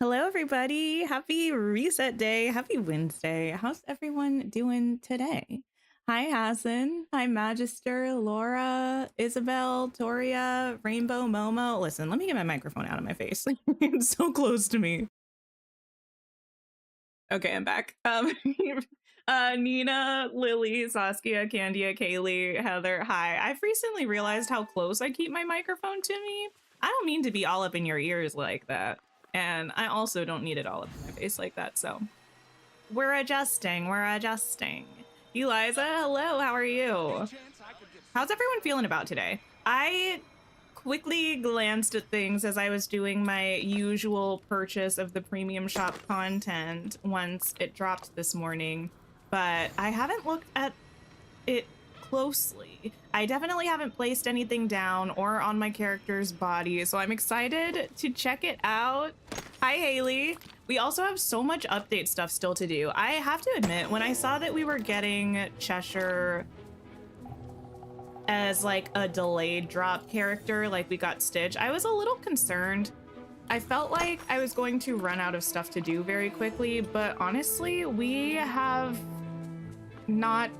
Hello, everybody. Happy reset day. Happy Wednesday. How's everyone doing today? Hi, Hassan. Hi, Magister, Laura, Isabel, Toria, Rainbow, Momo. Listen, let me get my microphone out of my face. It's so close to me. Okay, I'm back. Nina, Lily, Saskia, Candia, Kaylee, Heather. Hi. I've recently realized how close I keep my microphone to me. I don't mean to be all up in your ears like that. And I also don't need it all up in my face like that, so we're adjusting. Eliza, hello, how are you? How's everyone feeling about today? I quickly glanced at things as I was doing my usual purchase of the premium shop content once it dropped this morning, but I haven't looked at it closely. I definitely haven't placed anything down or on my character's body, so I'm excited to check it out. Hi, Haley. We also have so much update stuff still to do. I have to admit, when I saw that we were getting Cheshire as like a delayed drop character, like we got Stitch, I was a little concerned. I felt like I was going to run out of stuff to do very quickly, but honestly, we have not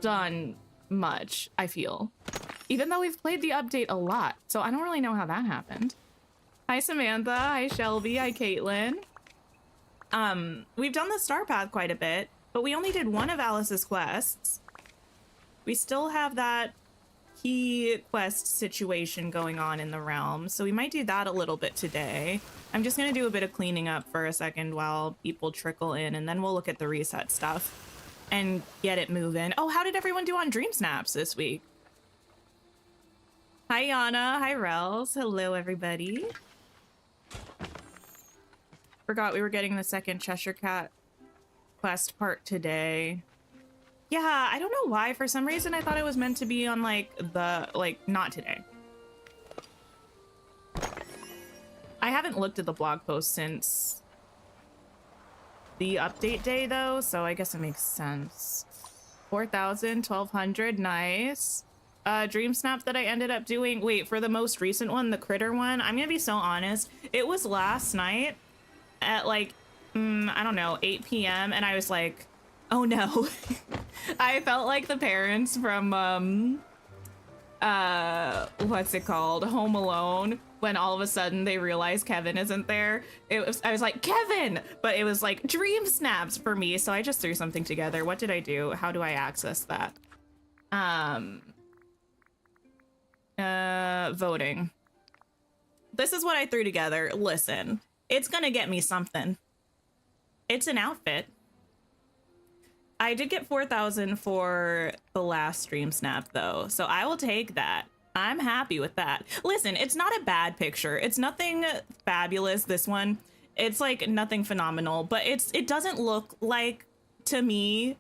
done much, I feel, even though we've played the update a lot, so I don't really know how that happened. Hi, Samantha. Hi, Shelby. Hi, Caitlin. We've done the star path quite a bit, but we only did one of Alice's quests. We still have that key quest situation going on in the realm, so we might do that a little bit today. I'm just gonna do a bit of cleaning up for a second while people trickle in, and then we'll look at the reset stuff and get it moving. Oh, how did everyone do on Dream Snaps this week? Hi, Yana. Hi, Rels. Hello, everybody. Forgot we were getting the second Cheshire Cat quest part today. Yeah, I don't know why. For some reason, I thought it was meant to be on, like, not today. I haven't looked at the blog post since the update day, though, so I guess it makes sense. 4,000, 1,200, nice. Dream Snap that I ended up doing. Wait, for the most recent one, the critter one, I'm gonna be so honest. It was last night at, like, I don't know, 8 p.m., and I was like, oh no. I felt like the parents from what's it called, Home Alone, when all of a sudden they realize Kevin isn't there. I was like, Kevin, but it was like Dream Snaps for me, so I just threw something together. What did I do? How do I access that? Voting. This is what I threw together. Listen, it's gonna get me something. It's an outfit. I did get 4,000 for the last Dream Snap, though, so I will take that. I'm happy with that. Listen, it's not a bad picture. It's nothing fabulous, this one. It's, like, nothing phenomenal, but it doesn't look like, to me,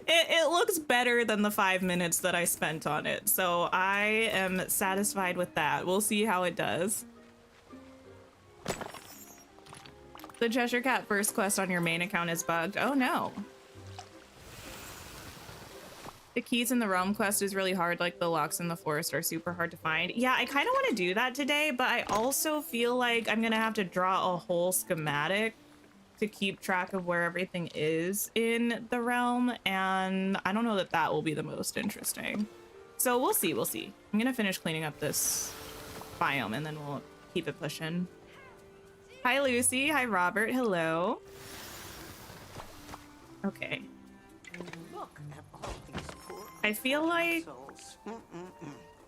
it looks better than the 5 minutes that I spent on it, so I am satisfied with that. We'll see how it does. The Cheshire Cat first quest on your main account is bugged. Oh no. The keys in the realm quest is really hard, like the locks in the forest are super hard to find. Yeah, I kind of want to do that today, but I also feel like I'm gonna have to draw a whole schematic to keep track of where everything is in the realm, and I don't know that that will be the most interesting. So we'll see, we'll see. I'm gonna finish cleaning up this biome and then we'll keep it pushing. Hi, Lucy. Hi, Robert. Hello. Okay. I feel like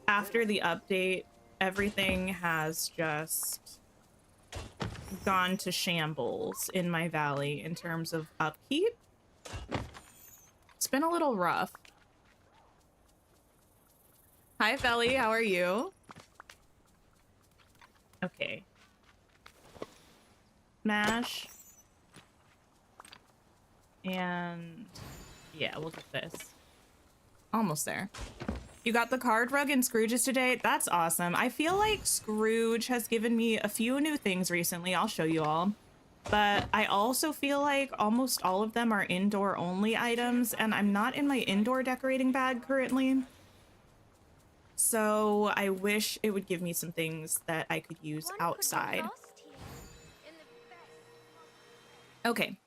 after the update, everything has just gone to shambles in my valley in terms of upkeep. It's been a little rough. Hi, Felly. How are you? Okay. Smash. And yeah, we'll get this. Almost there. You got the card rug in Scrooge's today? That's awesome. I feel like Scrooge has given me a few new things recently. I'll show you all. But I also feel like almost all of them are indoor only items, and I'm not in my indoor decorating bag currently. So I wish it would give me some things that I could use outside. Okay.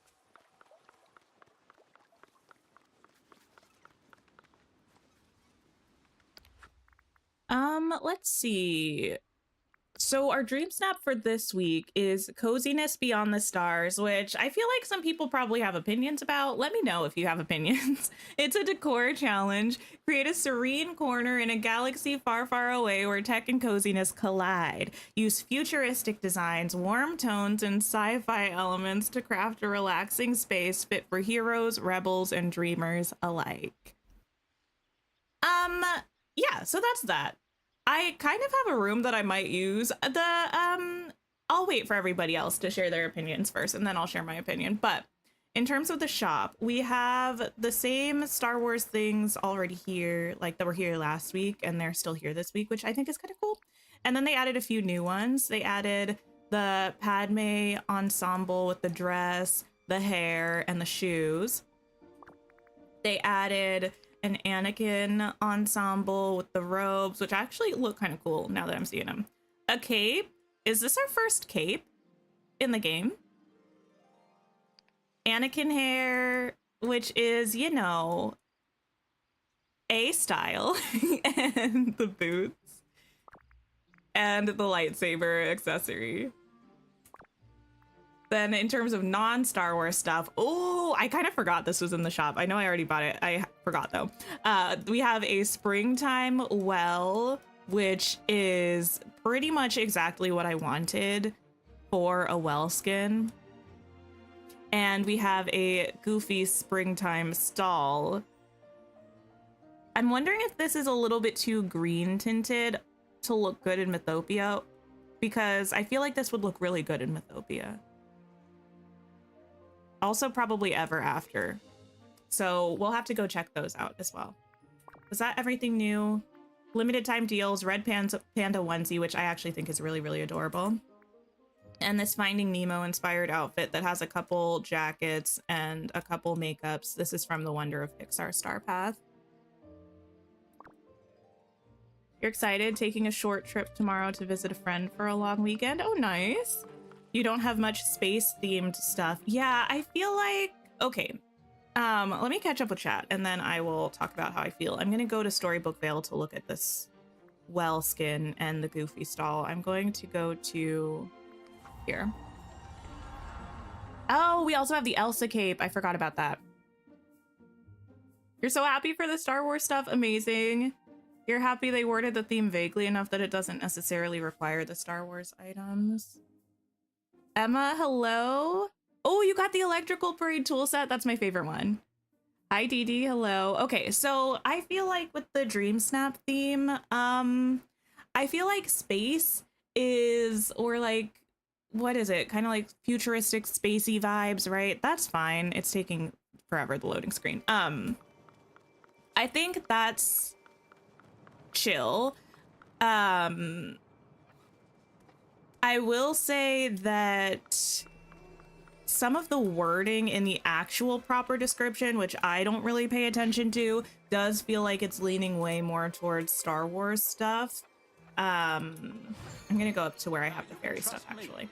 Let's see. So our dream snap for this week is Coziness Beyond the Stars, which I feel like some people probably have opinions about. Let me know if you have opinions. It's a decor challenge. Create a serene corner in a galaxy far, far away where tech and coziness collide. Use futuristic designs, warm tones, and sci-fi elements to craft a relaxing space fit for heroes, rebels, and dreamers alike. Yeah, so that's that. I kind of have a room that I might use. I'll wait for everybody else to share their opinions first, and then I'll share my opinion. But in terms of the shop, we have the same Star Wars things already here, like that were here last week, and they're still here this week, which I think is kind of cool. And then they added a few new ones. They added the Padme ensemble with the dress, the hair, and the shoes. They added an Anakin ensemble with the robes, which actually look kind of cool now that I'm seeing them. A cape. Is this our first cape in the game? Anakin hair, which is, you know, a style. And the boots. And the lightsaber accessory. Then in terms of non-Star Wars stuff, oh, I kind of forgot this was in the shop. I know I already bought it. I forgot though. We have a springtime well, which is pretty much exactly what I wanted for a well skin. And we have a goofy springtime stall. I'm wondering if this is a little bit too green tinted to look good in Mythopia, because I feel like this would look really good in Mythopia. Also probably Ever After. So we'll have to go check those out as well. Was that everything new? Limited time deals, red panda onesie, which I actually think is really, really adorable. And this Finding Nemo inspired outfit that has a couple jackets and a couple makeups. This is from the Wonder of Pixar Star Path. You're excited? Taking a short trip tomorrow to visit a friend for a long weekend? Oh, nice. You don't have much space-themed stuff. Yeah, I feel like... Okay. Let me catch up with chat, and then I will talk about how I feel. I'm going to go to Storybook Vale to look at this well skin and the Goofy stall. I'm going to go to... here. Oh, we also have the Elsa cape. I forgot about that. You're so happy for the Star Wars stuff? Amazing. You're happy they worded the theme vaguely enough that it doesn't necessarily require the Star Wars items. Emma, hello. Oh, you got the electrical parade tool set. That's my favorite one. Hi, Dee Dee. Hello. Okay, so I feel like with the Dream Snap theme, I feel like space is, or like, what is it? Kind of like futuristic spacey vibes, right? That's fine. It's taking forever, the loading screen. I think that's chill. I will say that some of the wording in the actual proper description, which I don't really pay attention to, does feel like it's leaning way more towards Star Wars stuff. I'm gonna go up to where I have the fairy stuff actually,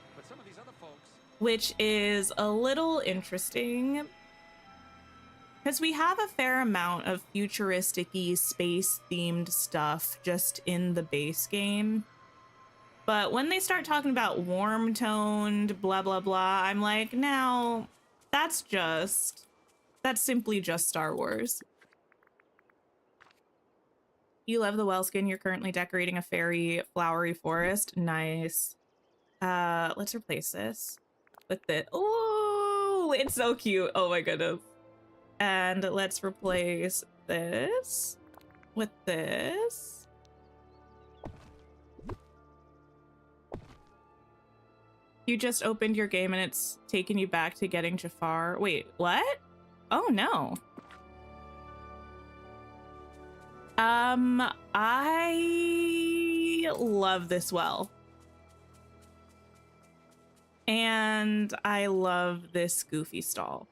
which is a little interesting because we have a fair amount of futuristic-y space-themed stuff just in the base game. But when they start talking about warm-toned, blah, blah, blah, I'm like, now, that's simply just Star Wars. You love the well skin. You're currently decorating a fairy flowery forest. Nice. Let's replace this with the... Oh, it's so cute. Oh my goodness. And let's replace this with this. You just opened your game and it's taken you back to getting Jafar. Wait, what? Oh no. I love this well. And I love this Goofy stall.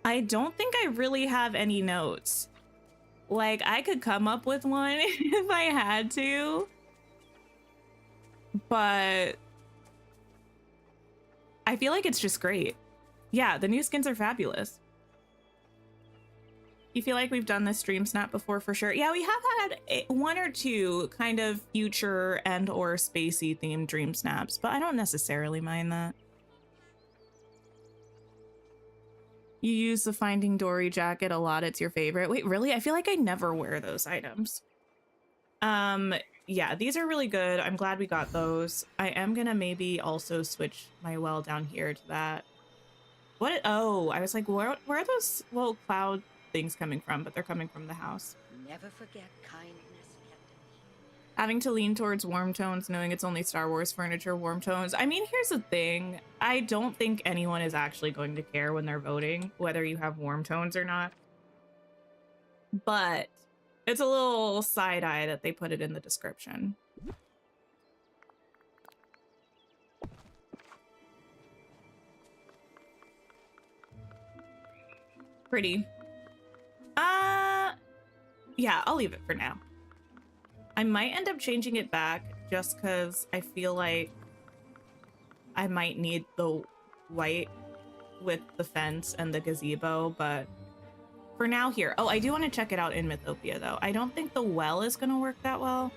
I don't think I really have any notes. Like, I could come up with one if I had to. But I feel like it's just great. Yeah, the new skins are fabulous. You feel like we've done this stream snap before for sure? Yeah, we have had one or two kind of future and or spacey themed dream snaps, but I don't necessarily mind that. You use the Finding Dory jacket a lot. It's your favorite. Wait, really? I feel like I never wear those items. Yeah, these are really good. I'm glad we got those. I am gonna maybe also switch my well down here to that. What? Oh, I was like, where are those little cloud things coming from? But they're coming from the house. Never forget kindness. Having to lean towards warm tones, knowing it's only Star Wars furniture, warm tones. I mean, here's the thing. I don't think anyone is actually going to care when they're voting, whether you have warm tones or not. But it's a little side-eye that they put it in the description. Pretty. Yeah, I'll leave it for now. I might end up changing it back just because I feel like I might need the white with the fence and the gazebo, but for now here. Oh, I do want to check it out in Mythopia though. I don't think the well is going to work that well,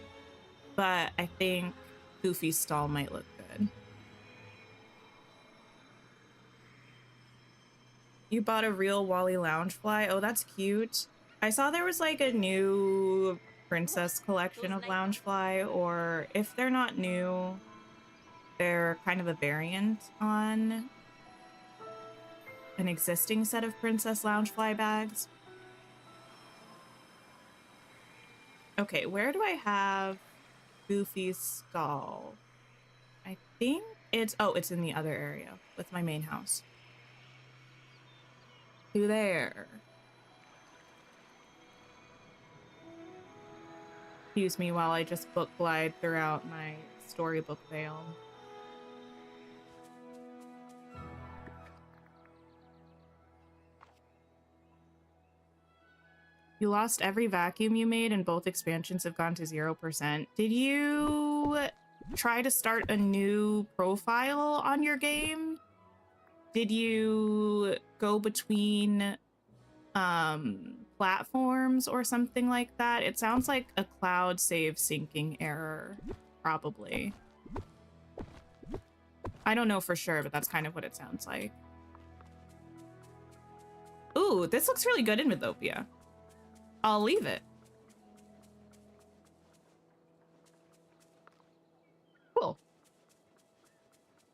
but I think Goofy's stall might look good. You bought a real Wally Loungefly? Oh, that's cute. I saw there was like a new princess collection of Loungefly, or if they're not new, they're kind of a variant on an existing set of princess Loungefly bags. Okay, where do I have Goofy's skull? I think it's, oh, it's in the other area with my main house. To there. Excuse me while I just book glide throughout my Storybook vale. You lost every vacuum you made and both expansions have gone to 0%. Did you try to start a new profile on your game? Did you go between platforms or something like that? It sounds like a cloud save syncing error, probably. I don't know for sure, but that's kind of what it sounds like. Ooh, this looks really good in Mythopia. I'll leave it. Cool.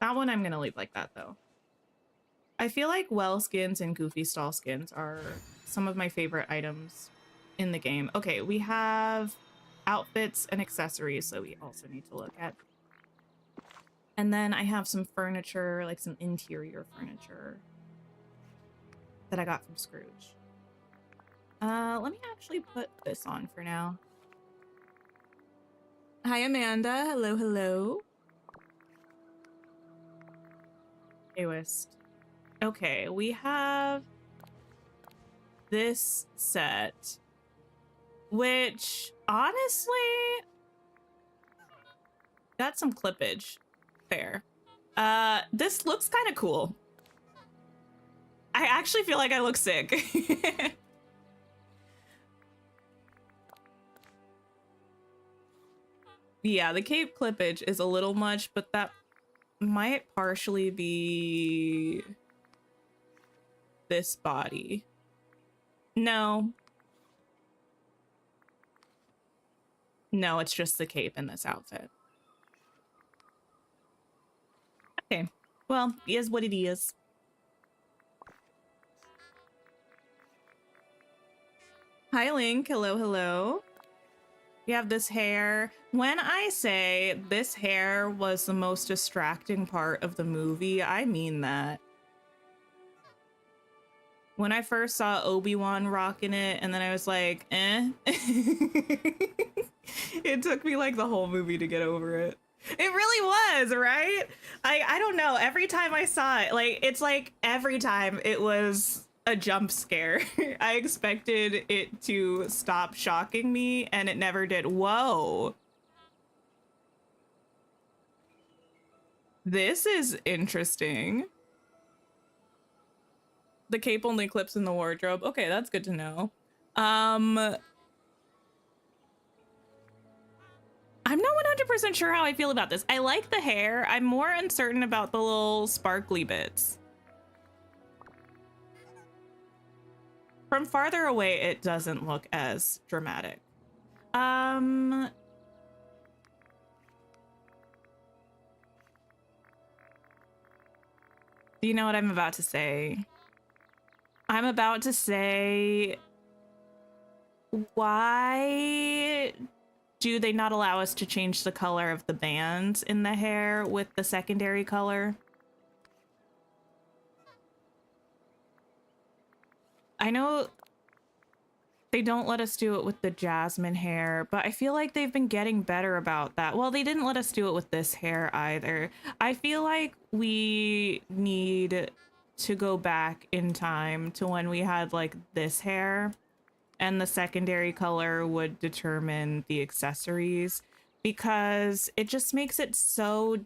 That one I'm gonna leave like that though. I feel like well skins and Goofy stall skins are some of my favorite items in the game. Okay, we have outfits and accessories that we also need to look at. And then I have some furniture, like some interior furniture that I got from Scrooge. Let me actually put this on for now. Hi, Amanda. Hello, hello. Aywist. Okay, we have this set, which honestly got some clippage there. This looks kind of cool. I actually feel like I look sick. Yeah, the cape clippage is a little much, but that might partially be this body. No. No, it's just the cape in this outfit. Okay, well, it is what it is. Hi, Link. Hello, hello. We have this hair. When I say this hair was the most distracting part of the movie, I mean that. When I first saw Obi-Wan rocking it, and then I was like, eh. It took me like the whole movie to get over it. It really was, right? I don't know. Every time I saw it, like, it's like every time it was a jump scare. I expected it to stop shocking me, and it never did. Whoa. This is interesting. The cape only clips in the wardrobe. Okay, that's good to know. I'm not 100% sure how I feel about this. I like the hair. I'm more uncertain about the little sparkly bits. From farther away, it doesn't look as dramatic. You know what I'm about to say? I'm about to say, why do they not allow us to change the color of the bands in the hair with the secondary color? I know they don't let us do it with the jasmine hair, but I feel like they've been getting better about that. Well, they didn't let us do it with this hair either. I feel like we need to go back in time to when we had like this hair and the secondary color would determine the accessories, because it just makes it so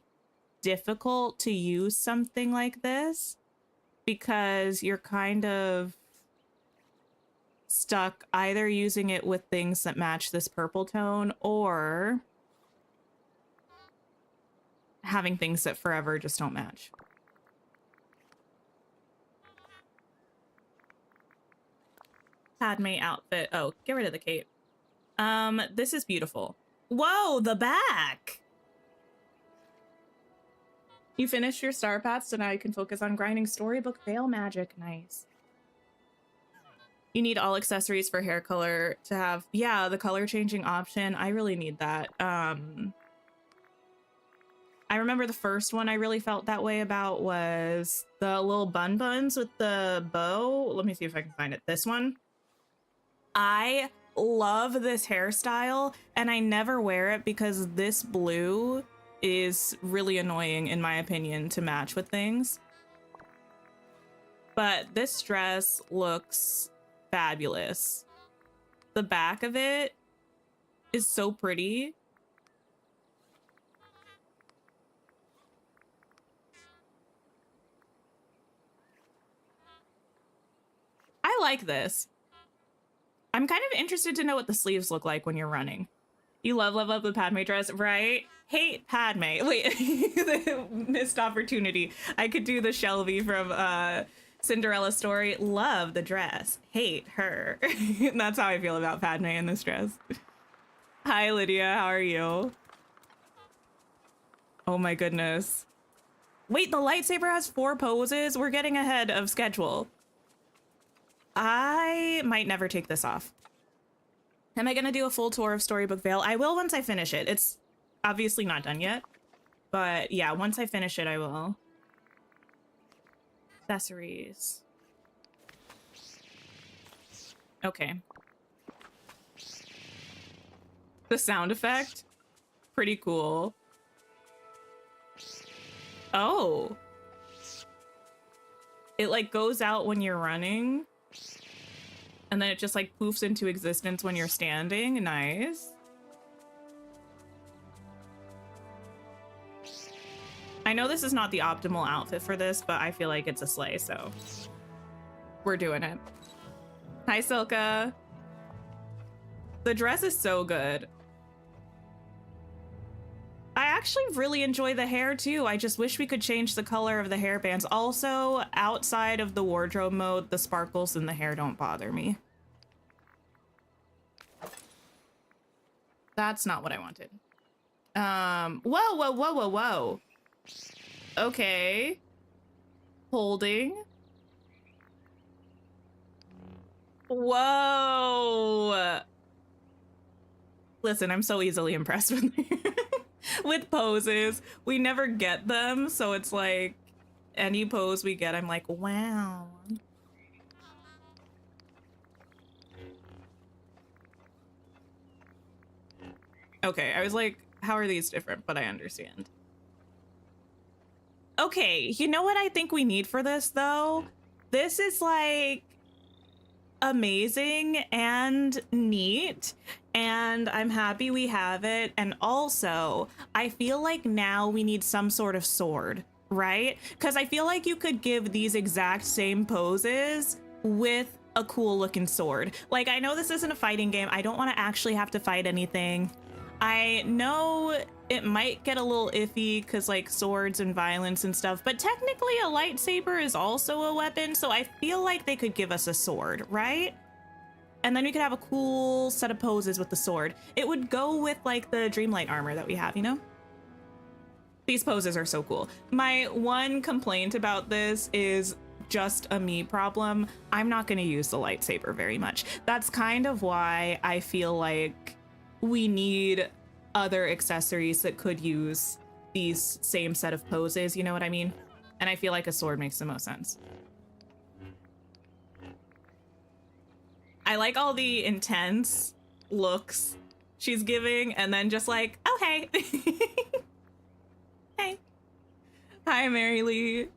difficult to use something like this because you're kind of stuck either using it with things that match this purple tone or having things that forever just don't match. Padme outfit. Oh, get rid of the cape. This is beautiful. Whoa, the back! You finished your star paths, so now you can focus on grinding Storybook Vale magic. Nice. You need all accessories for hair color to have, yeah, the color changing option. I really need that. I remember the first one I really felt that way about was the little bun buns with the bow. Let me see if I can find it. This one. I love this hairstyle and I never wear it because this blue is really annoying in my opinion to match with things. But this dress looks fabulous. The back of it is so pretty. I like this. I'm kind of interested to know what the sleeves look like when you're running. You love the Padme dress, right? Hate Padme. Wait, the missed opportunity. I could do the Shelby from Cinderella story. Love the dress. Hate her. That's how I feel about Padme in this dress. Hi, Lydia. How are you? Oh my goodness. Wait, the lightsaber has 4 poses? We're getting ahead of schedule. I might never take this off. Am I gonna do a full tour of Storybook Vale? I will once I finish it. It's obviously not done yet, but yeah, once I finish it, I will. Accessories. Okay. The sound effect, pretty cool. Oh. It like goes out when you're running. And then it just like poofs into existence when you're standing. Nice. I know this is not the optimal outfit for this, but I feel like it's a sleigh, so we're doing it. Hi, Silka. The dress is so good. I actually really enjoy the hair too. I just wish we could change the color of the hairbands. Also, outside of the wardrobe mode, the sparkles in the hair don't bother me. That's not what I wanted. Whoa. Okay. Holding. Whoa. Listen, I'm so easily impressed with with poses. We never get them, so it's like any pose we get, I'm like, wow. Okay, I was like, how are these different? But I understand. Okay, you know what I think we need for this, though? This is like amazing and neat, and I'm happy we have it. And also, I feel like now we need some sort of sword, right? Because I feel like you could give these exact same poses with a cool looking sword. Like, I know this isn't a fighting game. I don't want to actually have to fight anything. I know it might get a little iffy because like swords and violence and stuff, but technically a lightsaber is also a weapon, so I feel like they could give us a sword, right? And then we could have a cool set of poses with the sword. It would go with like the Dreamlight armor that we have, you know? These poses are so cool. My one complaint about this is just a me problem. I'm not going to use the lightsaber very much. That's kind of why I feel like we need other accessories that could use these same set of poses, you know what I mean? And I feel like a sword makes the most sense. I like all the intense looks she's giving, and then just like, oh, hey. Hey. Hi, Mary Lee.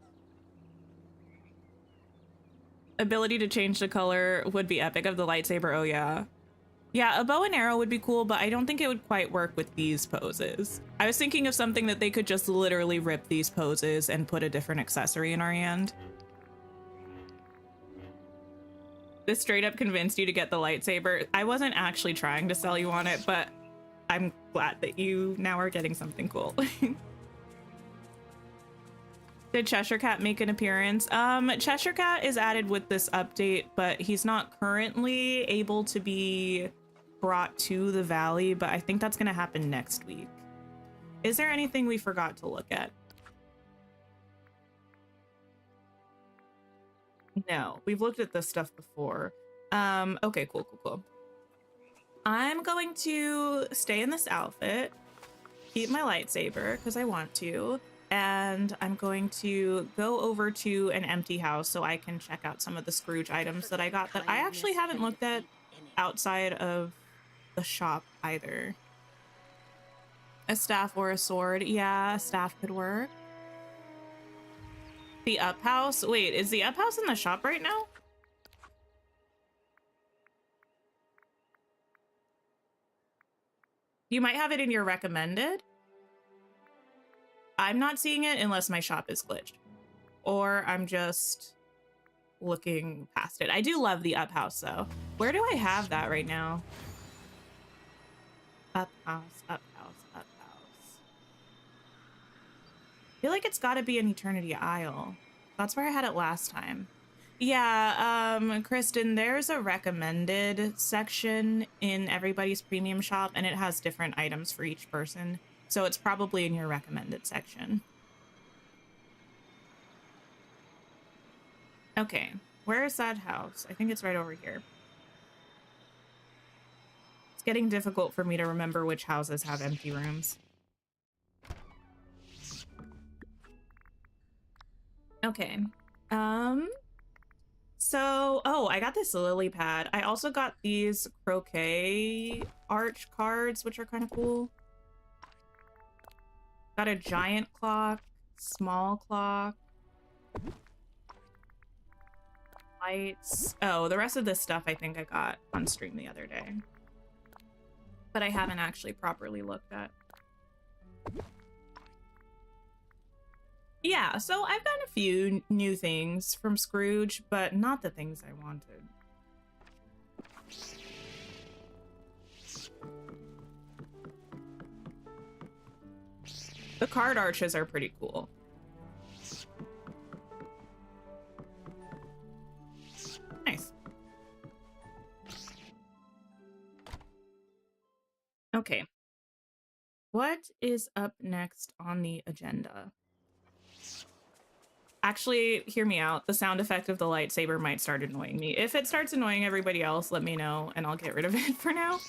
Ability to change the color would be epic of the lightsaber. Oh, yeah. Yeah, a bow and arrow would be cool, but I don't think it would quite work with these poses. I was thinking of something that they could just literally rip these poses and put a different accessory in our hand. This straight up convinced you to get the lightsaber. I wasn't actually trying to sell you on it, but I'm glad that you now are getting something cool. Did Cheshire Cat make an appearance? Cheshire Cat is added with this update, but he's not currently able to be brought to the valley, but I think that's gonna happen next week. Is there anything we forgot to look at? No, we've looked at this stuff before. Okay, cool. I'm going to stay in this outfit, keep my lightsaber because I want to, and I'm going to go over to an empty house so I can check out some of the Scrooge items that I got that I actually haven't looked at outside of the shop either. A staff or a sword? Yeah, a staff could work. The up house? Wait, is the up house in the shop right now? You might have it in your recommended. I'm not seeing it unless my shop is glitched. Or I'm just looking past it. I do love the up house though. Where do I have that right now? Up house, up house, up house. I feel like it's gotta be an Eternity Isle. That's where I had it last time. Yeah, Kristen, there's a recommended section in everybody's premium shop and it has different items for each person. So it's probably in your recommended section. Okay, where is that house? I think it's right over here. It's getting difficult for me to remember which houses have empty rooms. Okay, so, oh, I got this lily pad. I also got these croquet arch cards, which are kind of cool. Got a giant clock, small clock, lights. Oh, the rest of this stuff I think I got on stream the other day, but I haven't actually properly looked at. Yeah, so I've gotten a few new things from Scrooge, but not the things I wanted. The card arches are pretty cool. Nice. Okay. What is up next on the agenda? Actually, hear me out. The sound effect of the lightsaber might start annoying me. If it starts annoying everybody else, let me know and I'll get rid of it for now.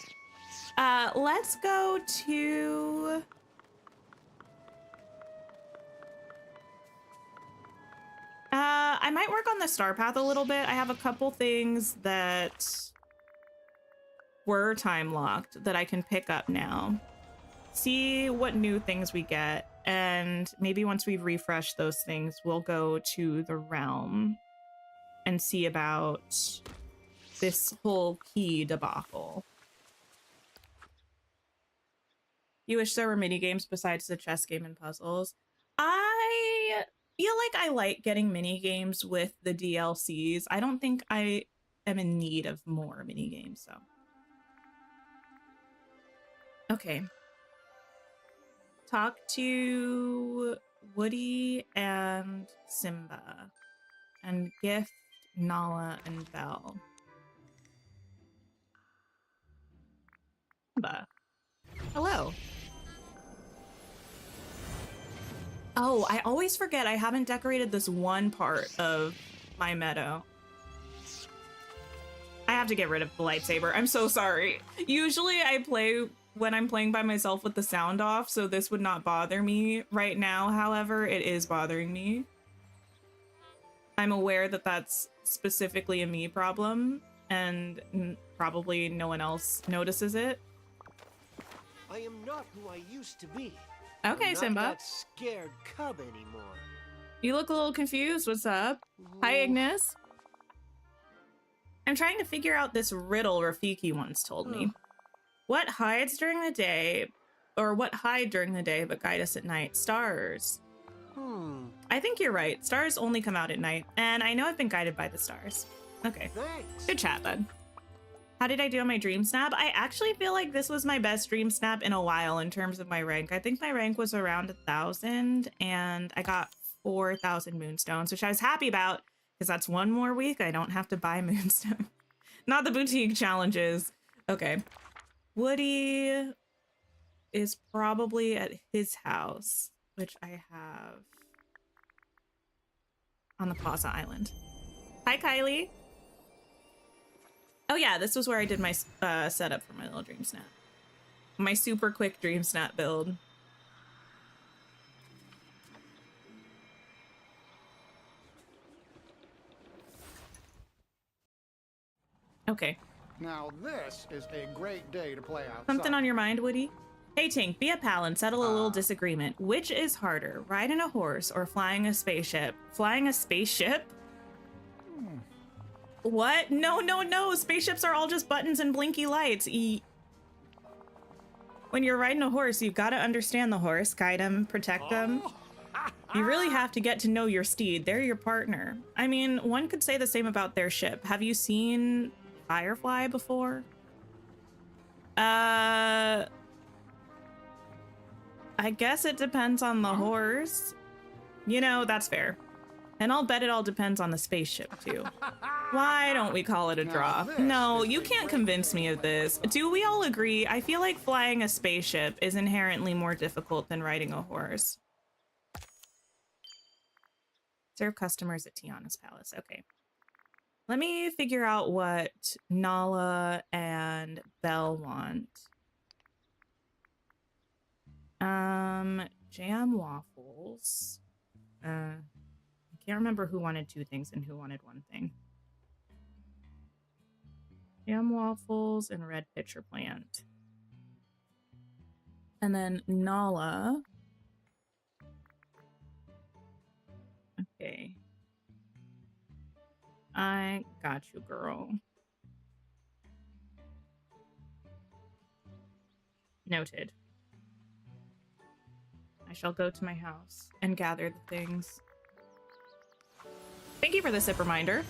Let's go to... I might work on the star path a little bit. I have a couple things that were time locked that I can pick up now. See what new things we get. And maybe once we've refreshed those things, we'll go to the realm and see about this whole key debacle. You wish there were mini games besides the chess game and puzzles? I feel like I like getting mini games with the DLCs. I don't think I am in need of more mini games, so. Okay. Talk to Woody and Simba and gift Nala and Belle. Simba. Hello. Oh, I always forget I haven't decorated this one part of my meadow. I have to get rid of the lightsaber. I'm so sorry. Usually I play when I'm playing by myself with the sound off, so this would not bother me. Right now, however, it is bothering me. I'm aware that that's specifically a me problem, and probably no one else notices it. I am not who I used to be. Okay, I'm Simba. not that scared cub anymore. You look a little confused. What's up? Hi, Ignis. I'm trying to figure out this riddle Rafiki once told me. What hides during the day, or what hide during the day but guide us at night? Stars. I think you're right. Stars only come out at night, and I know I've been guided by the stars. Okay. Thanks. Good chat, bud. How did I do on my dream snap? I actually feel like this was my best dream snap in a while in terms of my rank. I think my rank was around 1,000, and I got 4,000 moonstones, which I was happy about because that's one more week I don't have to buy moonstone. Not the boutique challenges. Okay. Woody is probably at his house, which I have on the Plaza Island. Hi, Kylie. Oh yeah, this was where I did my setup for my little dream snap. My super quick dream snap build. Okay. Now this is a great day to play outside. Something on your mind, Woody? Hey Tink, be a pal and settle a little disagreement. Which is harder, riding a horse or flying a spaceship? Flying a spaceship? What? No, no, no. Spaceships are all just buttons and blinky lights. When you're riding a horse, you've got to understand the horse, guide him, protect him. You really have to get to know your steed. They're your partner. I mean, one could say the same about their ship. Have you seen Firefly before? I guess it depends on the horse. You know, that's fair. And I'll bet it all depends on the spaceship, too. Why don't we call it a draw? No, you can't convince me of this. Do we all agree? I feel like flying a spaceship is inherently more difficult than riding a horse. Serve customers at Tiana's Palace. Okay. Let me figure out what Nala and Belle want. Jam waffles. I can't remember who wanted 2 things and who wanted 1 thing. Jam waffles and red pitcher plant. And then Nala. Okay. I got you, girl. Noted. I shall go to my house and gather the things. Thank you for the sip reminder.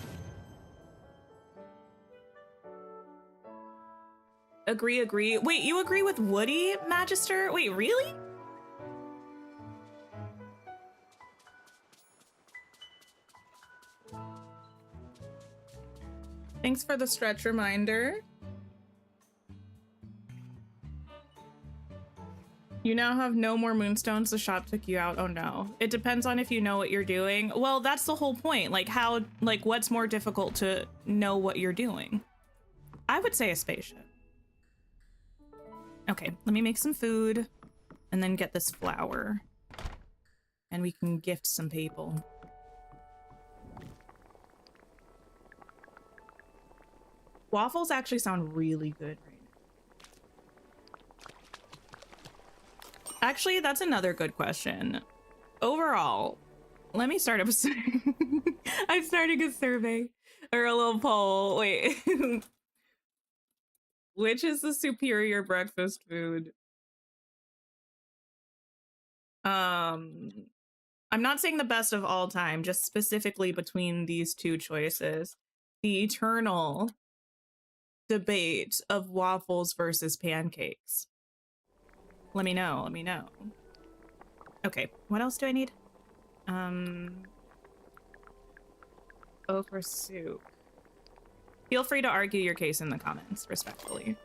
Agree, agree. Wait, you agree with Woody, Magister? Wait, really? Thanks for the stretch reminder. You now have no more moonstones. The shop took you out. Oh no. It depends on if you know what you're doing. Well, that's the whole point. Like how, like what's more difficult to know what you're doing? I would say a spaceship. Okay, let me make some food and then get this flour. And we can gift some people. Waffles actually sound really good right now. Actually, that's another good question. Overall, let me start up I'm starting a survey or a little poll. Wait. Which is the superior breakfast food? I'm not saying the best of all time, just specifically between these two choices. The eternal debate of waffles versus pancakes. Let me know, let me know. Okay, what else do I need? Okra soup. Feel free to argue your case in the comments, respectfully.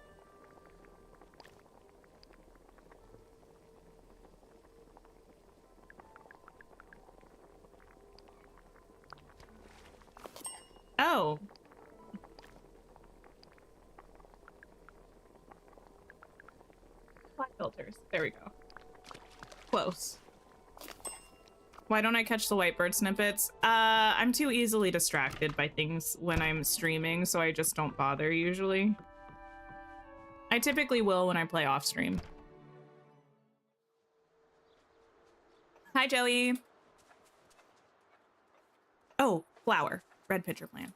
Oh. Black filters. There we go. Close. Why don't I catch the whitebird snippets? I'm too easily distracted by things when I'm streaming, so I just don't bother usually. I typically will when I play off stream. Hi, Joey. Oh, flower. Red pitcher plant.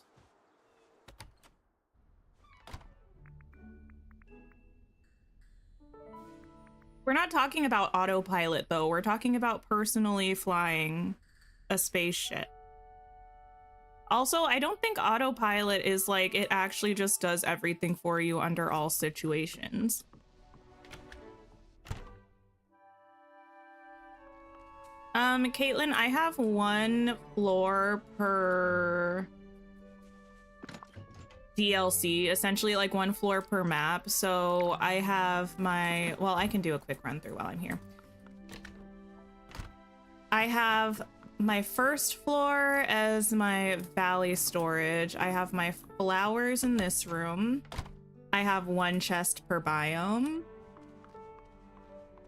We're not talking about autopilot, though. We're talking about personally flying a spaceship. Also, I don't think autopilot is like it actually just does everything for you under all situations. Caitlin, I have 1 floor per DLC, essentially like 1 floor per map. So I have my, well, I can do a quick run through while I'm here. I have my first floor as my valley storage. I have my flowers in this room. I have 1 chest per biome.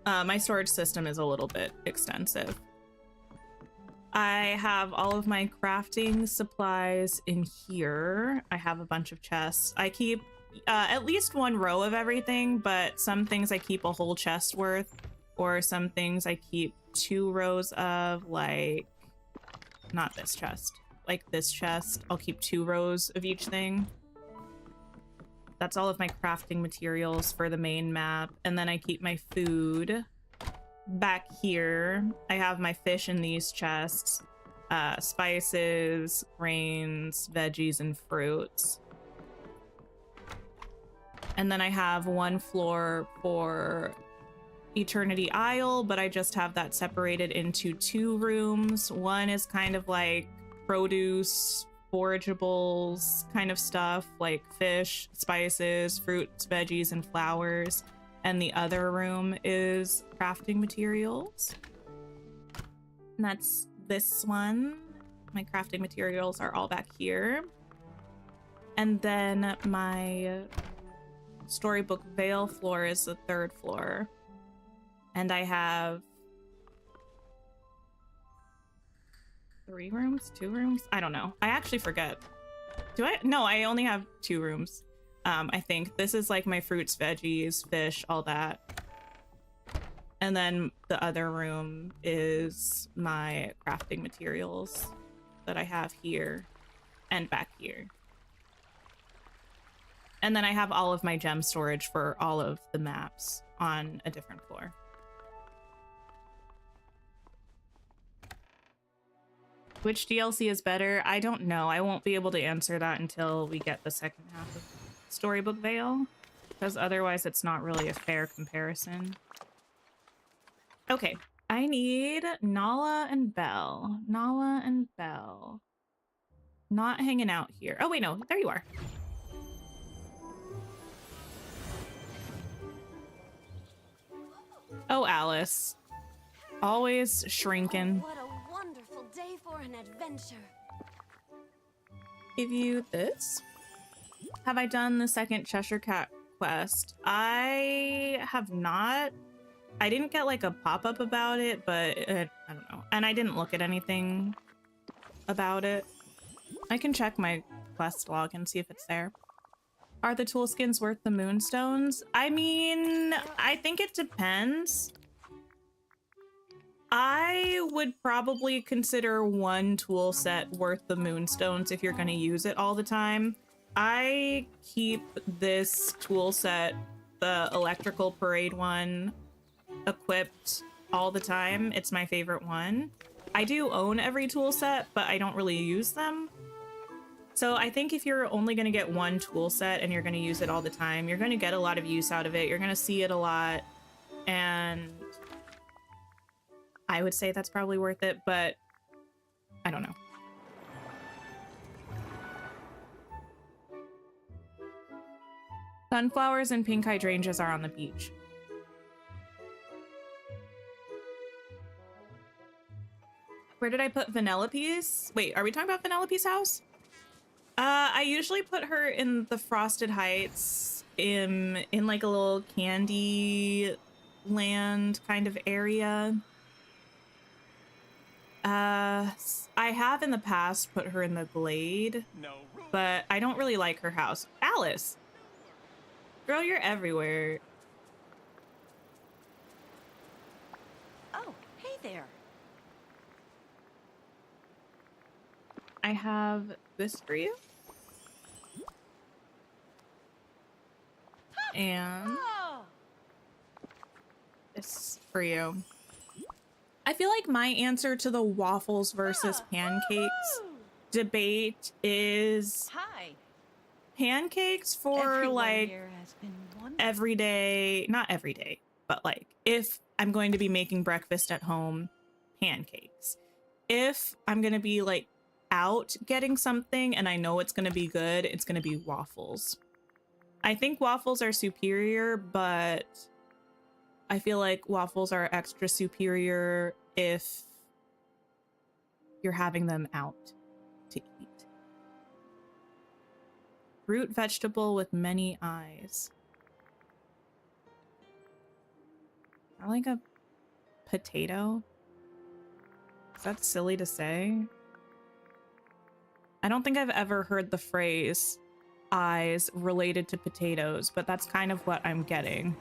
My storage system is a little bit extensive. I have all of my crafting supplies in here. I have a bunch of chests. I keep at least 1 row of everything, but some things I keep a whole chest worth, or some things I keep 2 rows of, like, not this chest, like this chest. I'll keep 2 rows of each thing. That's all of my crafting materials for the main map. And then I keep my food back here. I have my fish in these chests, spices, grains, veggies, and fruits. And then I have 1 floor for Eternity Isle, but I just have that separated into 2 rooms. One is kind of like produce, forageables kind of stuff, like fish, spices, fruits, veggies, and flowers. And the other room is crafting materials. And that's this one. My crafting materials are all back here. And then my Storybook Vale floor is the 3rd floor. And I have 3 rooms? 2 rooms? I don't know. I actually forget. Do I? No, I only have 2 rooms. I think this is like my fruits, veggies, fish, all that. And then the other room is my crafting materials that I have here and back here. And then I have all of my gem storage for all of the maps on a different floor. Which DLC is better? I don't know. I won't be able to answer that until we get the second half of Storybook Vale, because otherwise it's not really a fair comparison. Okay, I need Nala and Belle. Nala and Belle. Not hanging out here. Oh wait, no, there you are. Oh, Alice. Always shrinking. What a wonderful day for an adventure. Give you this. Have I done the second Cheshire Cat quest? I have not. I didn't get like a pop-up about it, but I don't know. And I didn't look at anything about it. I can check my quest log and see if it's there. Are the tool skins worth the moonstones? I mean, I think it depends. I would probably consider one tool set worth the moonstones if you're going to use it all the time. I keep this tool set, the electrical parade one, equipped all the time. It's my favorite one. I do own every tool set, but I don't really use them. So I think if you're only going to get one tool set and you're going to use it all the time, you're going to get a lot of use out of it. You're going to see it a lot. And I would say that's probably worth it, but I don't know. Sunflowers and pink hydrangeas are on the beach. Where did I put Vanellope's? Wait, are we talking about Vanellope's house? I usually put her in the Frosted Heights in like a little candy land kind of area. I have in the past put her in the Glade, but I don't really like her house. Alice! Girl, you're everywhere. Oh, hey there. I have this for you. And this for you. I feel like my answer to the waffles versus pancakes debate is pancakes for Everyone like here has been wonderful. everyday, not every day, but like if I'm going to be making breakfast at home, pancakes. If I'm going to be like out getting something and I know it's going to be good, it's going to be waffles. I think waffles are superior, but I feel like waffles are extra superior if you're having them out to eat. Root vegetable with many eyes. I like a potato. Is that silly to say? I don't think I've ever heard the phrase eyes related to potatoes, but that's kind of what I'm getting.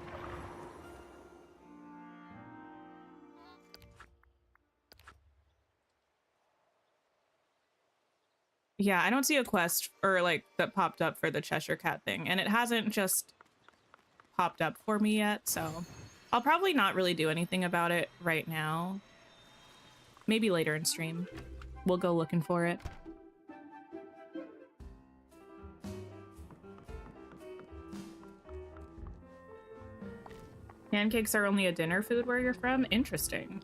Yeah, I don't see a quest or like that popped up for the Cheshire Cat thing, and it hasn't just popped up for me yet, so I'll probably not really do anything about it right now. Maybe later in stream. We'll go looking for it. Pancakes are only a dinner food where you're from? Interesting.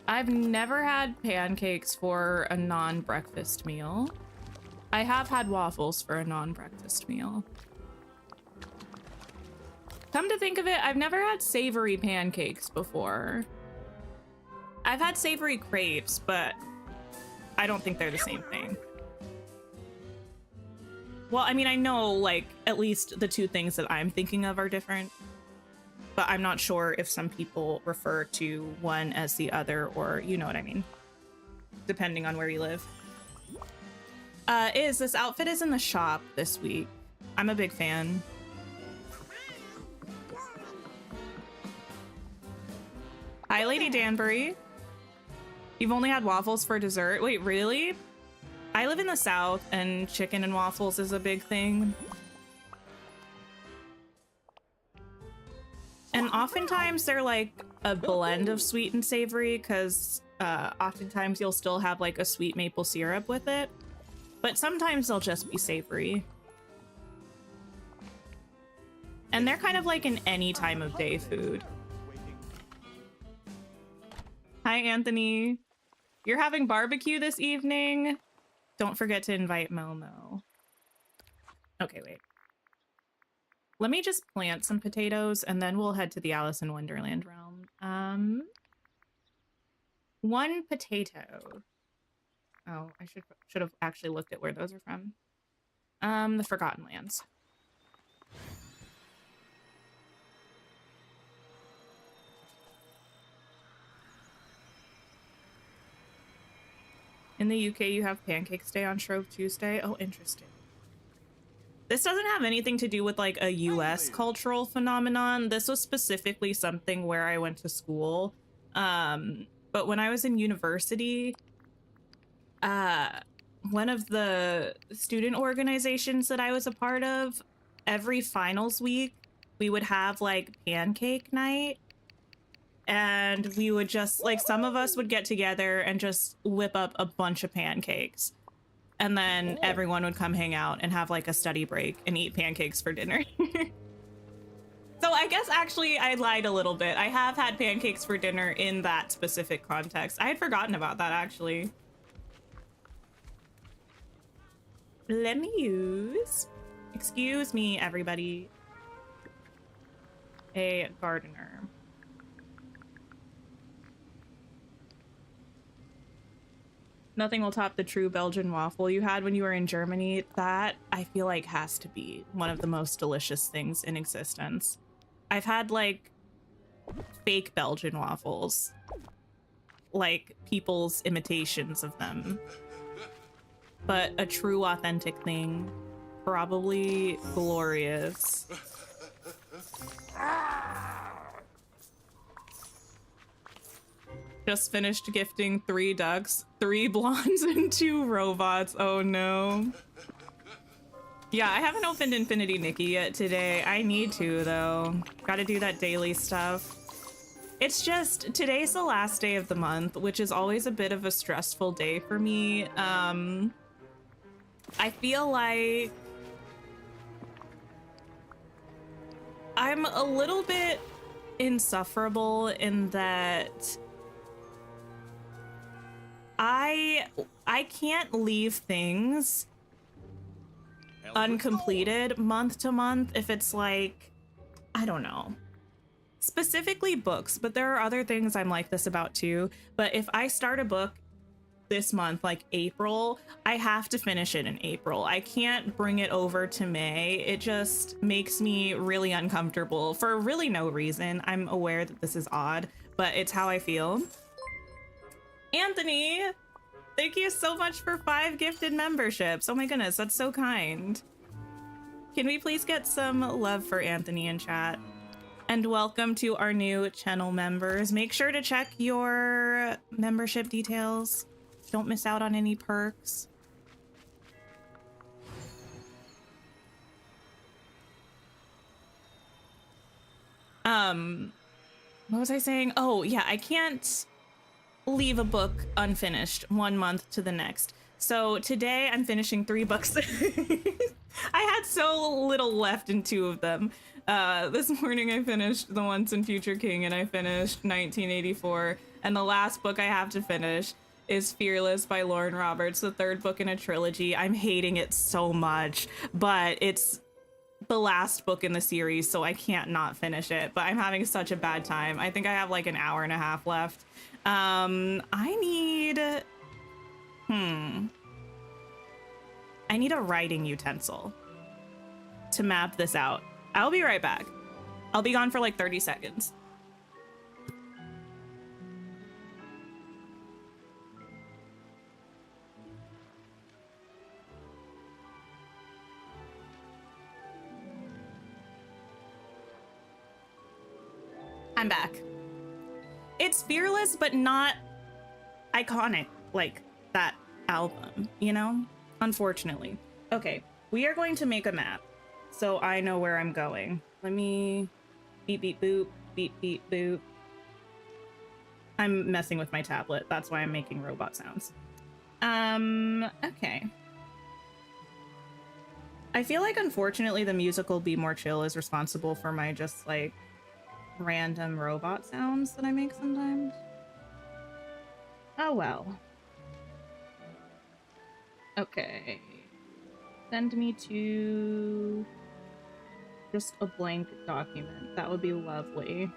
I've never had pancakes for a non-breakfast meal. I have had waffles for a non-breakfast meal. Come to think of it, I've never had savory pancakes before. I've had savory crepes, but I don't think they're the same thing. Well, I mean, I know, like, at least the two things that I'm thinking of are different, but I'm not sure if some people refer to one as the other, or you know what I mean, depending on where you live. This outfit is in the shop this week. I'm a big fan. Hi, Lady Danbury. You've only had waffles for dessert? Wait, really? I live in the South, and chicken and waffles is a big thing. And oftentimes they're like a blend of sweet and savory, because oftentimes you'll still have like a sweet maple syrup with it. But sometimes they'll just be savory. And they're kind of like an any time of day food. Hi, Anthony. You're having barbecue this evening? Don't forget to invite Momo. Okay, wait. Let me just plant some potatoes and then we'll head to the Alice in Wonderland realm. One potato. Oh, I should have actually looked at where those are from. The Forgotten Lands. In the UK, you have Pancakes Day on Shrove Tuesday. Oh, interesting. This doesn't have anything to do with like a US cultural phenomenon. This was specifically something where I went to school. But when I was in university, one of the student organizations that I was a part of, every finals week, we would have like pancake night. And we would just, like, some of us would get together and just whip up a bunch of pancakes. And then everyone would come hang out and have, like, a study break and eat pancakes for dinner. So I guess, actually, I lied a little bit. I have had pancakes for dinner in that specific context. I had forgotten about that, actually. Let me use... Excuse me, everybody. A gardener. Nothing will top the true Belgian waffle you had when you were in Germany. That, I feel like, has to be one of the most delicious things in existence. I've had, like, fake Belgian waffles. Like, people's imitations of them. But a true, authentic thing, probably glorious. Just finished gifting 3 ducks, 3 blondes, and 2 robots. Oh no. Yeah, I haven't opened Infinity Nikki yet today. I need to, though. Gotta do that daily stuff. It's just, today's the last day of the month, which is always a bit of a stressful day for me. I feel like I'm a little bit insufferable in that I can't leave things uncompleted month to month if it's like, I don't know, specifically books, but there are other things I'm like this about too. But if I start a book this month, like April, I have to finish it in April. I can't bring it over to May. It just makes me really uncomfortable for really no reason. I'm aware that this is odd, but it's how I feel. Anthony, thank you so much for 5 gifted memberships. Oh my goodness, that's so kind. Can we please get some love for Anthony in chat? And welcome to our new channel members. Make sure to check your membership details. Don't miss out on any perks. What was I saying? Oh yeah, I can't leave a book unfinished 1 month to the next. So today I'm finishing 3 books. I had so little left in 2 of them. This morning I finished The Once and Future King and I finished 1984. And the last book I have to finish is Fearless by Lauren Roberts, the 3rd book in a trilogy. I'm hating it so much, but it's the last book in the series, so I can't not finish it. But I'm having such a bad time. I think I have like an hour and a half left. I need a writing utensil to map this out. I'll be right back. I'll be gone for like 30 seconds. I'm back. It's Fearless, but not iconic like that album, you know? Unfortunately. Okay, we are going to make a map so I know where I'm going. Let me beep, beep, boop, beep, beep, boop. I'm messing with my tablet. That's why I'm making robot sounds. Okay. I feel like, unfortunately, the musical Be More Chill is responsible for my just, like, random robot sounds that I make sometimes. Oh well. Okay. Send me to just a blank document. That would be lovely.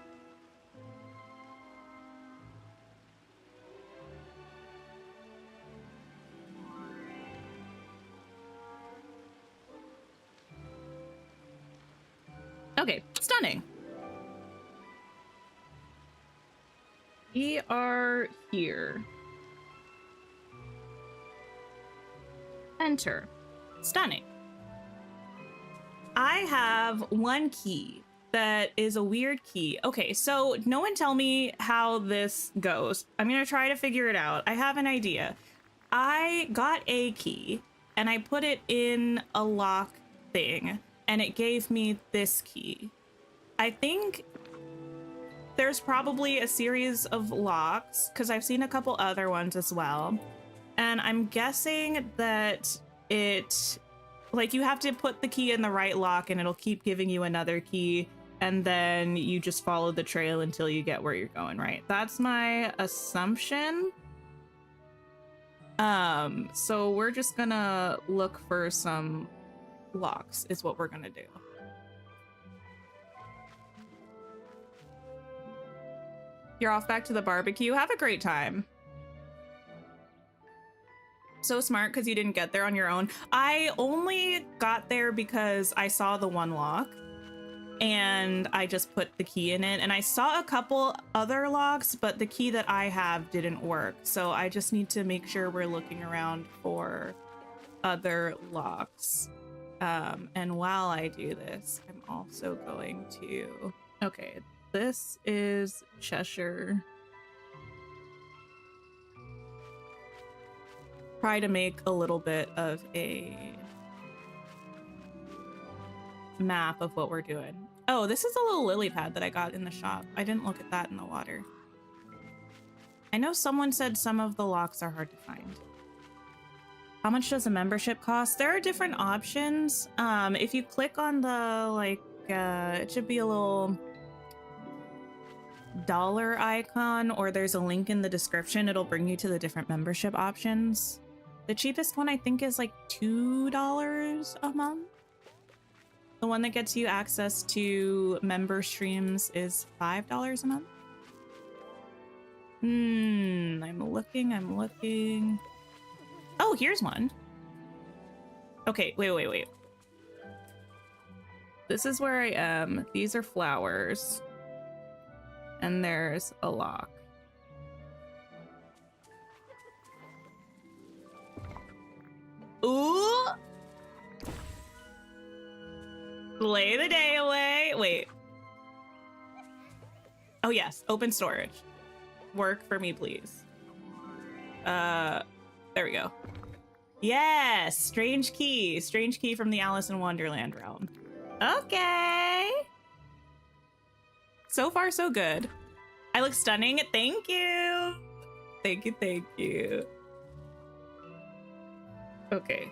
Okay, stunning. We are here. Enter. Stunning. I have one key that is a weird key. Okay, so no one tell me how this goes. I'm gonna try to figure it out. I have an idea. I got a key and I put it in a lock thing and it gave me this key. I think there's probably a series of locks because I've seen a couple other ones as well. And I'm guessing that it, like, you have to put the key in the right lock and it'll keep giving you another key. And then you just follow the trail until you get where you're going, right? That's my assumption. So we're just gonna look for some locks is what we're gonna do. You're off back to the barbecue. Have a great time. So smart because you didn't get there on your own. I only got there because I saw the one lock and I just put the key in it. And I saw a couple other locks, but the key that I have didn't work. So I just need to make sure we're looking around for other locks. And while I do this, I'm also going to... Okay, this is Cheshire. Try to make a little bit of a map of what we're doing. Oh, this is a little lily pad that I got in the shop. I didn't look at that in the water. I know someone said some of the locks are hard to find. How much does a membership cost? There are different options. If you click on the, like, it should be a little dollar icon, or there's a link in the description. It'll bring you to the different membership options. The cheapest one, I think, is like $2 a month. The one that gets you access to member streams is $5 a month. I'm looking. Oh, here's one. Okay, wait. This is where I am. These are flowers. And there's a lock. Ooh! Lay the day away. Wait. Oh yes, open storage. Work for me, please. There we go. Yes, strange key. Strange key from the Alice in Wonderland realm. Okay. So far, so good. I look stunning. Thank you. Thank you. Okay.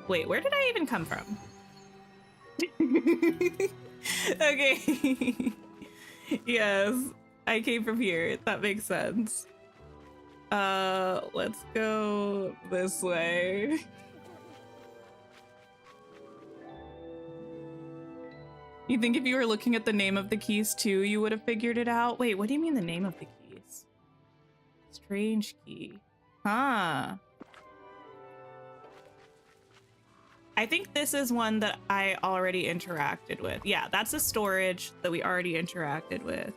Wait, where did I even come from? Okay. Yes, I came from here. That makes sense. Let's go this way. You think if you were looking at the name of the keys too, you would have figured it out? Wait, what do you mean the name of the keys? Strange key. Huh. I think this is one that I already interacted with. Yeah, that's a storage that we already interacted with.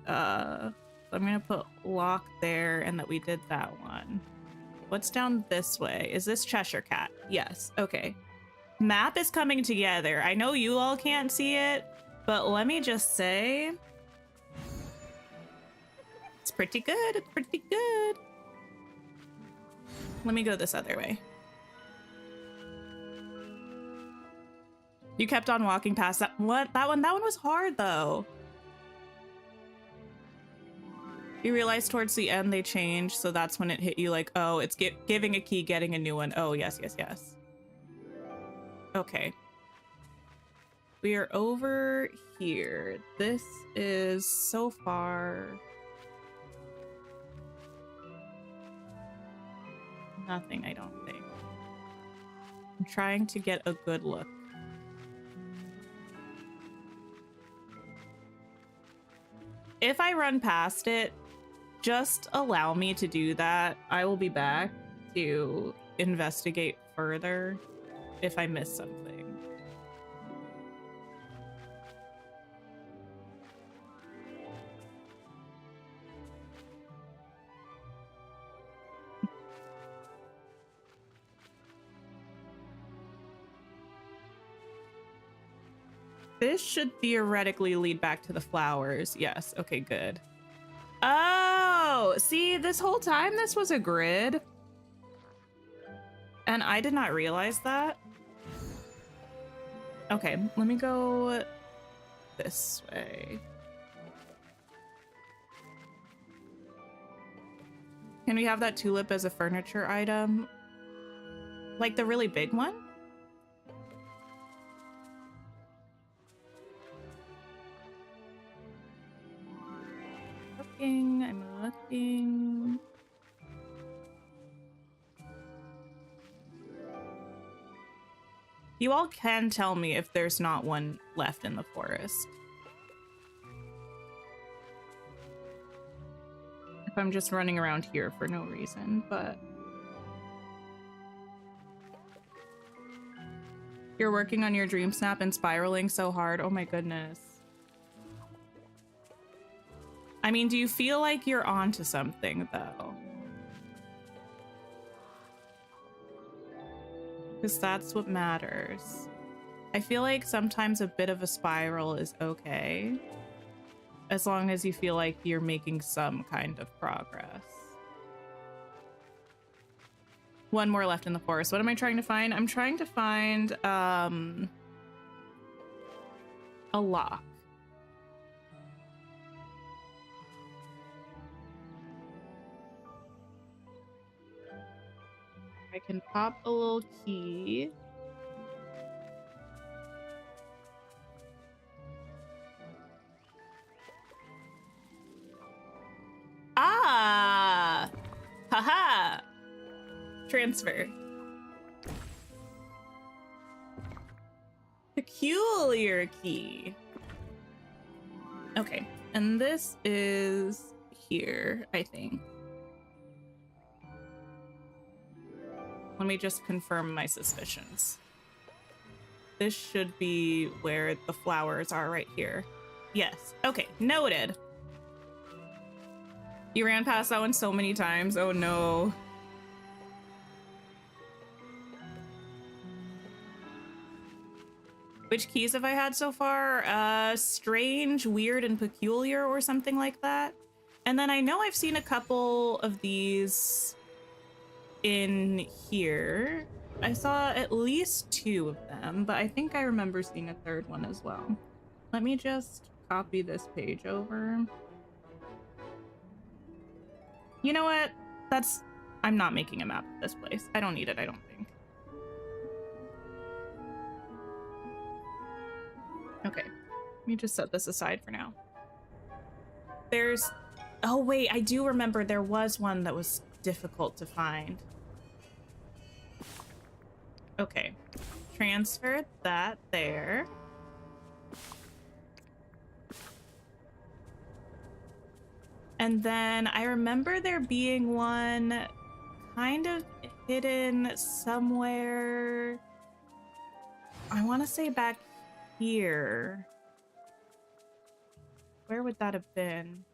So I'm gonna put lock there and that we did that one. What's down this way? Is this Cheshire Cat? Yes, okay. Map is coming together. I know you all can't see it, but let me just say, it's pretty good. It's pretty good. Let me go this other way. You kept on walking past that. What? That one was hard though. You realize towards the end they changed, so that's when it hit you like, oh, it's giving a key, getting a new one. Oh, yes. Okay. We are over here. This is so far nothing, I don't think. I'm trying to get a good look. If I run past it, just allow me to do that. I will be back to investigate further if I miss something. This should theoretically lead back to the flowers. Yes. Okay, good. Oh, see, this whole time this was a grid. And I did not realize that. Okay, let me go this way. Can we have that tulip as a furniture item? Like the really big one? I'm looking. You all can tell me if there's not one left in the forest. If I'm just running around here for no reason, but... You're working on your dream snap and spiraling so hard. Oh my goodness. I mean, do you feel like you're onto something, though? Because that's what matters. I feel like sometimes a bit of a spiral is okay, as long as you feel like you're making some kind of progress. One more left in the forest. What am I trying to find? I'm trying to find a lock. I can pop a little key. Ah! Haha! Transfer. Peculiar key. Okay, and this is here, I think. Let me just confirm my suspicions. This should be where the flowers are, right here. Yes. Okay, noted. You ran past that one so many times. Oh no. Which keys have I had so far? Strange, weird, and peculiar, or something like that. And then I know I've seen a couple of these in here. I saw at least 2 of them, but I think I remember seeing a 3rd one as well. Let me just copy this page over. You know what? I'm not making a map of this place. I don't need it, I don't think. Okay, let me just set this aside for now. Oh wait, I do remember there was one that was difficult to find. Okay, transfer that there. And then I remember there being one kind of hidden somewhere. I want to say back here. Where would that have been?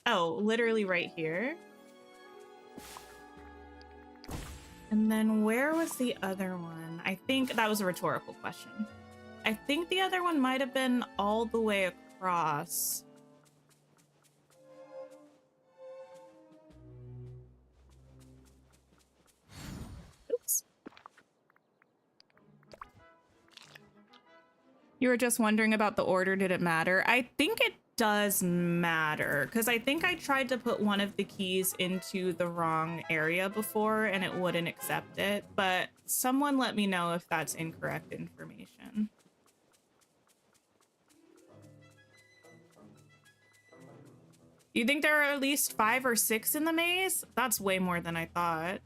Oh, literally right here. And then where was the other one? I think that was a rhetorical question. I think the other one might have been all the way across. Oops. You were just wondering about the order. Did it matter? I think it does matter, because I think I tried to put one of the keys into the wrong area before and it wouldn't accept it, but someone let me know if that's incorrect information. You think there are at least 5 or 6 in the maze? That's way more than I thought.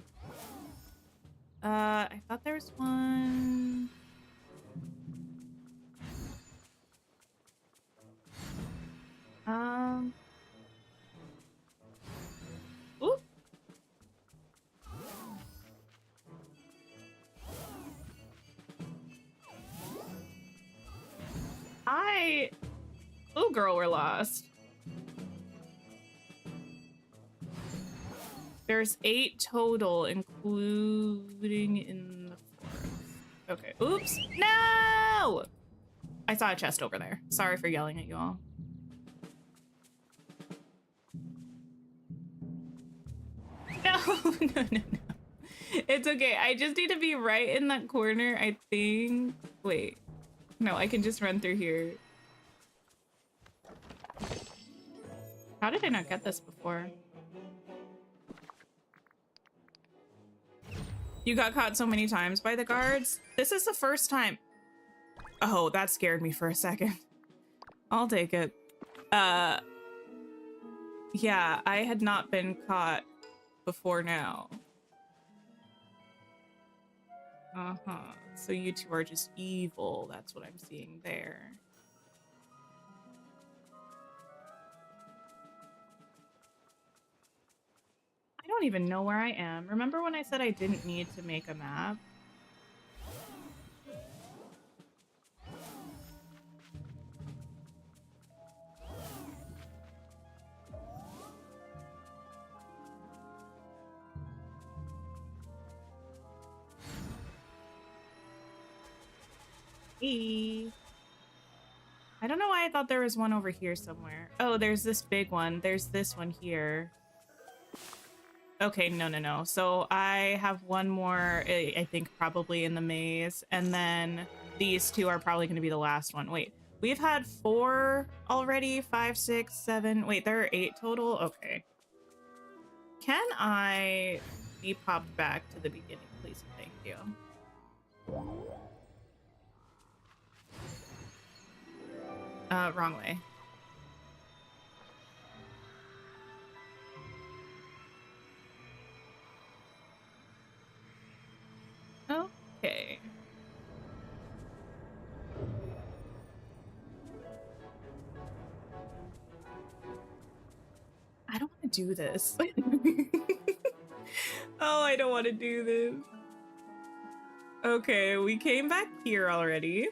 I thought there was one. Ooh. Oh, girl, we're lost. There's 8 total, including in the forest. Okay. Oops. No! I saw a chest over there. Sorry for yelling at you all. No, no, no, no. It's okay. I just need to be right in that corner, I think. Wait. No, I can just run through here. How did I not get this before? You got caught so many times by the guards? This is the first time. Oh, that scared me for a second. I'll take it. Yeah, I had not been caught before now. Uh-huh. So you two are just evil. That's what I'm seeing there. I don't even know where I am. Remember when I said I didn't need to make a map? Hey. I don't know why I thought there was one over here somewhere. Oh, there's this big one. There's this one here. Okay, no, no, no. So I have one more, I think probably in the maze. And then these two are probably going to be the last one. Wait, we've had 4 already. 5, 6, 7. Wait, there are 8 total? Okay. Can I be popped back to the beginning, please? Thank you. Wrong way. Okay. I don't want to do this. Oh, I don't want to do this. Okay, we came back here already.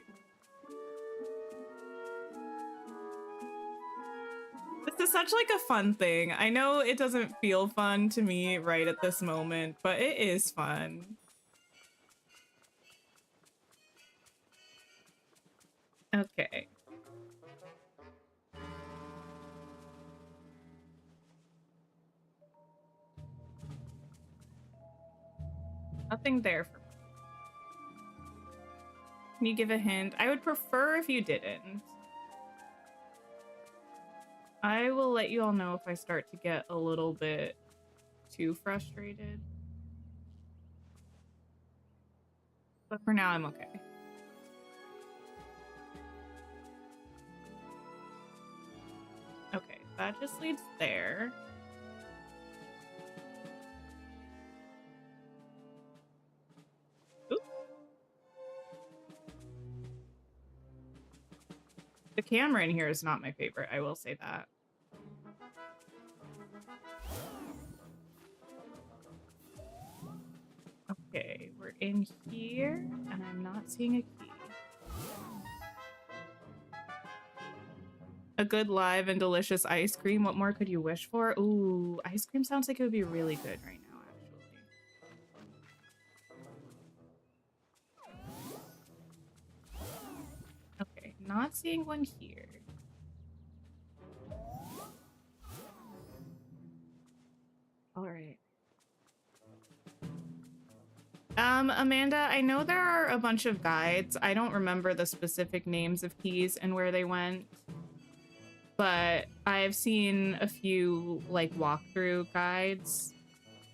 This is such like a fun thing. I know it doesn't feel fun to me right at this moment, but it is fun. Okay. Nothing there for me. Can you give a hint? I would prefer if you didn't. I will let you all know if I start to get a little bit too frustrated. But for now, I'm okay. Okay, that just leads there. Oop. The camera in here is not my favorite, I will say that. Okay, we're in here, and I'm not seeing a key. A good live and delicious ice cream. What more could you wish for? Ooh, ice cream sounds like it would be really good right now, actually. Okay, not seeing one here. All right. Amanda, I know there are a bunch of guides. I don't remember the specific names of keys and where they went, but I've seen a few like walkthrough guides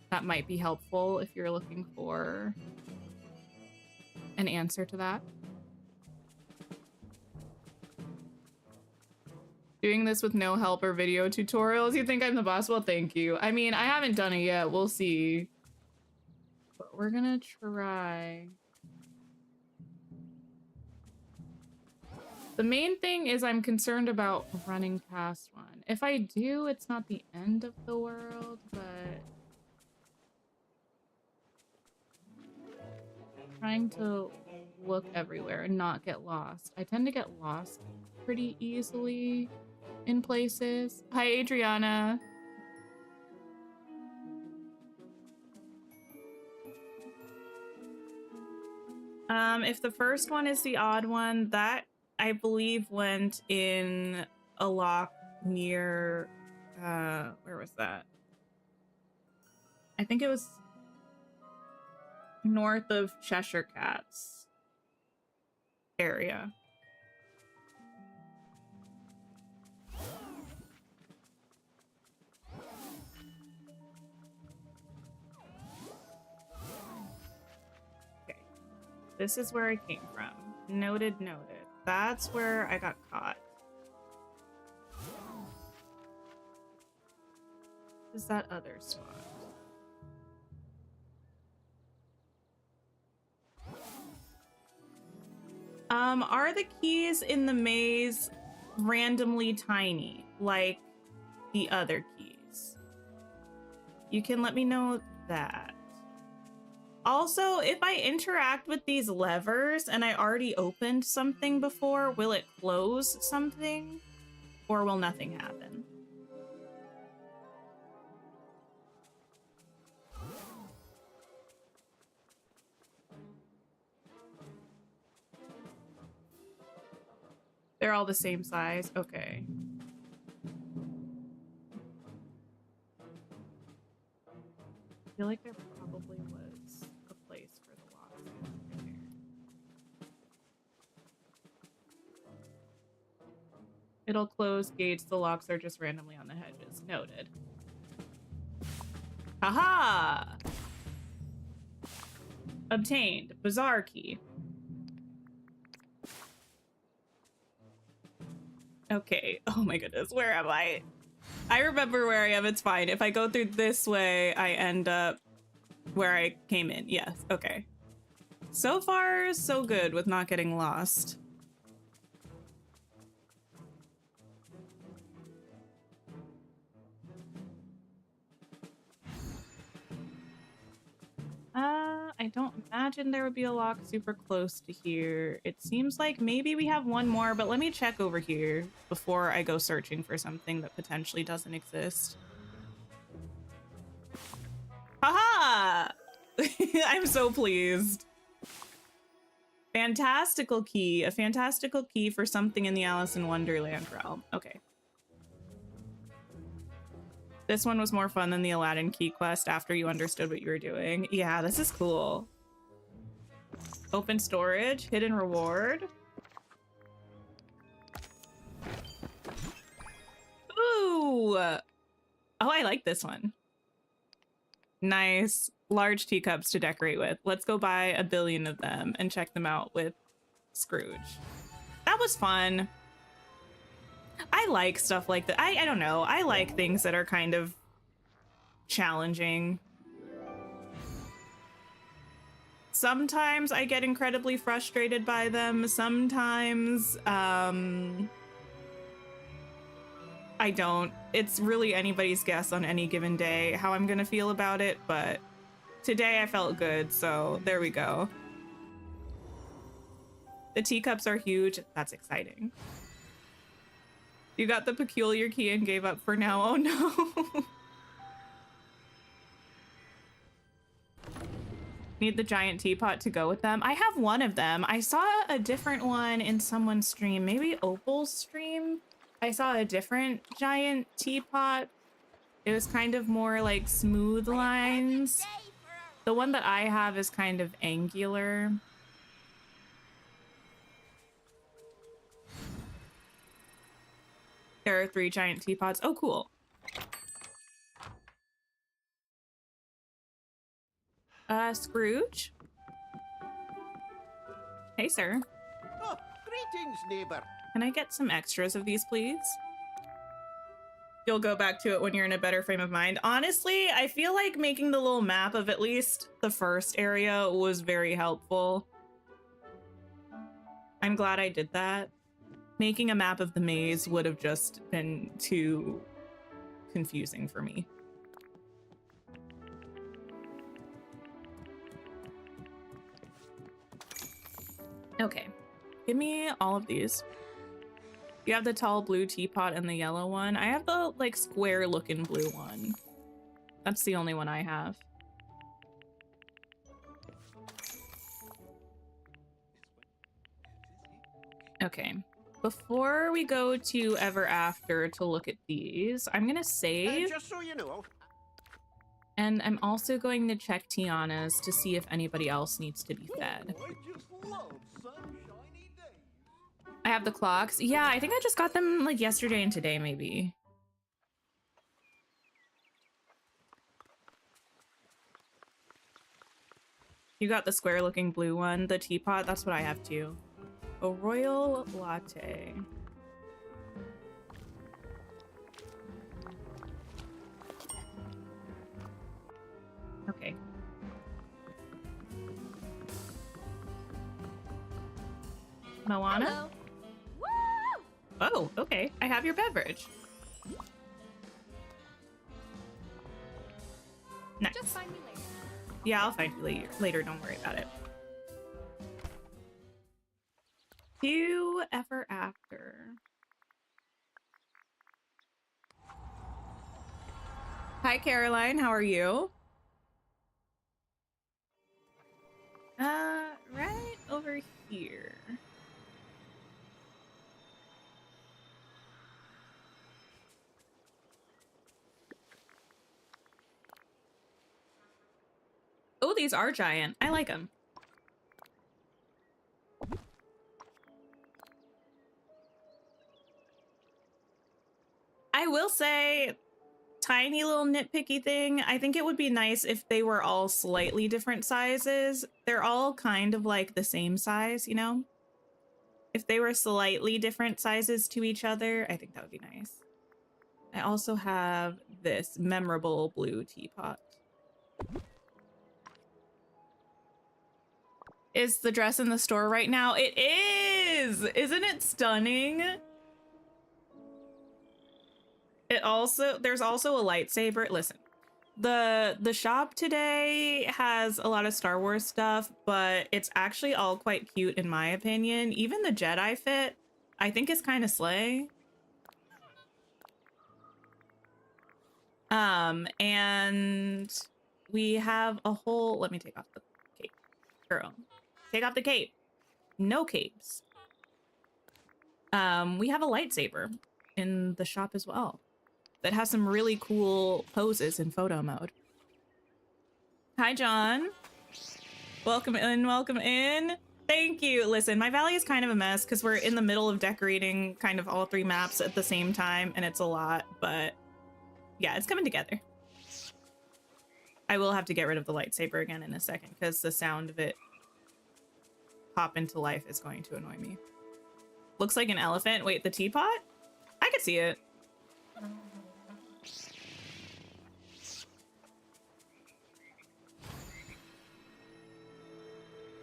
that might be helpful if you're looking for an answer to that. Doing this with no help or video tutorials. You think I'm the boss? Well, thank you. I mean, I haven't done it yet. We'll see. But we're gonna try. The main thing is I'm concerned about running past one. If I do, it's not the end of the world, but trying to look everywhere and not get lost. I tend to get lost pretty easily in places. Hi, Adriana. If the first one is the odd one, that I believe went in a lock near, where was that? I think it was north of Cheshire Cat's area. Okay, this is where I came from. Noted, noted. That's where I got caught. Is that other spot? Are the keys in the maze randomly tiny, like the other keys? You can let me know that. Also, if I interact with these levers and I already opened something before, will it close something? Or will nothing happen? They're all the same size? Okay. I feel like there probably was a place for the locks over there. It'll close gates. The locks are just randomly on the hedges. Noted. Haha! Obtained. Bazaar key. Okay. Oh my goodness. Where am I? I remember where I am. It's fine. If I go through this way, I end up where I came in. Yes. Okay. So far, so good with not getting lost. I don't imagine there would be a lock super close to here. It seems like maybe we have one more, but let me check over here before I go searching for something that potentially doesn't exist. Haha! I'm so pleased. Fantastical key. A fantastical key for something in the Alice in Wonderland realm. Okay. This one was more fun than the Aladdin key quest after you understood what you were doing. Yeah, this is cool. Open storage, hidden reward. Ooh! Oh, I like this one. Nice. Large teacups to decorate with. Let's go buy 1 billion of them and check them out with Scrooge. That was fun. I like stuff like that. I don't know. I like things that are kind of challenging. Sometimes I get incredibly frustrated by them. Sometimes I don't. It's really anybody's guess on any given day how I'm gonna feel about it, but today I felt good, so there we go. The teacups are huge. That's exciting. You got the peculiar key and gave up for now. Oh no. Need the giant teapot to go with them. I have one of them. I saw a different one in someone's stream, maybe Opal's stream. I saw a different giant teapot. It was kind of more like smooth lines. The one that I have is kind of angular. There are 3 giant teapots. Oh, cool. Scrooge? Hey, sir. Oh, greetings, neighbor. Can I get some extras of these, please? You'll go back to it when you're in a better frame of mind. Honestly, I feel like making the little map of at least the first area was very helpful. I'm glad I did that. Making a map of the maze would have just been too confusing for me. Okay, give me all of these. You have the tall blue teapot and the yellow one. I have the like square looking blue one. That's the only one I have. Okay. Before we go to Ever After to look at these, I'm gonna save. Just so you know. And I'm also going to check Tiana's to see if anybody else needs to be fed. I just love sunshiny days. I have the clocks. Yeah, I think I just got them like yesterday and today, maybe. You got the square looking blue one, the teapot. That's what I have too. A royal latte. Okay. Moana? Hello. Woo! Oh, okay. I have your beverage. Nice. Just find me later. Yeah, I'll find you later. Don't worry about it. To Ever After. Hi, Caroline. How are you? Right over here. Oh, these are giant. I like them. I will say, tiny little nitpicky thing, I think it would be nice if they were all slightly different sizes. They're all kind of like the same size, you know? If they were slightly different sizes to each other, I think that would be nice. I also have this memorable blue teapot. Is the dress in the store right now? It is! Isn't it stunning? There's also a lightsaber. Listen, the shop today has a lot of Star Wars stuff, but it's actually all quite cute in my opinion. Even the Jedi fit, I think is kind of slay. And we have a whole, let me take off the cape. Girl, take off the cape. No capes. We have a lightsaber in the shop as well that has some really cool poses in photo mode. Hi, John. Welcome in, welcome in. Thank you. Listen, my valley is kind of a mess because we're in the middle of decorating kind of all three maps at the same time, and it's a lot, but yeah, it's coming together. I will have to get rid of the lightsaber again in a second because the sound of it pop into life is going to annoy me. Looks like an elephant. Wait, the teapot? I could see it.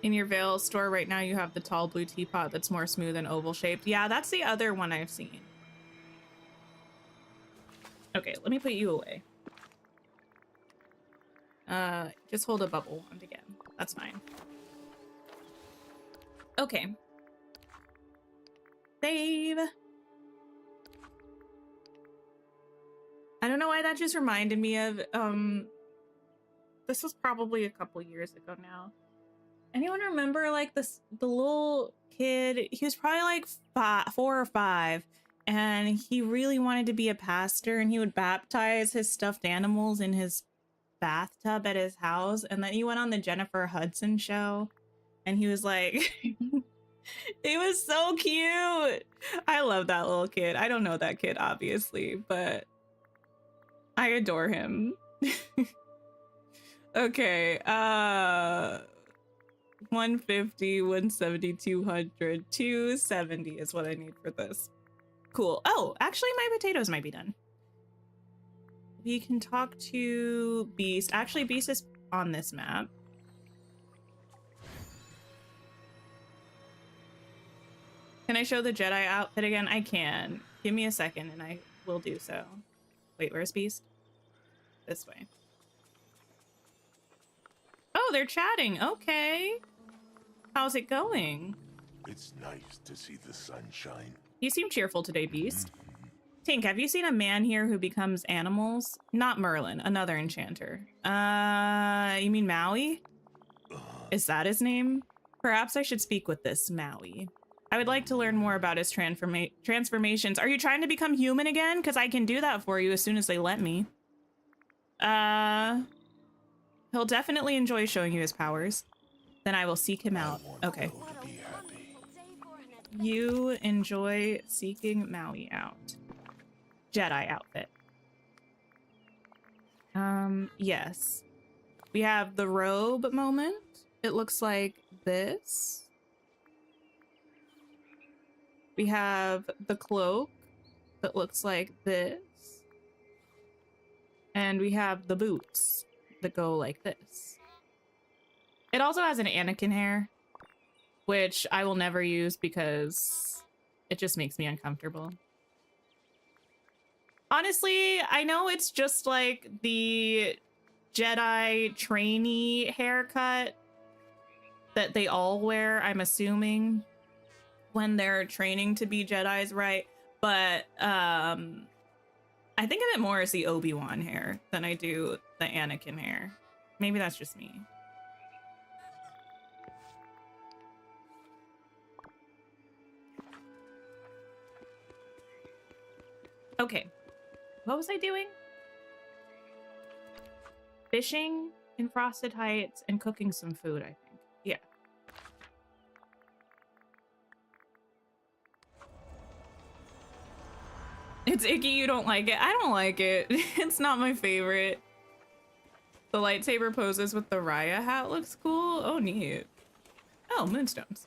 In your Vale store right now, you have the tall blue teapot that's more smooth and oval shaped. Yeah, that's the other one I've seen. Okay, let me put you away. Just hold a bubble wand again. That's fine. Okay. Save. I don't know why that just reminded me of, this was probably a couple years ago now. Anyone remember like the little kid? He was probably like 4 or 5, and he really wanted to be a pastor, and he would baptize his stuffed animals in his bathtub at his house. And then he went on the Jennifer Hudson show, and he was like, he was so cute. I love that little kid. I don't know that kid, obviously, but I adore him. Okay, 150, 170, 200, 270 is what I need for this. Cool. Oh, actually my potatoes might be done. We can talk to Beast. Actually, Beast is on this map. Can I show the Jedi outfit again? I can. Give me a second and I will do so. Wait, where's Beast? This way. Oh, they're chatting. Okay. How's it going? It's nice to see the sunshine. You seem cheerful today, Beast. Tink, have you seen a man here who becomes animals? Not Merlin, another enchanter. You mean Maui? Is that his name? Perhaps I should speak with this Maui. I would like to learn more about his transformations. Are you trying to become human again? Because I can do that for you as soon as they let me. He'll definitely enjoy showing you his powers. Then I will seek him out. Okay. What a wonderful day for an adventure. You enjoy seeking Maui out. Jedi outfit. Yes. We have the robe moment. It looks like this. We have the cloak that looks like this. And we have the boots that go like this. It also has an Anakin hair, which I will never use because it just makes me uncomfortable. Honestly, I know it's just like the Jedi trainee haircut that they all wear, I'm assuming, when they're training to be Jedis, right? But I think of it more as the Obi-Wan hair than I do the Anakin hair. Maybe that's just me. Okay. What was I doing? Fishing in Frosted Heights and cooking some food, I think. Yeah. It's icky, you don't like it. I don't like it. It's not my favorite. The lightsaber poses with the Raya hat looks cool. Oh, neat. Oh, moonstones.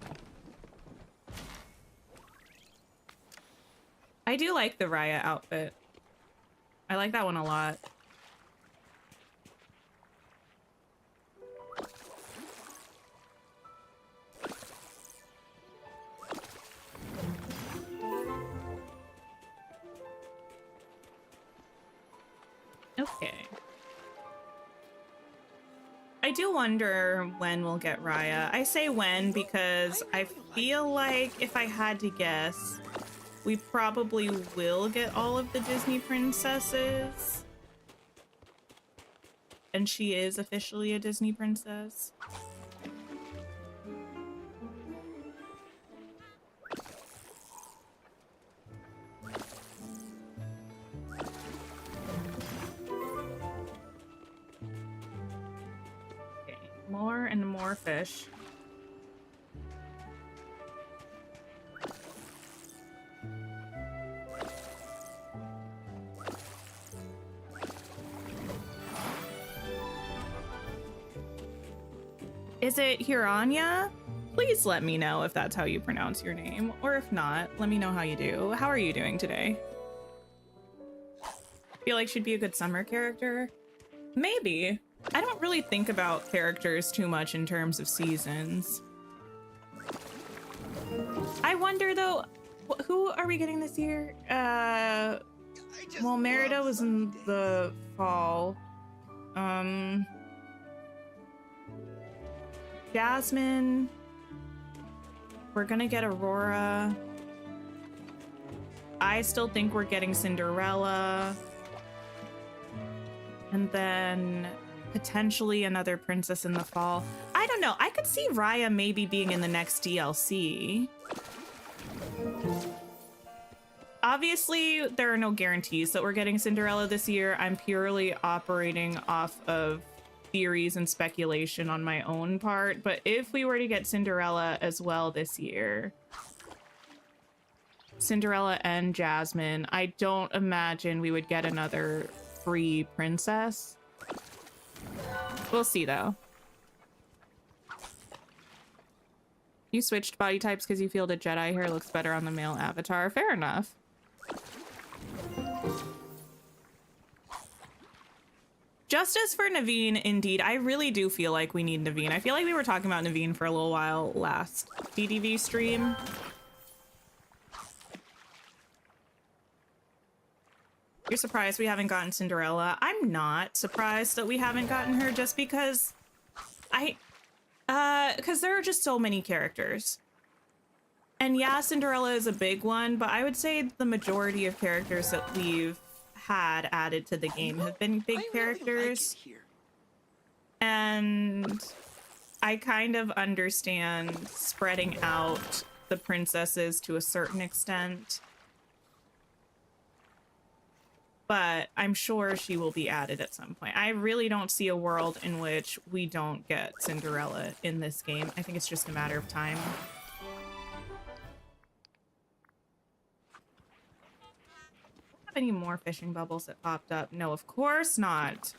I do like the Raya outfit. I like that one a lot. Okay. I do wonder when we'll get Raya. I say when because I feel like if I had to guess, we probably will get all of the Disney princesses. And she is officially a Disney princess. Okay, more and more fish. Is it Hiranya? Please let me know if that's how you pronounce your name, or if not, let me know how you do. How are you doing today? Feel like she'd be a good summer character? Maybe. I don't really think about characters too much in terms of seasons. I wonder though, who are we getting this year? Well, Merida was in the fall. Jasmine. We're gonna get Aurora. I still think we're getting Cinderella. And then potentially another princess in the fall. I don't know. I could see Raya maybe being in the next DLC. Obviously, there are no guarantees that we're getting Cinderella this year. I'm purely operating off of theories and speculation on my own part, but if we were to get Cinderella as well this year, Cinderella and Jasmine, I don't imagine we would get another free princess. We'll see though. You switched body types because you feel the Jedi hair looks better on the male avatar. Fair enough. Justice for Naveen, indeed. I really do feel like we need Naveen. I feel like we were talking about Naveen for a little while last DDV stream. You're surprised we haven't gotten Cinderella. I'm not surprised that we haven't gotten her just because because there are just so many characters. And yeah, Cinderella is a big one, but I would say the majority of characters that we've had added to the game have been big characters. And I kind of understand spreading out the princesses to a certain extent. But I'm sure she will be added at some point. I really don't see a world in which we don't get Cinderella in this game. I think it's just a matter of time. Have any more fishing bubbles that popped up? No, of course not.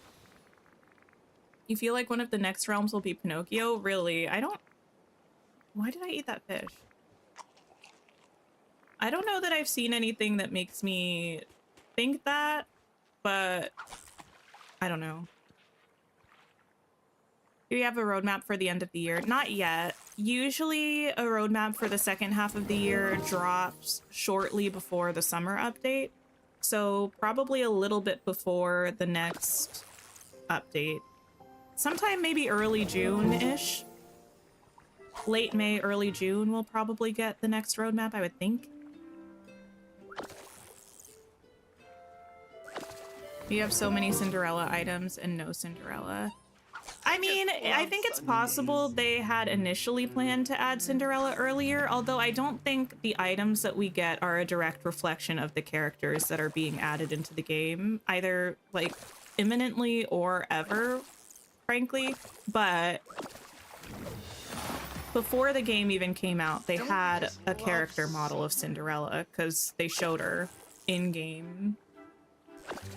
You feel like one of the next realms will be Pinocchio? Really? I don't... Why did I eat that fish? I don't know that I've seen anything that makes me think that, but I don't know. Do you have a roadmap for the end of the year? Not yet. Usually a roadmap for the second half of the year drops shortly before the summer update. So probably a little bit before the next update. Sometime maybe early June-ish. Late May, early June, we'll probably get the next roadmap, I would think. You have so many Cinderella items and no Cinderella. I mean, I think it's possible they had initially planned to add Cinderella earlier, although I don't think the items that we get are a direct reflection of the characters that are being added into the game, either like imminently or ever, frankly. But before the game even came out, they had a character model of Cinderella because they showed her in-game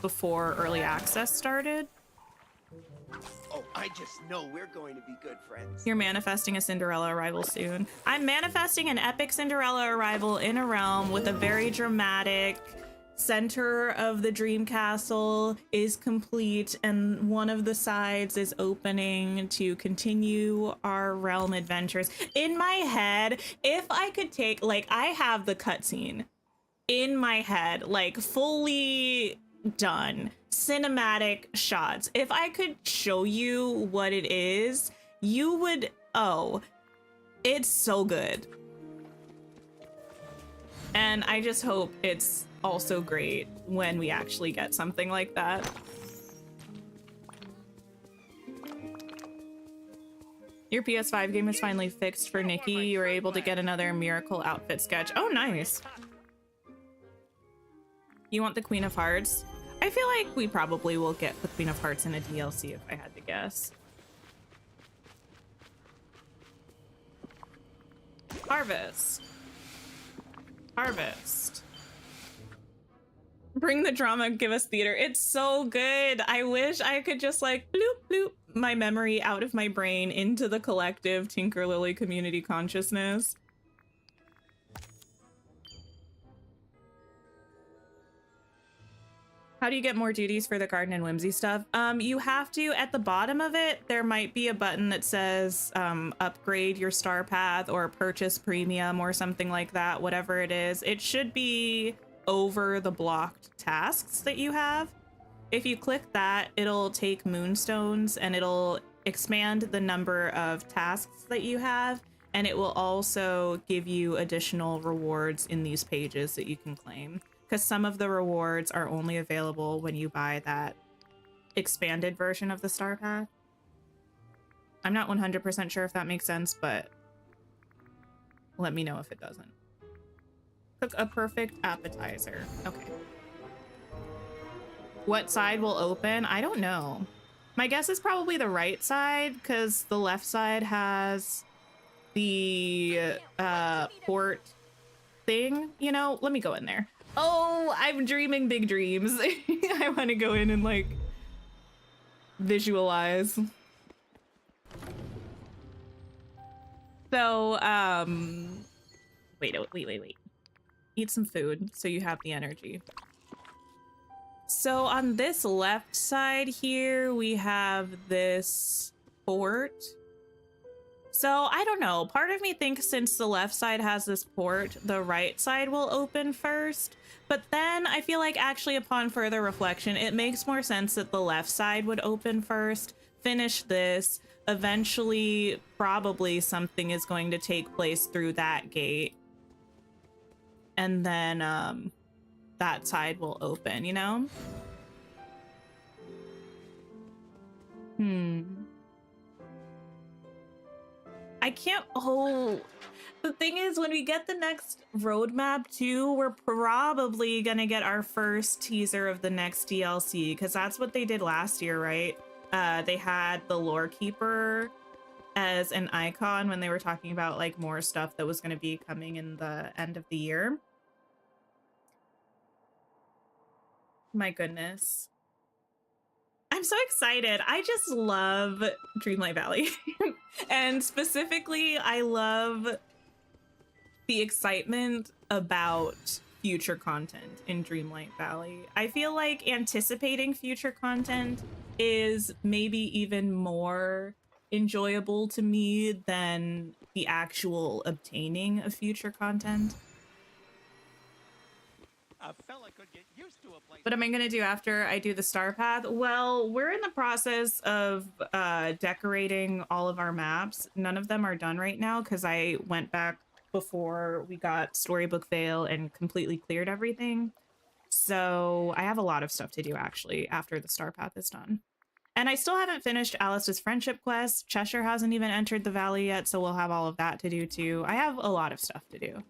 before early access started. Oh, I just know we're going to be good friends. You're manifesting a Cinderella arrival soon. I'm manifesting an epic Cinderella arrival in a realm with a very dramatic center of the dream castle is complete and one of the sides is opening to continue our realm adventures. In my head, if I could take, like, I have the cutscene in my head, like fully done, cinematic shots. If I could show you what it is, you would, oh, it's so good. And I just hope it's also great when we actually get something like that. Your PS5 game is finally fixed for Nikki. You were able to get another miracle outfit sketch. Oh, nice. You want the Queen of Hearts? I feel like we probably will get the Queen of Hearts in a DLC if I had to guess. Harvest. Harvest. Bring the drama, give us theater. It's so good. I wish I could just like bloop bloop my memory out of my brain into the collective Tinker Lily community consciousness. How do you get more duties for the Garden and Whimsy stuff? You have to, at the bottom of it, there might be a button that says upgrade your star path or purchase premium or something like that, whatever it is. It should be over the blocked tasks that you have. If you click that, it'll take moonstones and it'll expand the number of tasks that you have. And it will also give you additional rewards in these pages that you can claim. Because some of the rewards are only available when you buy that expanded version of the Star Path. I'm not 100% sure if that makes sense, but let me know if it doesn't. Cook a perfect appetizer. Okay. What side will open? I don't know. My guess is probably the right side, because the left side has the port thing. You know, let me go in there. Oh, I'm dreaming big dreams. I want to go in and like visualize. So, wait. Eat some food so you have the energy. So on this left side here, we have this port. So I don't know, part of me thinks since the left side has this port, the right side will open first. But then I feel like actually upon further reflection, it makes more sense that the left side would open first, finish this. Eventually, probably something is going to take place through that gate. And then that side will open, you know? I can't, oh, The thing is, when we get the next roadmap too, we're probably gonna get our first teaser of the next DLC, because that's what they did last year, right? They had the lore keeper as an icon when they were talking about like more stuff that was going to be coming in the end of the year. My goodness. I'm so excited. I just love Dreamlight Valley. And specifically, I love the excitement about future content in Dreamlight Valley. I feel like anticipating future content is maybe even more enjoyable to me than the actual obtaining of future content. A fella could get used to a place. What am I gonna do after I do the star path? Well, we're in the process of decorating all of our maps. None of them are done right now because I went back before we got Storybook Vale and completely cleared everything. So I have a lot of stuff to do actually after the star path is done. And I still haven't finished Alice's friendship quest. Cheshire hasn't even entered the valley yet, so we'll have all of that to do too. I have a lot of stuff to do.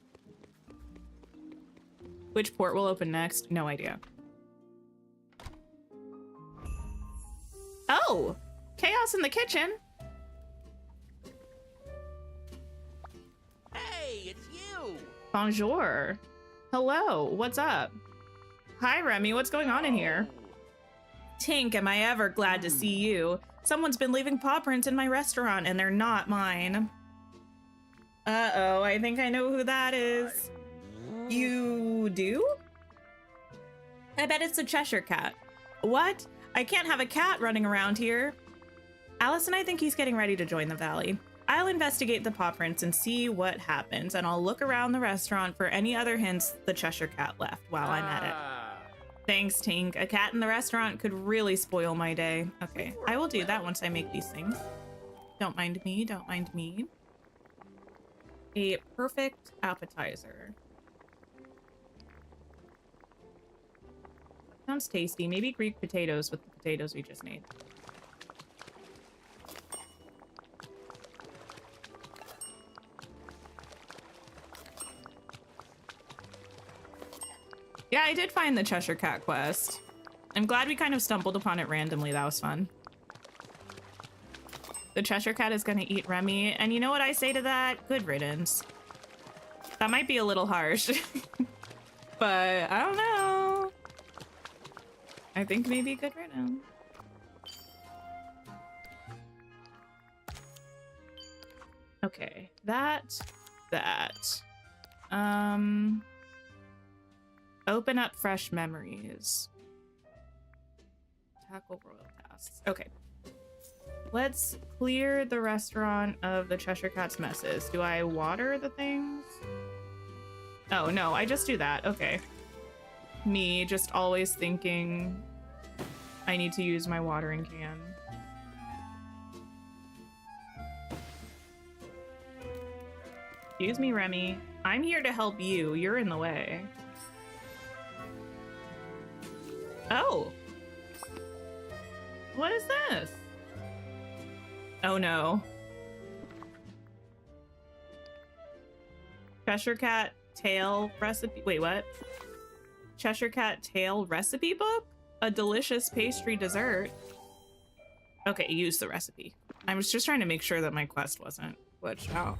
Which port will open next? No idea. Oh! Chaos in the kitchen! Hey, it's you! Bonjour. Hello, what's up? Hi, Remy, what's going on in here? Tink, am I ever glad to see you. Someone's been leaving paw prints in my restaurant and they're not mine. Uh-oh, I think I know who that is. You do? I bet it's a Cheshire cat. What? I can't have a cat running around here. Alice and I think he's getting ready to join the valley. I'll investigate the paw prints and see what happens, and I'll look around the restaurant for any other hints the Cheshire cat left while I'm at it. Thanks, Tink. A cat in the restaurant could really spoil my day. Okay, I will do that once I make these things. Don't mind me, don't mind me. A perfect appetizer. Sounds tasty. Maybe Greek potatoes with the potatoes we just made. Yeah, I did find the Cheshire Cat quest. I'm glad we kind of stumbled upon it randomly. That was fun. The Cheshire Cat is gonna eat Remy, and you know what I say to that? Good riddance. That might be a little harsh, but I don't know. I think maybe good riddance. Okay, that. Open up fresh memories. Tackle royal tasks. Okay. Let's clear the restaurant of the Cheshire Cat's messes. Do I water the things? Oh, no, I just do that. Okay. Me just always thinking I need to use my watering can. Excuse me, Remy. I'm here to help you. You're in the way. Oh. What is this? Oh no. Cheshire Cat tail recipe. Wait, what? Cheshire Cat tail recipe book? A delicious pastry dessert. Okay, use the recipe. I was just trying to make sure that my quest wasn't glitched out.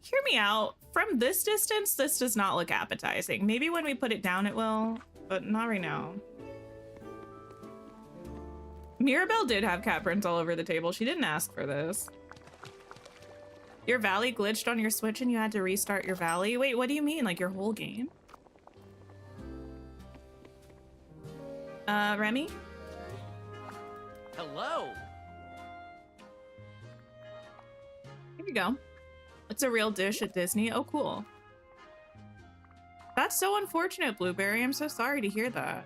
Hear me out. From this distance, this does not look appetizing. Maybe when we put it down it will, but not right now. Mirabelle did have cat prints all over the table. She didn't ask for this. Your valley glitched on your Switch and you had to restart your valley? Wait, what do you mean? Like your whole game? Remy? Hello. Here you go. It's a real dish at Disney. Oh, cool. That's so unfortunate, Blueberry. I'm so sorry to hear that.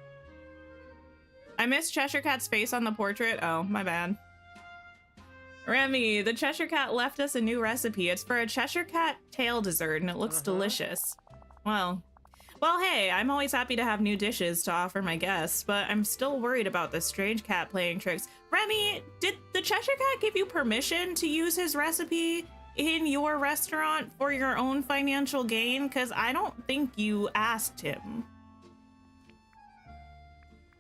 I missed Cheshire Cat's face on the portrait. Oh, my bad. Remy, the Cheshire Cat left us a new recipe. It's for a Cheshire Cat tail dessert, and it looks delicious. Well, Well, hey, I'm always happy to have new dishes to offer my guests, but I'm still worried about this strange cat playing tricks. Remy, did the Cheshire Cat give you permission to use his recipe in your restaurant for your own financial gain? Because I don't think you asked him.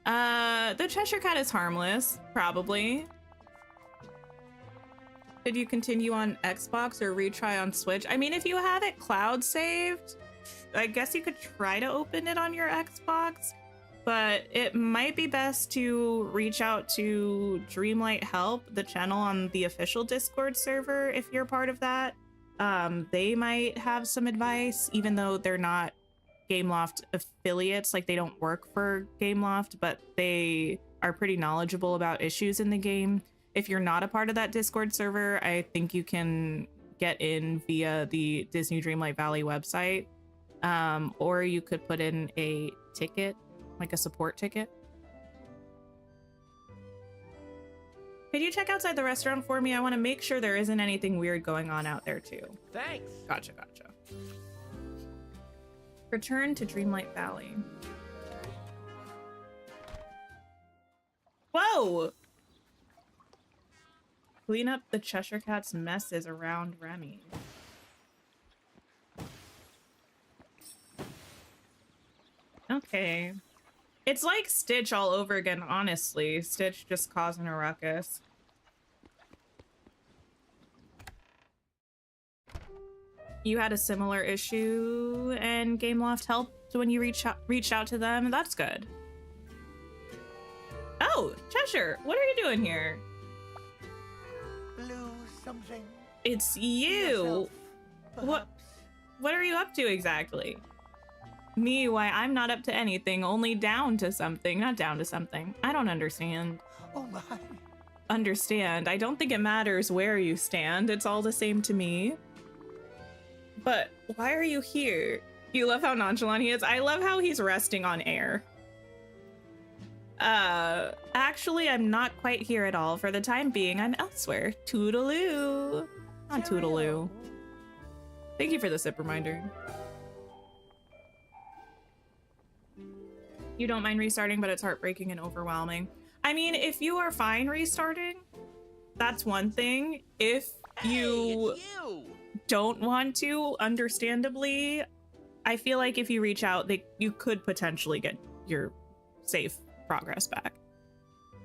The Cheshire Cat is harmless, probably. Could you continue on Xbox or retry on Switch? I mean, if you have it cloud saved, I guess you could try to open it on your Xbox, but it might be best to reach out to Dreamlight Help, the channel on the official Discord server, if you're part of that. They might have some advice, even though they're not Gameloft affiliates, like they don't work for Gameloft, but they are pretty knowledgeable about issues in the game. If you're not a part of that Discord server, I think you can get in via the Disney Dreamlight Valley website, or you could put in a ticket, like a support ticket. Could you check outside the restaurant for me? I want to make sure there isn't anything weird going on out there too. Thanks. Gotcha. Return to Dreamlight Valley. Whoa! Clean up the Cheshire Cat's messes around Remy. Okay. It's like Stitch all over again, honestly. Stitch just causing a ruckus. You had a similar issue and Gameloft helped when you reached out to them. That's good. Oh, Cheshire, what are you doing here? Lose something. It's you. What are you up to exactly? Me, why I'm not up to anything, only down to something, not down to something. I don't understand. Oh my. Understand. I don't think it matters where you stand. It's all the same to me. But why are you here? You love how nonchalant he is. I love how he's resting on air. Actually, I'm not quite here at all. For the time being, I'm elsewhere. Toodaloo. Not toodaloo. Thank you for the sip reminder. You don't mind restarting, but it's heartbreaking and overwhelming. I mean, if you are fine restarting, that's one thing. If you don't want to, understandably, I feel like if you reach out, you could potentially get your save progress back.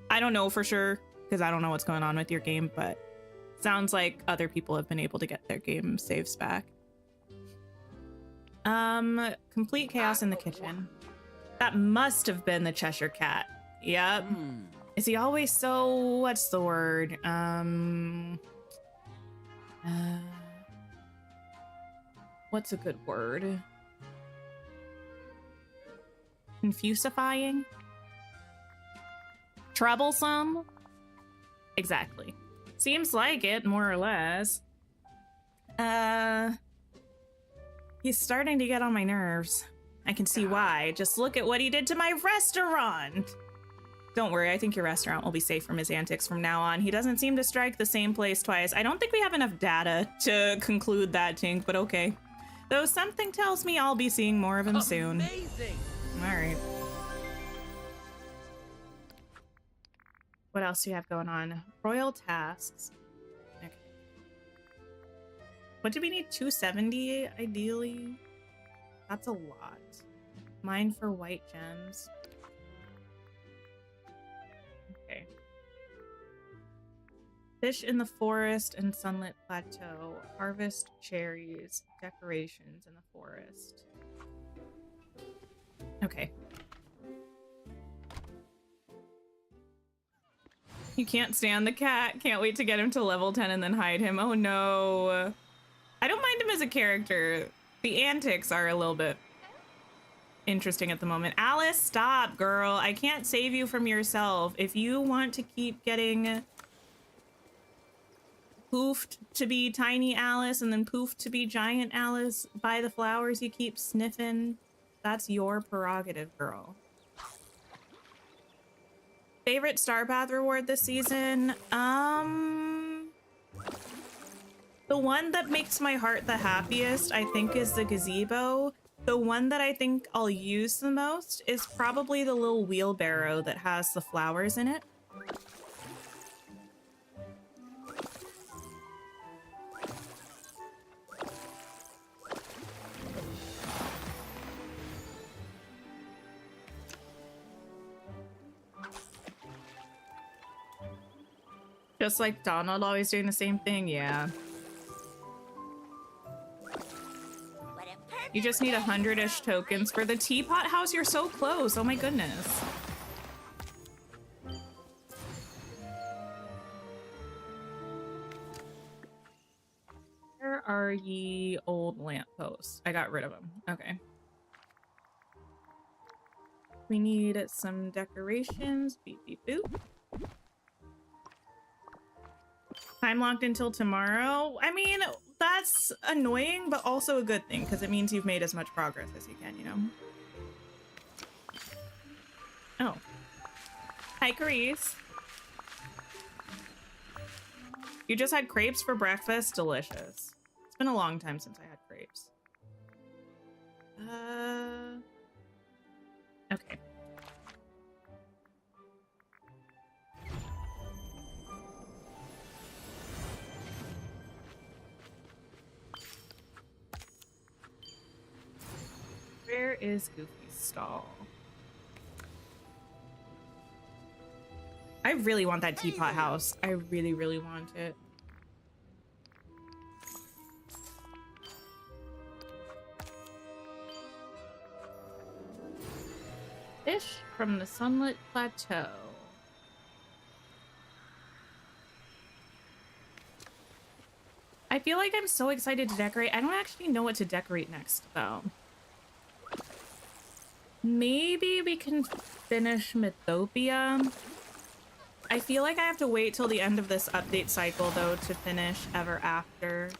I don't know for sure, because I don't know what's going on with your game, but sounds like other people have been able to get their game saves back. Complete chaos in the kitchen. That must have been the Cheshire Cat. Yep. Is he always so... what's the word? What's a good word? Confusifying? Troublesome? Exactly. Seems like it, more or less. He's starting to get on my nerves. I can see why. Just look at what he did to my restaurant! Don't worry, I think your restaurant will be safe from his antics from now on. He doesn't seem to strike the same place twice. I don't think we have enough data to conclude that, Tink, but okay. Though something tells me I'll be seeing more of him soon. Amazing. Alright. What else do you have going on? Royal tasks. Okay. What do we need? 270, ideally? That's a lot. Mine for white gems. Okay. Fish in the forest and sunlit plateau. Harvest cherries. Decorations in the forest. Okay. You can't stand the cat. Can't wait to get him to level 10 and then hide him. Oh no. I don't mind him as a character. The antics are a little bit interesting at the moment. Alice, stop, girl. I can't save you from yourself. If you want to keep getting poofed to be tiny Alice and then poofed to be giant Alice by the flowers you keep sniffing, that's your prerogative, girl. Favorite Star Path reward this season? The one that makes my heart the happiest, I think, is the gazebo. The one that I think I'll use the most is probably the little wheelbarrow that has the flowers in it. Just like Donald always doing the same thing, yeah. You just need 100-ish tokens for the teapot house. You're so close. Oh my goodness. Where are ye old lampposts? I got rid of them. Okay. We need some decorations. Beep, beep, boop. Time locked until tomorrow. I mean, that's annoying, but also a good thing because it means you've made as much progress as you can, you know? Oh. Hi, Carice. You just had crepes for breakfast? Delicious. It's been a long time since I had crepes. Okay. Where is Goofy's stall? I really want that teapot house. I really, really want it. Fish from the Sunlit Plateau. I feel like I'm so excited to decorate. I don't actually know what to decorate next, though. Maybe we can finish Mythopia. I feel like I have to wait till the end of this update cycle, though, to finish Ever After.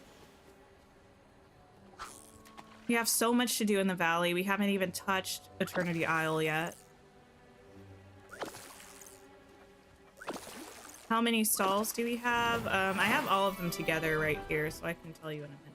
We have so much to do in the valley. We haven't even touched Eternity Isle yet. How many stalls do we have? I have all of them together right here, so I can tell you in a minute.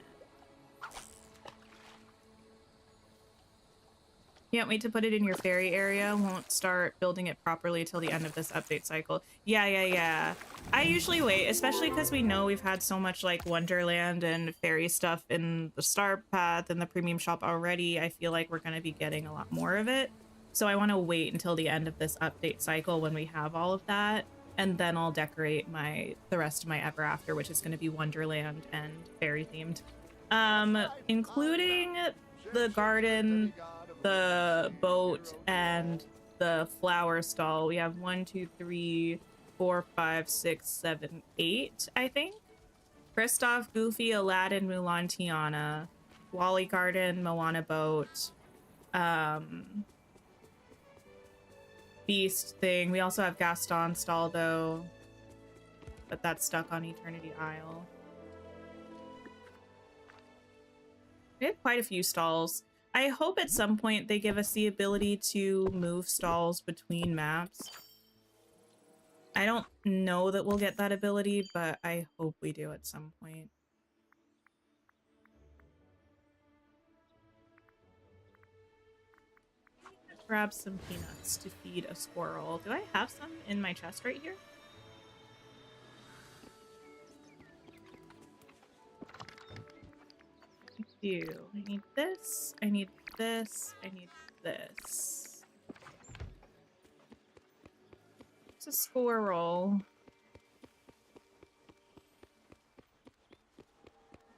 Can't wait to put it in your fairy area. Won't start building it properly till the end of this update cycle. Yeah. I usually wait, especially because we know we've had so much like Wonderland and fairy stuff in the Star Path and the premium shop already. I feel like we're going to be getting a lot more of it. So I want to wait until the end of this update cycle when we have all of that. And then I'll decorate the rest of my Ever After, which is going to be Wonderland and fairy themed. Including the garden, the boat, and the flower stall. We have 1, 2, 3, 4, 5, 6, 7, 8, I think. Kristoff, Goofy, Aladdin, Mulan, Tiana, Wally Garden, Moana boat, Beast thing. We also have Gaston stall though, but that's stuck on Eternity Isle. We have quite a few stalls. I hope at some point they give us the ability to move stalls between maps. I don't know that we'll get that ability, but I hope we do at some point. Grab some peanuts to feed a squirrel. Do I have some in my chest right here? I do. I need this. I need this. I need this. It's a squirrel.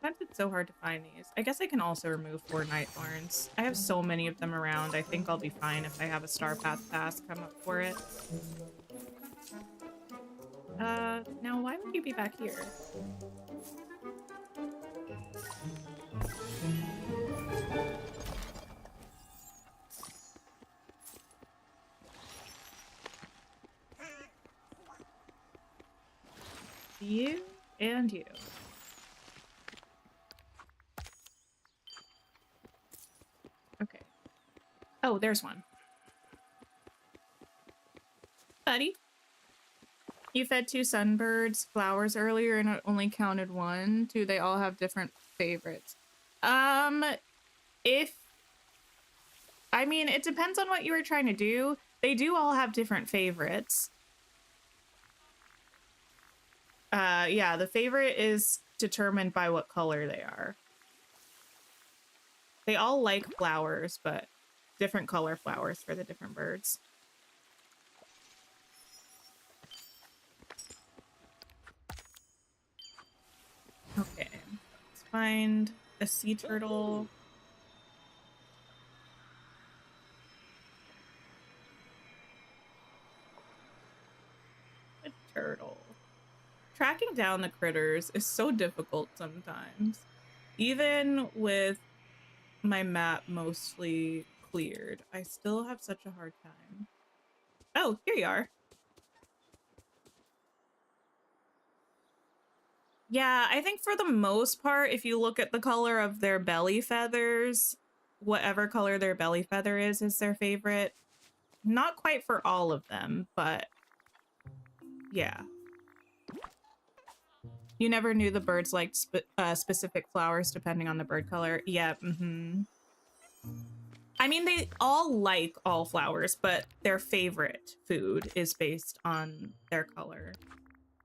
Sometimes it's so hard to find these. I guess I can also remove 4 night thorns. I have so many of them around. I think I'll be fine if I have a Star Path pass come up for it. Now why would you be back here? You and you. Okay. Oh, there's one. Buddy. You fed 2 sunbirds flowers earlier and it only counted 1. Do they all have different favorites? If I mean, it depends on what you were trying to do. They do all have different favorites. Yeah, the favorite is determined by what color they are. They all like flowers, but different color flowers for the different birds. Okay, let's find a sea turtle. A turtle. Tracking down the critters is so difficult sometimes. Even with my map mostly cleared, I still have such a hard time. Oh, here you are. Yeah, I think for the most part, if you look at the color of their belly feathers, whatever color their belly feather is their favorite. Not quite for all of them, but yeah. You never knew the birds liked specific flowers depending on the bird color. Yeah, I mean, they all like all flowers, but their favorite food is based on their color.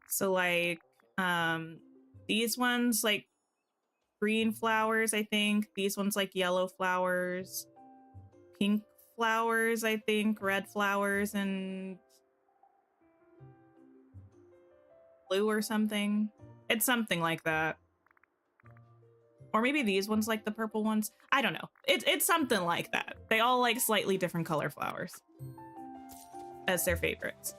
So like, these ones like green flowers, I think. These ones like yellow flowers, pink flowers, I think, red flowers, and blue or something. It's something like that. Or maybe these ones like the purple ones. I don't know. It's something like that. They all like slightly different color flowers as their favorites.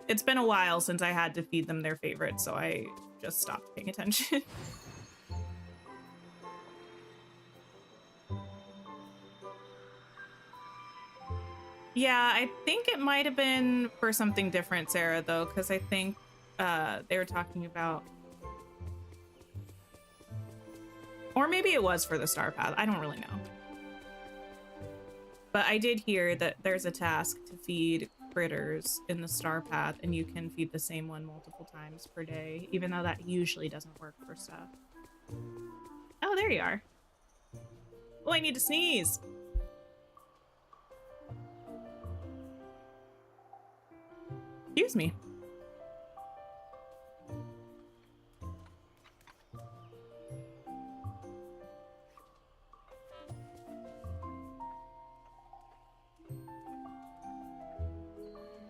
It's been a while since I had to feed them their favorites, so I just stopped paying attention. Yeah, I think it might have been for something different, Sarah, though, because I think they were talking about... Or maybe it was for the star path. I don't really know. But I did hear that there's a task to feed critters in the star path, and you can feed the same one multiple times per day, even though that usually doesn't work for stuff. Oh, there you are. Oh, I need to sneeze. Excuse me.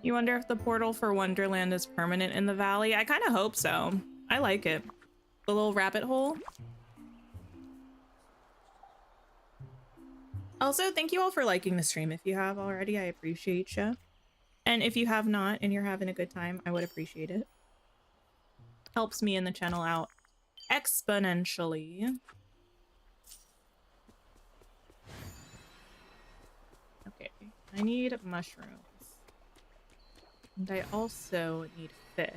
You wonder if the portal for Wonderland is permanent in the valley? I kind of hope so. I like it. The little rabbit hole. Also, thank you all for liking the stream. If you have already, I appreciate you. And if you have not and you're having a good time, I would appreciate it. Helps me and the channel out exponentially. Okay, I need mushrooms. And I also need fish.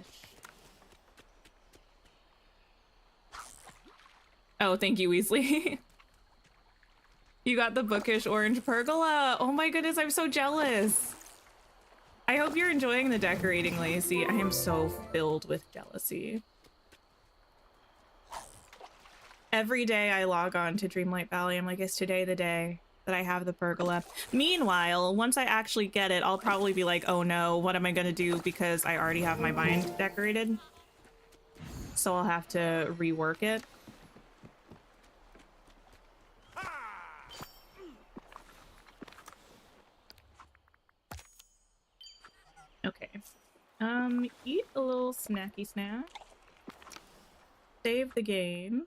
Oh, thank you, Weasley. You got the bookish orange pergola. Oh my goodness, I'm so jealous. I hope you're enjoying the decorating, Lacey. I am so filled with jealousy. Every day I log on to Dreamlight Valley, I'm like, is today the day that I have the pergola? Meanwhile, once I actually get it, I'll probably be like, oh no, what am I gonna do? Because I already have my bind decorated. So I'll have to rework it. Okay. Eat a little snacky snack. Save the game.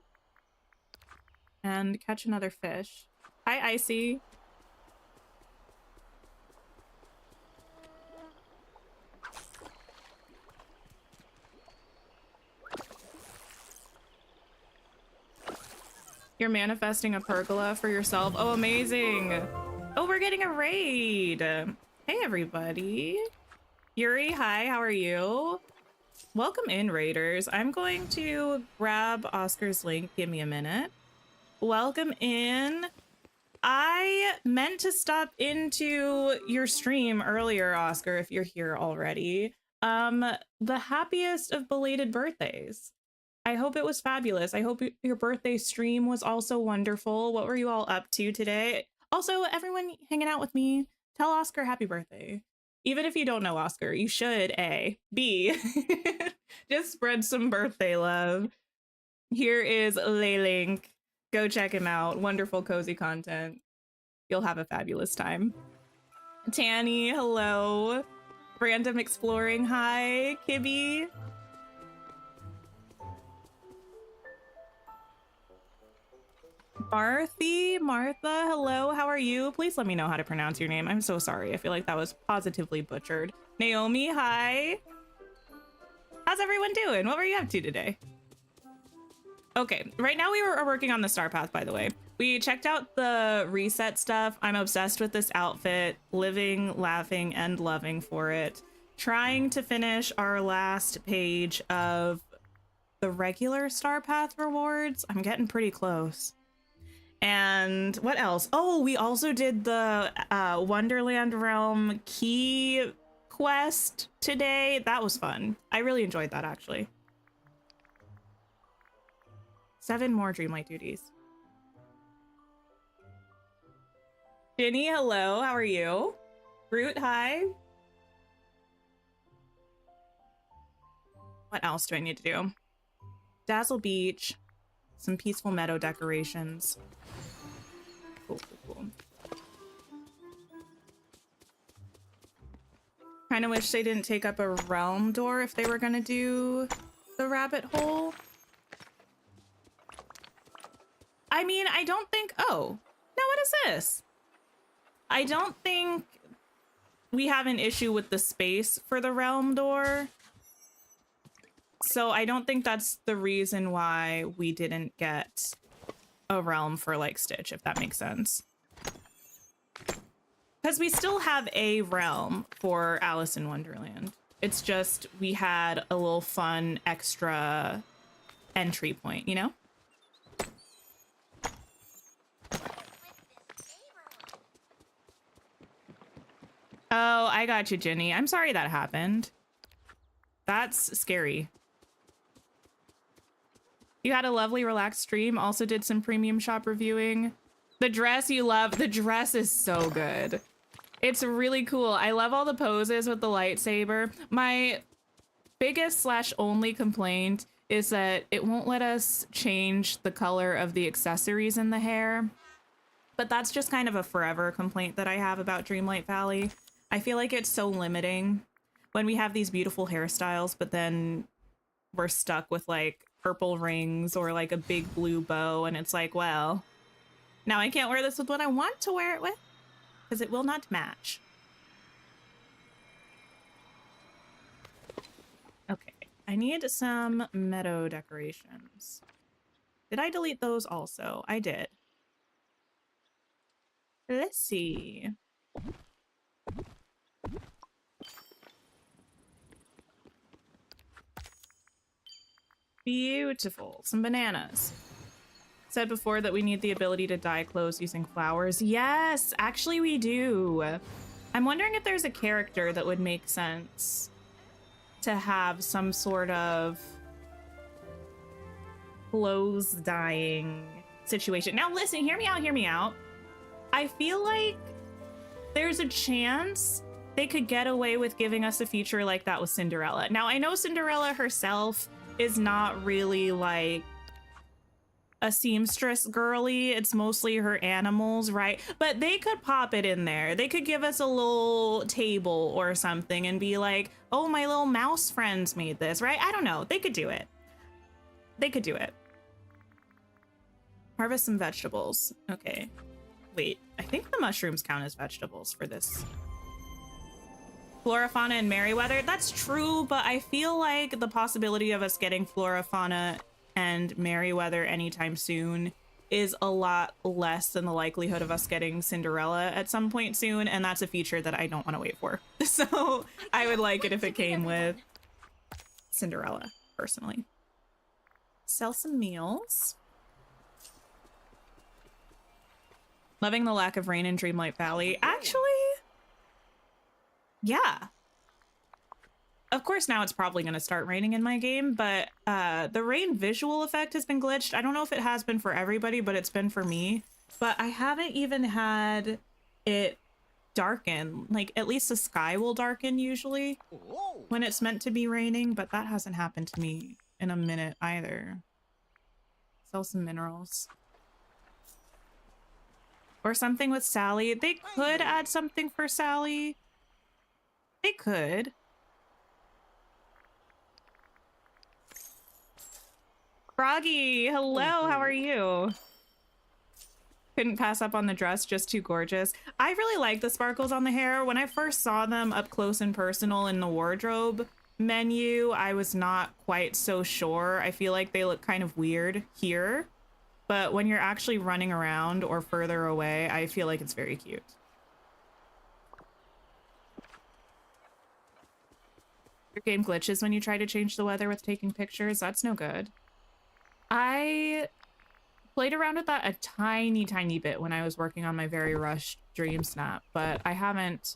And catch another fish. Hi, Icy. You're manifesting a pergola for yourself. Oh, amazing. Oh, we're getting a raid. Hey, everybody. Yuri, hi, how are you? Welcome in, raiders. I'm going to grab Oscar's link. Give me a minute. Welcome in. I meant to stop into your stream earlier, Oscar, if you're here already. The happiest of belated birthdays. I hope it was fabulous. I hope your birthday stream was also wonderful. What were you all up to today? Also, everyone hanging out with me, tell Oscar happy birthday. Even if you don't know Oscar, you should, A. B, just spread some birthday love. Here is Laylink. Go check him out. Wonderful, cozy content. You'll have a fabulous time. Tanny, hello. Random Exploring, hi. Kibby. Martha, hello, how are you? Please let me know how to pronounce your name. I'm so sorry. I feel like that was positively butchered. Naomi, hi. How's everyone doing? What were you up to today? Okay, right now we are working on the star path, by the way. We checked out the reset stuff. I'm obsessed with this outfit, living, laughing, and loving for it. Trying to finish our last page of the regular star path rewards. I'm getting pretty close. And what else? Oh, we also did the Wonderland Realm key quest today. That was fun. I really enjoyed that, actually. 7 more Dreamlight duties. Jenny, hello. How are you? Root, hi. What else do I need to do? Dazzle Beach. Some peaceful meadow decorations. Cool, cool, cool. Kind of wish they didn't take up a realm door if they were gonna do the rabbit hole. I mean, I don't think... Oh, now what is this? I don't think we have an issue with the space for the realm door. So I don't think that's the reason why we didn't get a realm for like Stitch, if that makes sense. Because we still have a realm for Alice in Wonderland. It's just we had a little fun extra entry point, you know? Oh, I got you, Jenny. I'm sorry that happened. That's scary. You had a lovely, relaxed stream. Also did some premium shop reviewing. The dress you love. The dress is so good. It's really cool. I love all the poses with the lightsaber. My biggest / only complaint is that it won't let us change the color of the accessories in the hair. But that's just kind of a forever complaint that I have about Dreamlight Valley. I feel like it's so limiting when we have these beautiful hairstyles, but then we're stuck with like purple rings or like a big blue bow. And it's like, well, now I can't wear this with what I want to wear it with because it will not match. Okay, I need some meadow decorations. Did I delete those also? I did. Let's see. Beautiful. Some bananas. Said before that we need the ability to dye clothes using flowers. Yes, actually we do. I'm wondering if there's a character that would make sense to have some sort of clothes dyeing situation. Now listen, hear me out, hear me out. I feel like there's a chance they could get away with giving us a feature like that with Cinderella. Now I know Cinderella herself is not really like a seamstress girly. It's mostly her animals, right? But they could pop it in there. They could give us a little table or something and be like, oh, my little mouse friends made this, right? I don't know. They could do it. They could do it. Harvest some vegetables. Okay. Wait, I think the mushrooms count as vegetables for this. Flora, Fauna, and Merryweather. That's true, but I feel like the possibility of us getting Flora, Fauna, and Merryweather anytime soon is a lot less than the likelihood of us getting Cinderella at some point soon, and that's a feature that I don't want to wait for. So I would like it if it came with Cinderella, personally. Sell some meals. Loving the lack of rain in Dreamlight Valley. Actually, yeah. Of course, now it's probably going to start raining in my game, but the rain visual effect has been glitched. I don't know if it has been for everybody, but it's been for me. but I haven't even had it darken. Like, at least the sky will darken usually when it's meant to be raining, but that hasn't happened to me in a minute either. Sell some minerals. Or something with Sally. They could add something for Sally. They could. Froggy, hello, how are you? Couldn't pass up on the dress, just too gorgeous. I really like the sparkles on the hair. When I first saw them up close and personal in the wardrobe menu, I was not quite so sure. I feel like they look kind of weird here, but when you're actually running around or further away, I feel like it's very cute. Your game glitches when you try to change the weather with taking pictures. That's no good. I played around with that a tiny bit when I was working on my very rushed dream snap, but I haven't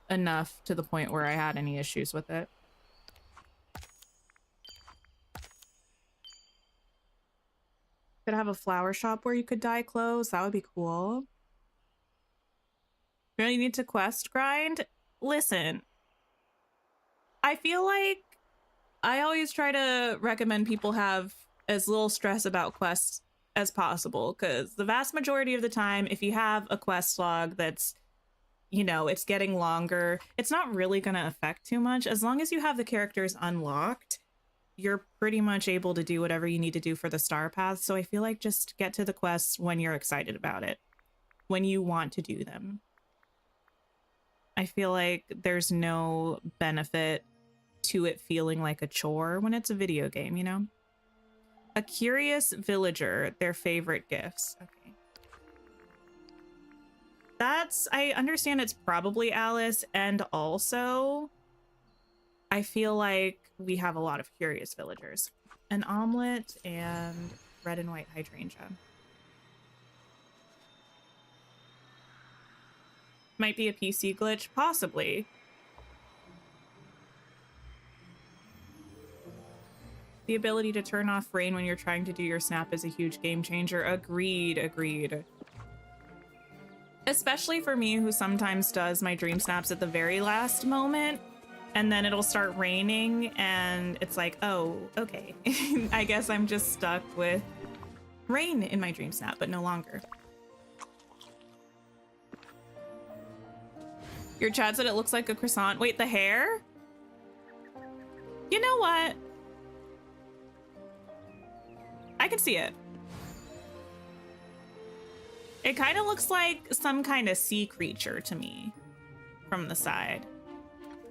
enough to the point where I had any issues with it. Could have a flower shop where you could dye clothes. That would be cool. Really need to quest grind? Listen, I feel like I always try to recommend people have as little stress about quests as possible, because the vast majority of the time, if you have a quest log that's, you know, it's getting longer, it's not really going to affect too much. As long as you have the characters unlocked, you're pretty much able to do whatever you need to do for the star paths. So I feel like just get to the quests when you're excited about it, when you want to do them. I feel like there's no benefit to it feeling like a chore when it's a video game, you know? A curious villager, their favorite gifts. Okay. That's, I understand it's probably Alice, and also I feel like we have a lot of curious villagers. An omelet and red and white hydrangea. Might be a PC glitch, possibly. The ability to turn off rain when you're trying to do your snap is a huge game changer. Agreed, agreed. Especially for me, who sometimes does my dream snaps at the very last moment, and then it'll start raining, and it's like, oh, okay. I guess I'm just stuck with rain in my dream snap, but no longer. Your chat said it looks like a croissant. Wait, the hair? You know what? I can see it. It kind of looks like some kind of sea creature to me from the side.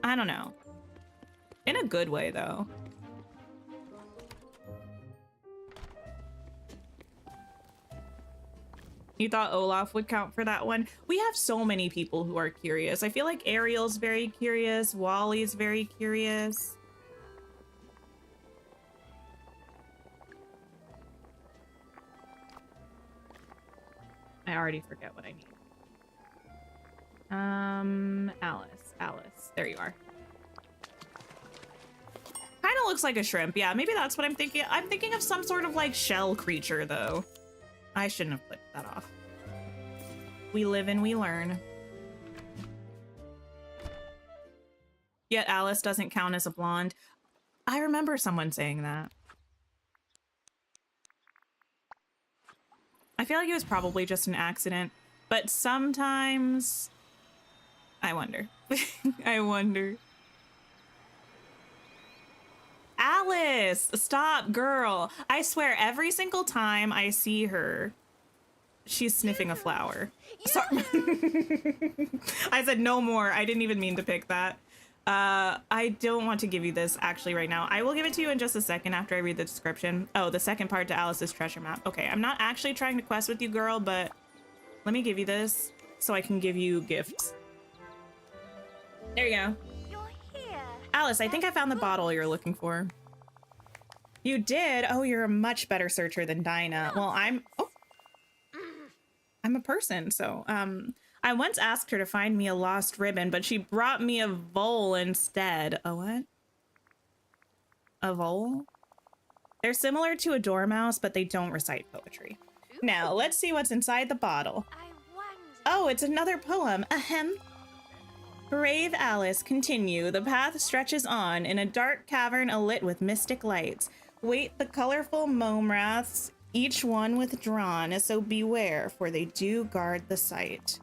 I don't know. In a good way, though. You thought Olaf would count for that one? We have so many people who are curious. I feel like Ariel's very curious. Wally's very curious. I already forget what I need. Alice. There you are. Kind of looks like a shrimp. Yeah, maybe that's what I'm thinking. I'm thinking of some sort of like shell creature, though. I shouldn't have clicked that off. We live and we learn. Yet Alice doesn't count as a blonde. I remember someone saying that. I feel like it was probably just an accident, but sometimes I wonder. I wonder. Alice, stop, girl. I swear every single time I see her, she's sniffing a flower. Sorry. I said no more. I didn't even mean to pick that. I don't want to give you this actually right now. I will give it to you in just a second after I read the description. Oh, the second part to Alice's treasure map. Okay, I'm not actually trying to quest with you, girl, but let me give you this so I can give you gifts. There you go. You're here. Alice, I think I found the bottle you're looking for. You did? Oh, you're a much better searcher than Dinah. Well, I'm a person, so I once asked her to find me a lost ribbon, but she brought me a vole instead. A what? A vole? They're similar to a dormouse, but they don't recite poetry. Now, let's see what's inside the bottle. I wonder. Oh, it's another poem. Ahem. Brave Alice, continue. The path stretches on in a dark cavern alit with mystic lights. Wait the colorful mome raths, each one withdrawn, so beware, for they do guard the sight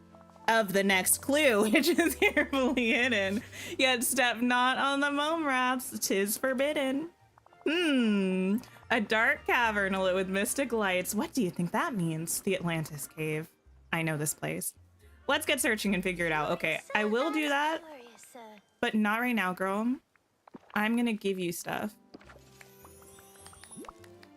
of the next clue, which is carefully hidden. Yet step not on the mome raths, 'tis forbidden. A dark cavern lit with mystic lights. What do you think that means? The Atlantis Cave. I know this place. Let's get searching and figure it out. Okay, I will do that, but not right now, girl. I'm gonna give you stuff.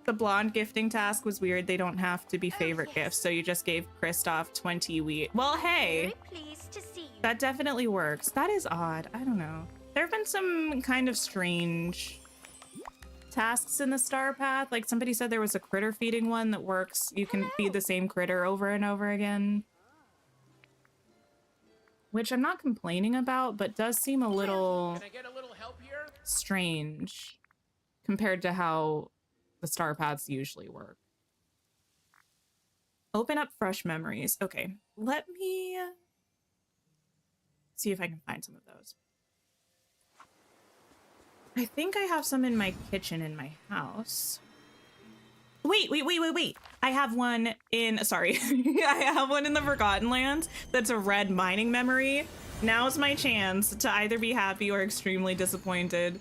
The blonde gifting task was weird. They don't have to be favorite gifts, so you just gave Kristoff 20 wheat. Well, hey, Very pleased to see you. that definitely works. That is odd. I don't know. There have been some kind of strange tasks in the star path. Like somebody said there was a critter feeding one that works. You can feed the same critter over and over again. Which I'm not complaining about, but does seem a little Can I get a little help here? strange compared to how the star paths usually work. Open up fresh memories. Okay, let me see if I can find some of those. I think I have some in my kitchen in my house. Wait. I have one in, sorry. I have one in the Forgotten Lands that's a red mining memory. Now's my chance to either be happy or extremely disappointed.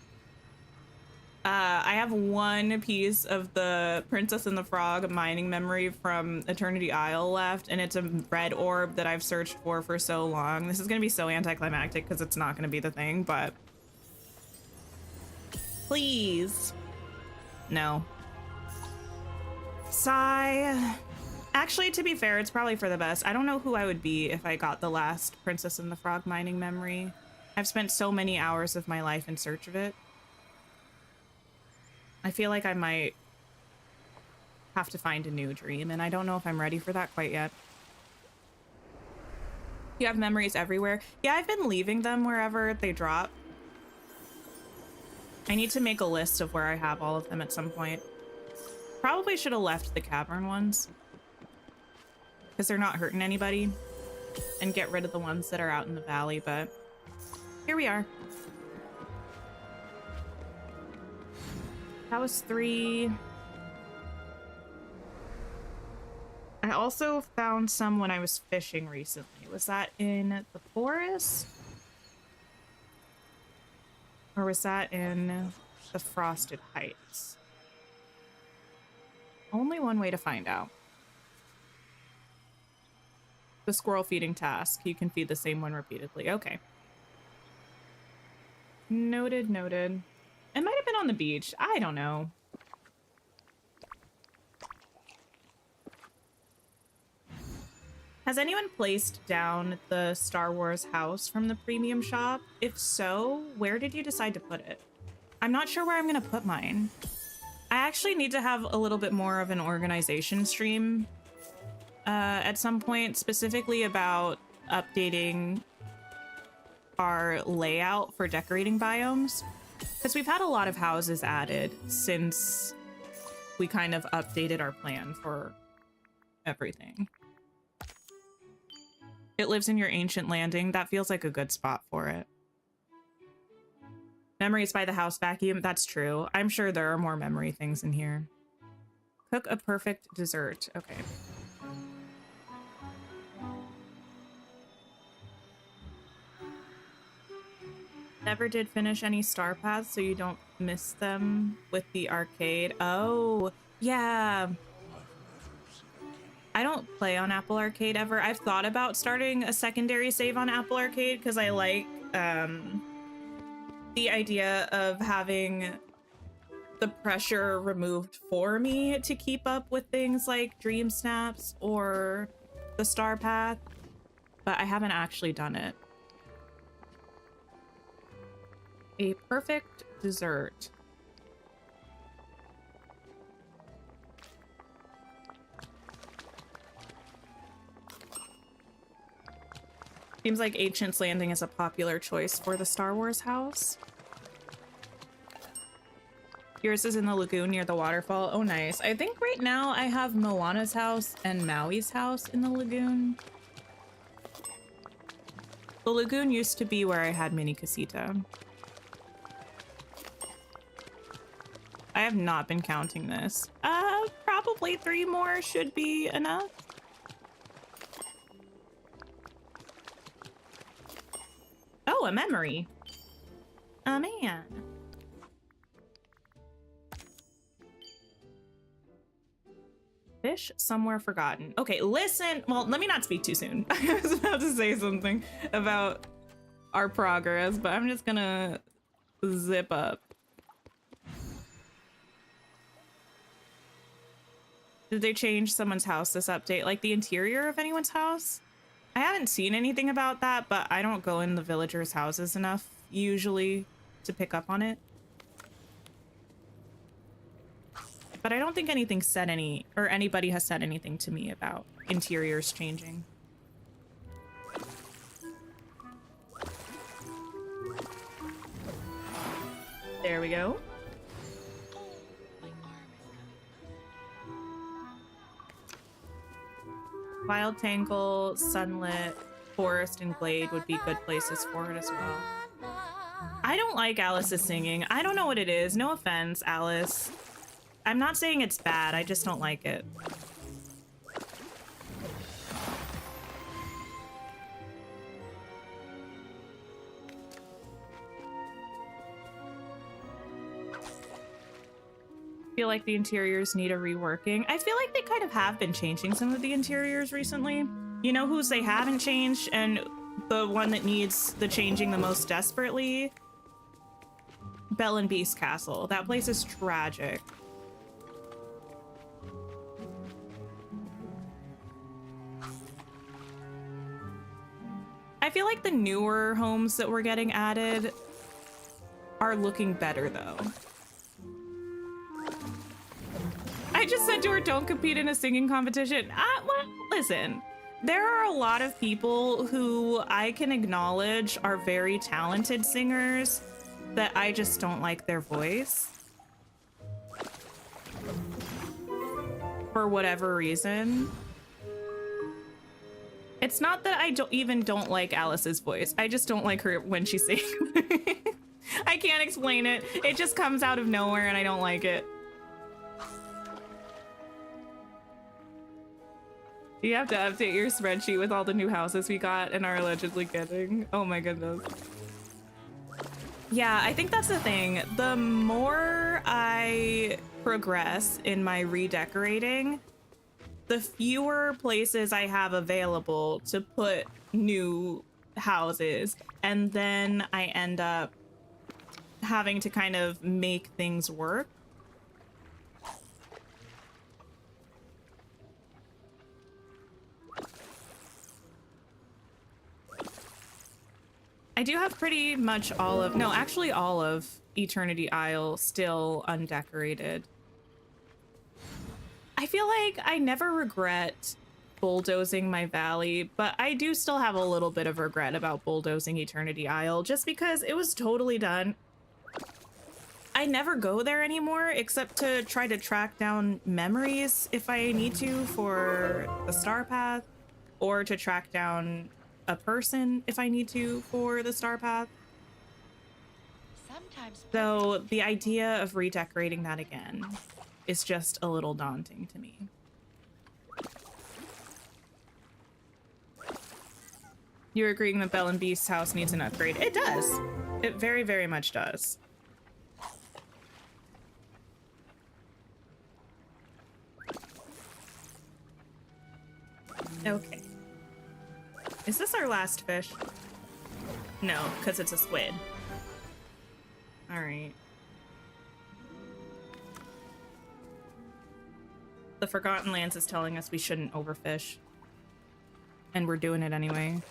I have one piece of the Princess and the Frog mining memory from Eternity Isle left, and it's a red orb that I've searched for so long. This is gonna be so anticlimactic because it's not gonna be the thing, but please. No. Sigh. Actually, to be fair, it's probably for the best. I don't know who I would be if I got the last Princess and the Frog mining memory. I've spent so many hours of my life in search of it. I feel like I might have to find a new dream, and I don't know if I'm ready for that quite yet. You have memories everywhere. Yeah, I've been leaving them wherever they drop. I need to make a list of where I have all of them at some point. Probably should have left the cavern ones, because they're not hurting anybody, and get rid of the ones that are out in the valley, but here we are. That was 3. I also found some when I was fishing recently. Was that in the forest? Or was that in the Frosted Heights? Only one way to find out. The squirrel feeding task. You can feed the same one repeatedly. Okay. Noted, noted. It might have been on the beach. I don't know. Has anyone placed down the Star Wars house from the premium shop? If so, where did you decide to put it? I'm not sure where I'm gonna put mine. I actually need to have a little bit more of an organization stream at some point, specifically about updating our layout for decorating biomes. Because we've had a lot of houses added since we kind of updated our plan for everything. It lives in your ancient landing. That feels like a good spot for it. Memories by the house vacuum. That's true. I'm sure there are more memory things in here. Cook a perfect dessert. Okay. Never did finish any star paths, so you don't miss them with the arcade. Oh, yeah. I don't play on Apple Arcade ever. I've thought about starting a secondary save on Apple Arcade because I like the idea of having the pressure removed for me to keep up with things like Dream Snaps or the Star Path, but I haven't actually done it. A perfect dessert. Seems like Ancient's Landing is a popular choice for the Star Wars house. Yours is in the lagoon near the waterfall. Oh, nice. I think right now I have Moana's house and Maui's house in the lagoon. The lagoon used to be where I had Mini Casita. I have not been counting this. Probably 3 more should be enough. Oh, a memory. Oh, man. Fish somewhere forgotten. Okay, listen. Well, let me not speak too soon. I was about to say something about our progress, but I'm just gonna zip up. Did they change someone's house this update? Like the interior of anyone's house? I haven't seen anything about that, but I don't go in the villagers' houses enough usually to pick up on it. But I don't think anything said anybody has said anything to me about interiors changing. There we go. Wild Tangle, Sunlit, Forest, and Glade would be good places for it as well. I don't like Alice's singing. I don't know what it is. No offense, Alice. I'm not saying it's bad, I just don't like it. I feel like the interiors need a reworking. I feel like they kind of have been changing some of the interiors recently. You know whose they haven't changed and the one that needs the changing the most desperately? Belle and Beast Castle. That place is tragic. I feel like the newer homes that we're getting added are looking better though. I just said to her, don't compete in a singing competition. Well, listen, there are a lot of people who I can acknowledge are very talented singers that I just don't like their voice. For whatever reason. It's not that I don't like Alice's voice. I just don't like her when she sings. I can't explain it. It just comes out of nowhere and I don't like it. You have to update your spreadsheet with all the new houses we got and are allegedly getting. Oh my goodness. Yeah, I think that's the thing. The more I progress in my redecorating, the fewer places I have available to put new houses. And then I end up having to kind of make things work. I do have pretty much all of Eternity Isle still undecorated. I feel like I never regret bulldozing my valley, but I do still have a little bit of regret about bulldozing Eternity Isle just because it was totally done. I never go there anymore except to try to track down memories if I need to for the Star Path, or to track down a person if I need to for the Star Path. So the idea of redecorating that again is just a little daunting to me. You're agreeing that Belle and Beast's house needs an upgrade. It does. It very, very much does. Okay. Is this our last fish? No, because it's a squid. All right. The Forgotten Lands is telling us we shouldn't overfish. And we're doing it anyway.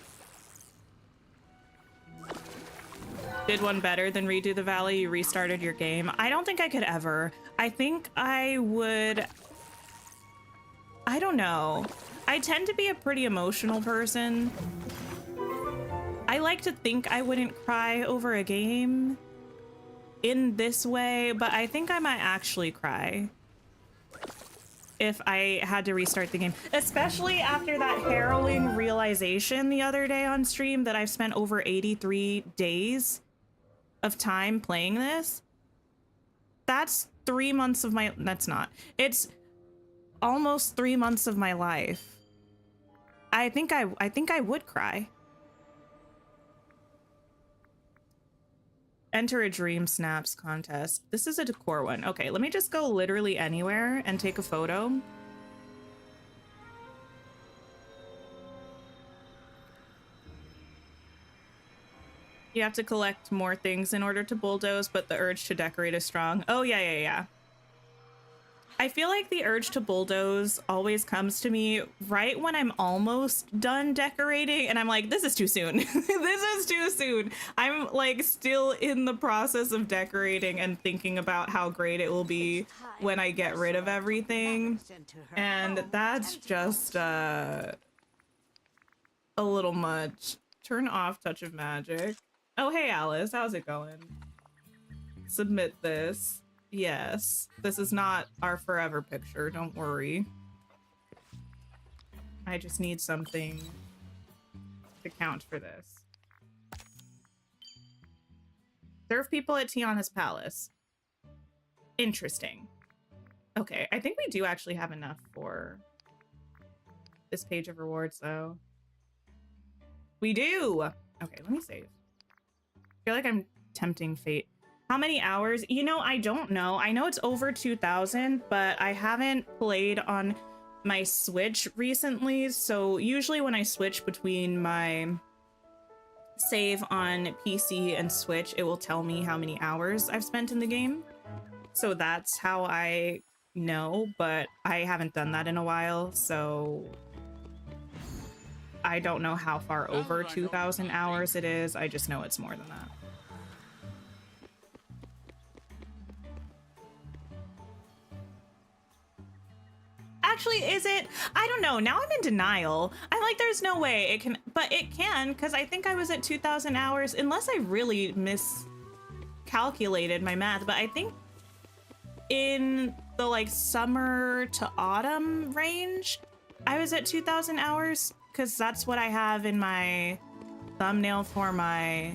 Did one better than redo the valley? You restarted your game? I don't think I could ever. I think I would... I don't know. I tend to be a pretty emotional person. I like to think I wouldn't cry over a game. in this way, but I think I might actually cry if I had to restart the game, especially after that harrowing realization the other day on stream that I've spent over 83 days of time playing this. That's 3 months of my, that's not, it's almost 3 months of my life. I think I would cry. Enter a Dream Snaps contest. This is a decor one. Okay, let me just go literally anywhere and take a photo. You have to collect more things in order to bulldoze, but the urge to decorate is strong. Oh, yeah. I feel like the urge to bulldoze always comes to me right when I'm almost done decorating and I'm like, this is too soon. This is too soon. I'm like still in the process of decorating and thinking about how great it will be when I get rid of everything. And that's just a little much. Turn off Touch of Magic. Oh, hey, Alice. How's it going? Submit this. Yes, this is not our forever picture, don't worry. I just need something to count for this. Serve people at Tiana's Palace. Interesting. Okay, I think we do actually have enough for this page of rewards, though. We do! Okay, let me save. I feel like I'm tempting fate. How many hours? You know, I don't know. I know it's over 2,000, but I haven't played on my Switch recently. So usually when I switch between my save on PC and Switch, it will tell me how many hours I've spent in the game. So that's how I know, but I haven't done that in a while. So I don't know how far over 2,000 hours it is. I just know it's more than that. Actually, is it? I don't know. Now I'm in denial. I'm like, there's no way it can, but it can, because I think I was at 2,000 hours, unless I really miscalculated my math, but I think in the like summer to autumn range, I was at 2,000 hours, because that's what I have in my thumbnail for my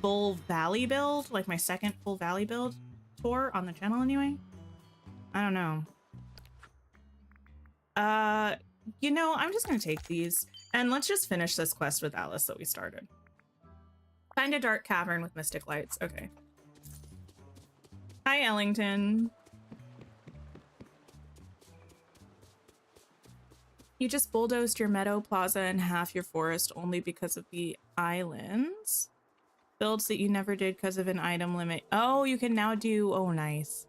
full valley build, like my second full valley build tour on the channel anyway. I don't know. You know, I'm just gonna take these and let's just finish this quest with Alice that we started. Find a dark cavern with mystic lights. Okay. Hi, Ellington. You just bulldozed your meadow plaza and half your forest only because of the islands. Builds that you never did because of an item limit. Oh, you can now do, oh, nice.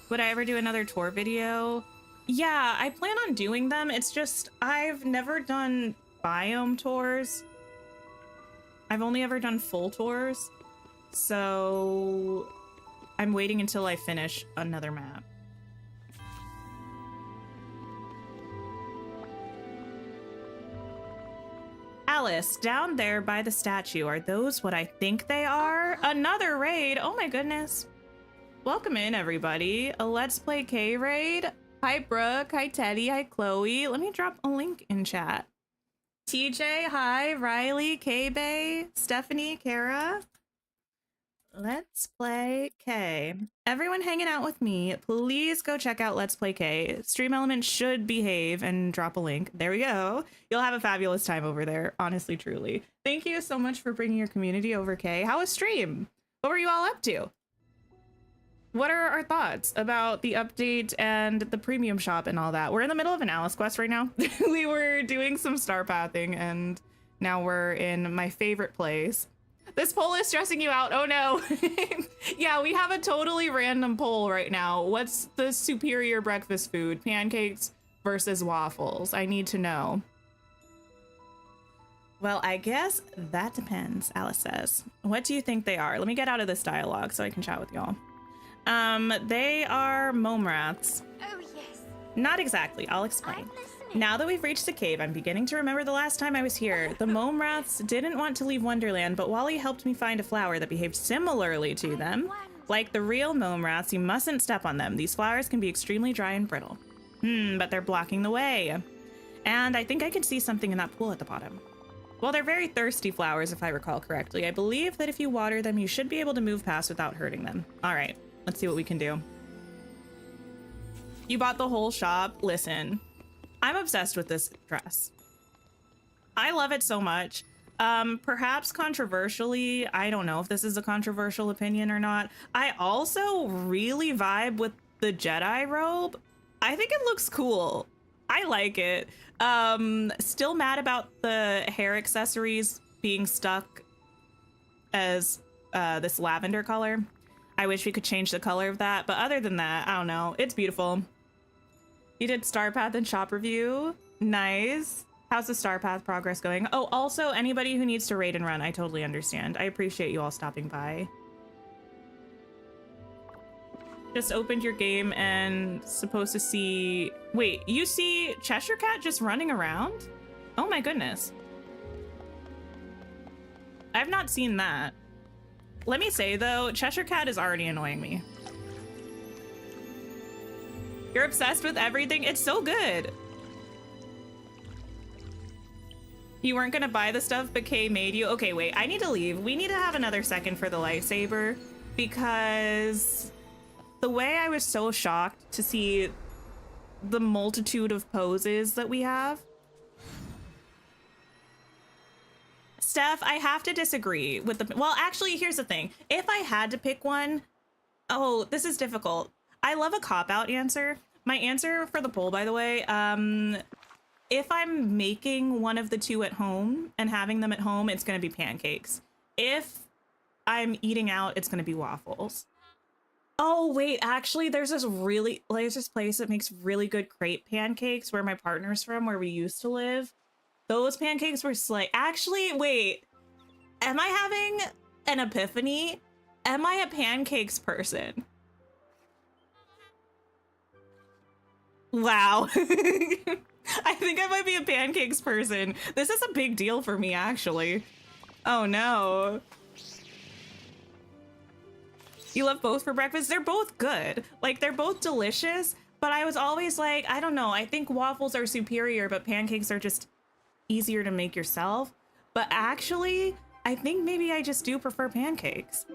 Would I ever do another tour video? Yeah, I plan on doing them. It's just, I've never done biome tours. I've only ever done full tours. So I'm waiting until I finish another map. Alice, down there by the statue, are those what I think they are? Another raid? Oh my goodness. Welcome in, everybody. A Let's Play K raid. Hi, Brooke. Hi, Teddy. Hi, Chloe. Let me drop a link in chat. TJ, hi. Riley, K-Bay, Stephanie, Kara. Let's Play K. Everyone hanging out with me, please go check out Let's Play K. Stream Element should behave and drop a link. There we go. You'll have a fabulous time over there. Honestly, truly. Thank you so much for bringing your community over, K. How was stream? What were you all up to? What are our thoughts about the update and the premium shop and all that? We're in the middle of an Alice quest right now. We were doing some star pathing and now we're in my favorite place. This poll is stressing you out. Oh no. Yeah, we have a totally random poll right now. What's the superior breakfast food? Pancakes versus waffles? I need to know. Well, I guess that depends, Alice says. What do you think they are? Let me get out of this dialogue so I can chat with y'all. They are mome rats. Oh, yes. Not exactly. I'll explain. I'm listening. Now that we've reached the cave, I'm beginning to remember the last time I was here. The mome rats didn't want to leave Wonderland, but Wally helped me find a flower that behaved similarly to them. Like the real mome rats, you mustn't step on them. These flowers can be extremely dry and brittle. But they're blocking the way. And I think I can see something in that pool at the bottom. Well, they're very thirsty flowers, if I recall correctly. I believe that if you water them, you should be able to move past without hurting them. All right, let's see what we can do. You bought the whole shop? Listen. I'm obsessed with this dress. I love it so much. Perhaps controversially, I don't know if this is a controversial opinion or not. I also really vibe with the Jedi robe. I think it looks cool. I like it. Still mad about the hair accessories being stuck as this lavender color. I wish we could change the color of that, but other than that, I don't know. It's beautiful. You did Star Path and shop review. Nice. How's the Star Path progress going? Oh, also anybody who needs to raid and run, I totally understand. I appreciate you all stopping by. Just opened your game and supposed to see... Wait, you see Cheshire Cat just running around? Oh my goodness. I've not seen that. Let me say though, Cheshire Cat is already annoying me. You're obsessed with everything. It's so good. You weren't gonna buy the stuff, but Kay made you. Okay, wait, I need to leave. We need to have another second for the lightsaber because the way I was so shocked to see the multitude of poses that we have. Steph, I have to disagree with the, well, actually, here's the thing. If I had to pick one, oh, this is difficult. I love a cop-out answer. My answer for the poll, by the way, if I'm making one of the two at home and having them at home, it's going to be pancakes. If I'm eating out, it's going to be waffles. Oh, wait, actually, there's this place that makes really good crepe pancakes where my partner's from, where we used to live. Those pancakes were actually, wait, am I having an epiphany? Am I a pancakes person? Wow. I think I might be a pancakes person. This is a big deal for me, actually. Oh no. You love both for breakfast? They're both good. Like, they're both delicious, but I was always like, I don't know. I think waffles are superior, but pancakes are just easier to make yourself. But actually, I think maybe I just do prefer pancakes.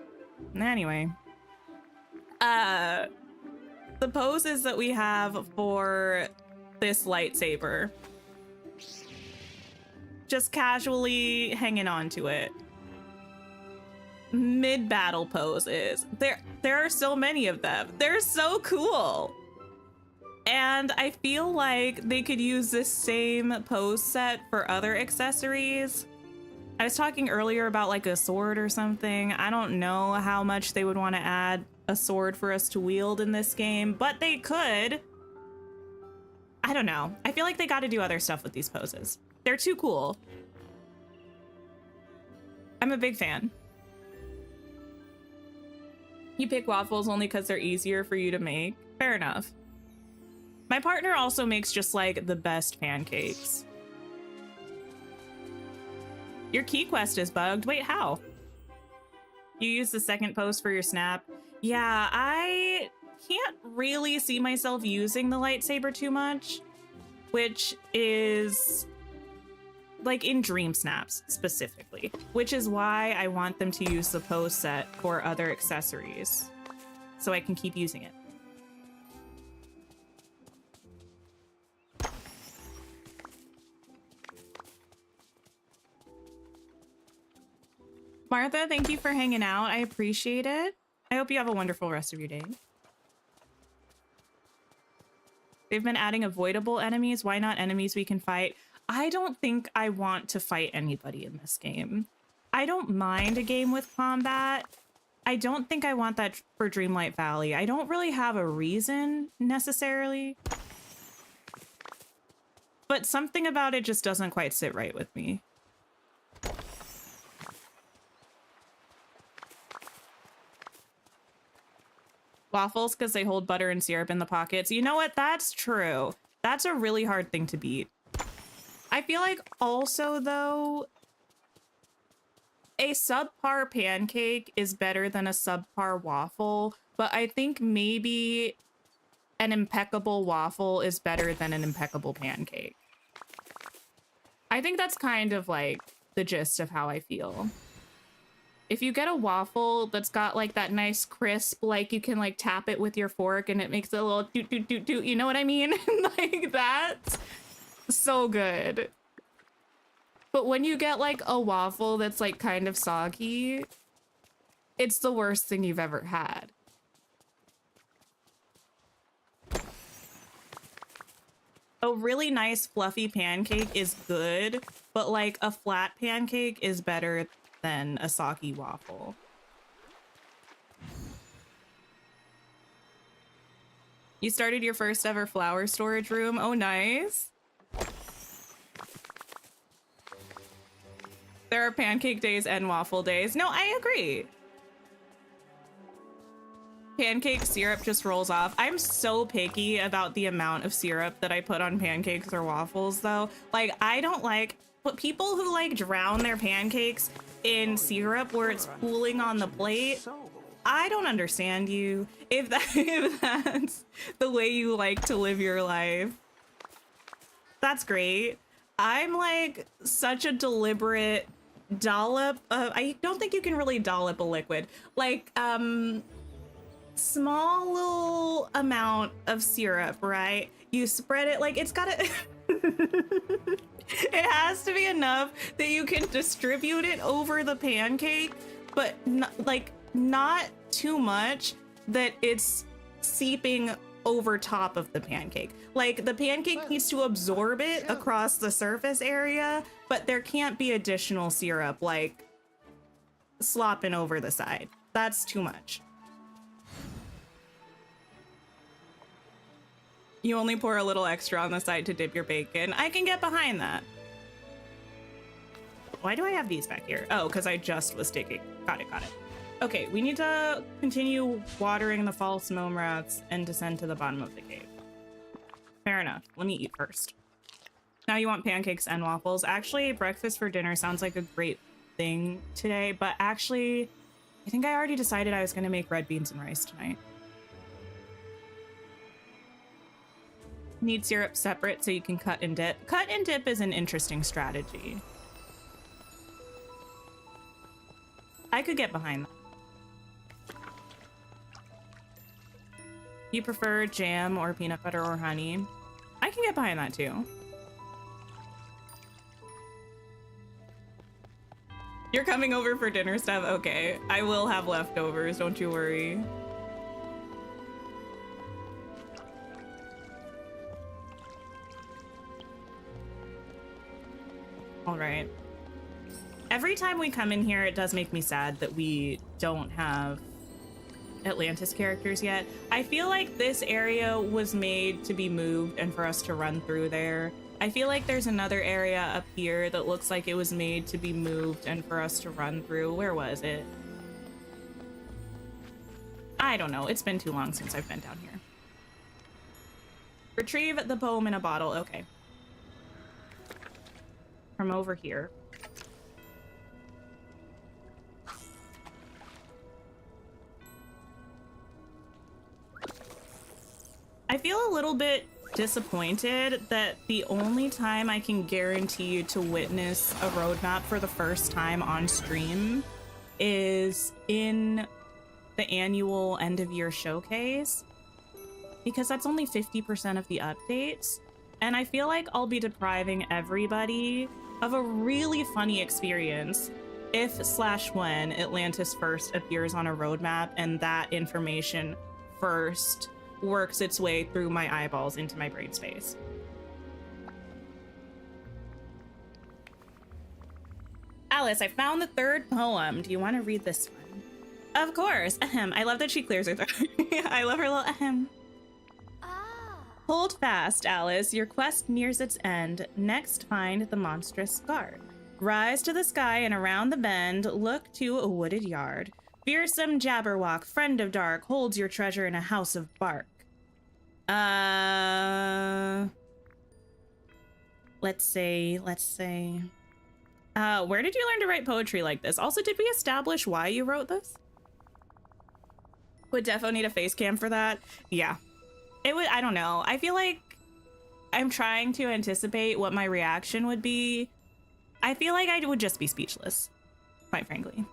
Anyway. The poses that we have for this lightsaber. Just casually hanging on to it. Mid-battle poses. There are so many of them. They're so cool. And I feel like they could use this same pose set for other accessories. I was talking earlier about like a sword or something. I don't know how much they would want to add a sword for us to wield in this game, but they could. I don't know. I feel like they got to do other stuff with these poses. They're too cool. I'm a big fan. You pick waffles only because they're easier for you to make. Fair enough. My partner also makes just like the best pancakes. Your key quest is bugged. Wait, how? You use the second post for your snap. Yeah, I can't really see myself using the lightsaber too much, which is like in dream snaps specifically, which is why I want them to use the pose set for other accessories so I can keep using it. Martha, thank you for hanging out. I appreciate it. I hope you have a wonderful rest of your day. They've been adding avoidable enemies. Why not enemies we can fight? I don't think I want to fight anybody in this game. I don't mind a game with combat. I don't think I want that for Dreamlight Valley. I don't really have a reason necessarily. But something about it just doesn't quite sit right with me. Waffles because they hold butter and syrup in the pockets. You know what? That's true. That's a really hard thing to beat. I feel like also, though, a subpar pancake is better than a subpar waffle, but I think maybe an impeccable waffle is better than an impeccable pancake. I think that's kind of like the gist of how I feel. If you get a waffle that's got like that nice crisp, like you can like tap it with your fork and it makes a little doot doot doot doot, you know what I mean? Like that's so good. But when you get like a waffle that's like kind of soggy, it's the worst thing you've ever had. A really nice fluffy pancake is good, but like a flat pancake is better than a soggy waffle. You started your first ever flower storage room. Oh, nice. There are pancake days and waffle days. No, I agree. Pancake syrup just rolls off. I'm so picky about the amount of syrup that I put on pancakes or waffles, though. Like, I don't like, but people who like drown their pancakes in syrup where it's pooling on the plate, I don't understand you. If that's the way you like to live your life, that's great. I'm like such a deliberate dollop of, I don't think you can really dollop a liquid. Like, small little amount of syrup, right? You spread it, like it's gotta, it has to be enough that you can distribute it over the pancake, but not too much that it's seeping over top of the pancake. Like the pancake needs to absorb it across the surface area, but there can't be additional syrup like slopping over the side. That's too much. You only pour a little extra on the side to dip your bacon. I can get behind that. Why do I have these back here? Oh, because I just was digging. Got it. Okay, we need to continue watering the false gnome rats and descend to the bottom of the cave. Fair enough. Let me eat first. Now you want pancakes and waffles. Actually, breakfast for dinner sounds like a great thing today, but actually, I think I already decided I was going to make red beans and rice tonight. Need syrup separate so you can cut and dip. Cut and dip is an interesting strategy. I could get behind that. You prefer jam or peanut butter or honey? I can get behind that too. You're coming over for dinner stuff? Okay, I will have leftovers, don't you worry. All right. Every time we come in here, it does make me sad that we don't have Atlantis characters yet. I feel like this area was made to be moved and for us to run through there. I feel like there's another area up here that looks like it was made to be moved and for us to run through. Where was it? I don't know. It's been too long since I've been down here. Retrieve the poem in a bottle. Okay. From over here. I feel a little bit disappointed that the only time I can guarantee you to witness a roadmap for the first time on stream is in the annual end of year showcase, because that's only 50% of the updates. And I feel like I'll be depriving everybody of a really funny experience if/when Atlantis first appears on a roadmap and that information first works its way through my eyeballs into my brain space. Alice, I found the third poem. Do you want to read this one? Of course. Ahem. I love that she clears her throat. I love her little ahem. Hold fast, Alice. Your quest nears its end. Next, find the monstrous guard. Rise to the sky and around the bend, look to a wooded yard. Fearsome Jabberwock, friend of dark, holds your treasure in a house of bark. Let's see. Where did you learn to write poetry like this? Also, did we establish why you wrote this? Would defo need a face cam for that? Yeah. It would, I don't know. I feel like I'm trying to anticipate what my reaction would be. I feel like I would just be speechless, quite frankly.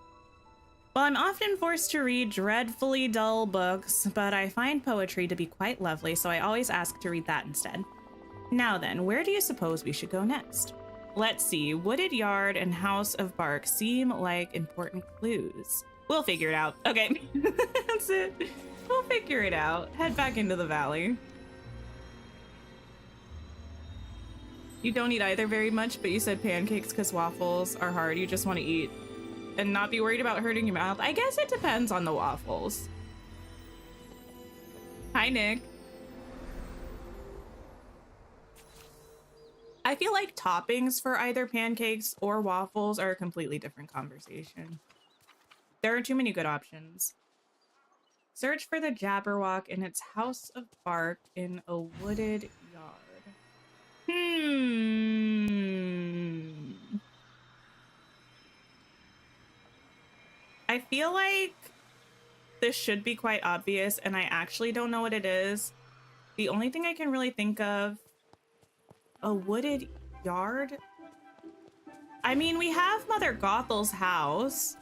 Well, I'm often forced to read dreadfully dull books, but I find poetry to be quite lovely, so I always ask to read that instead. Now then, where do you suppose we should go next? Let's see, Wooded Yard and House of Bark seem like important clues. We'll figure it out. Okay, that's it. We'll figure it out. Head back into the valley. You don't eat either very much, but you said pancakes because waffles are hard. You just want to eat and not be worried about hurting your mouth. I guess it depends on the waffles. Hi, Nick. I feel like toppings for either pancakes or waffles are a completely different conversation. There are too many good options. Search for the Jabberwock in its House of Bark in a wooded yard. I feel like this should be quite obvious, and I actually don't know what it is. The only thing I can really think of, a wooded yard? I mean, we have Mother Gothel's house.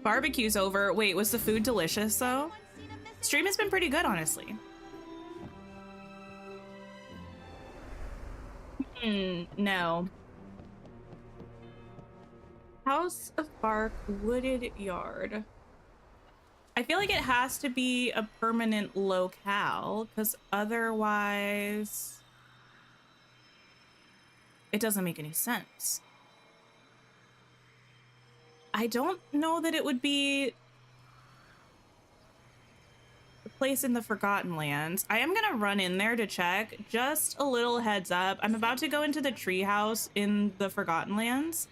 Barbecue's over. Wait, was the food delicious though? Stream has been pretty good, honestly. No. House of Bark, wooded yard. I feel like it has to be a permanent locale, because otherwise it doesn't make any sense. I don't know that it would be a place in the Forgotten Lands. I am gonna run in there to check. Just a little heads up. I'm about to go into the treehouse in the Forgotten Lands.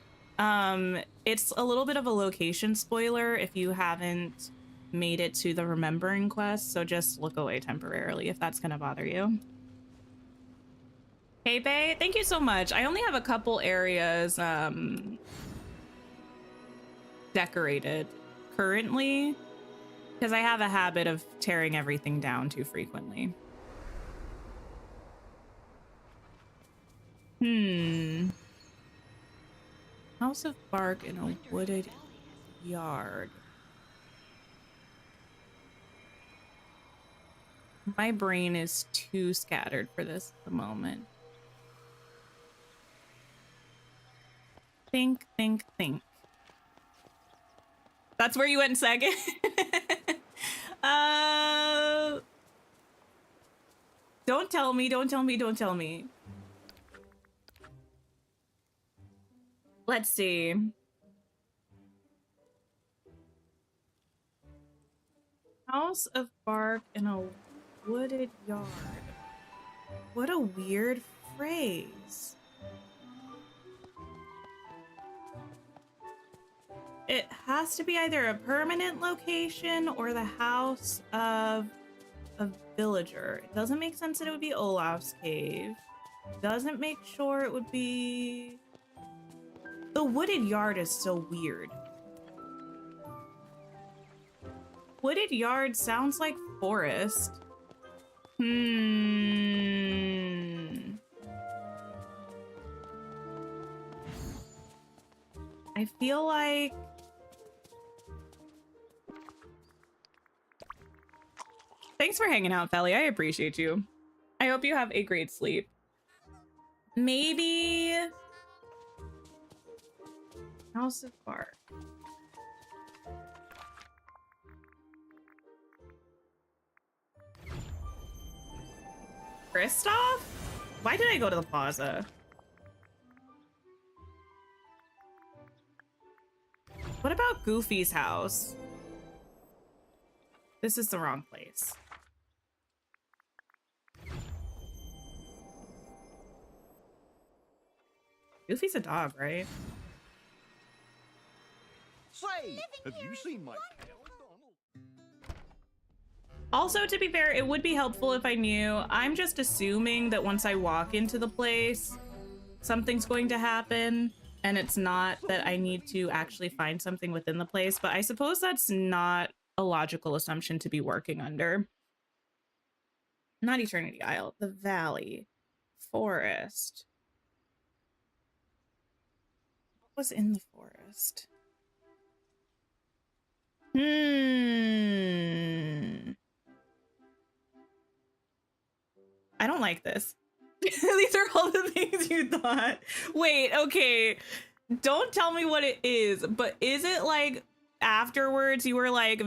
It's a little bit of a location spoiler if you haven't made it to the Remembering quest, so just look away temporarily if that's gonna bother you. Hey, Bae, thank you so much. I only have a couple areas decorated currently because I have a habit of tearing everything down too frequently. House of Bark in a wooded yard. My brain is too scattered for this at the moment. Think. That's where you went second? Don't tell me. Let's see. House of Bark in a wooded yard. What a weird phrase. It has to be either a permanent location or the house of a villager. It doesn't make sense that it would be Olaf's cave. Doesn't make sure it would be... The wooded yard is so weird. Wooded yard sounds like forest. I feel like... Thanks for hanging out, Felly. I appreciate you. I hope you have a great sleep. Maybe... House of Bark. Kristoff? Why did I go to the plaza? What about Goofy's house? This is the wrong place. Goofy's a dog, right? Say, have you seen my pal, Donald? Also, to be fair, it would be helpful if I knew. I'm just assuming that once I walk into the place, something's going to happen, and it's not that I need to actually find something within the place, but I suppose that's not a logical assumption to be working under. Not Eternity Isle, the Valley, Forest. What was in the forest? I don't like this. These are all the things you thought. Wait, okay. Don't tell me what it is, but is it like afterwards you were like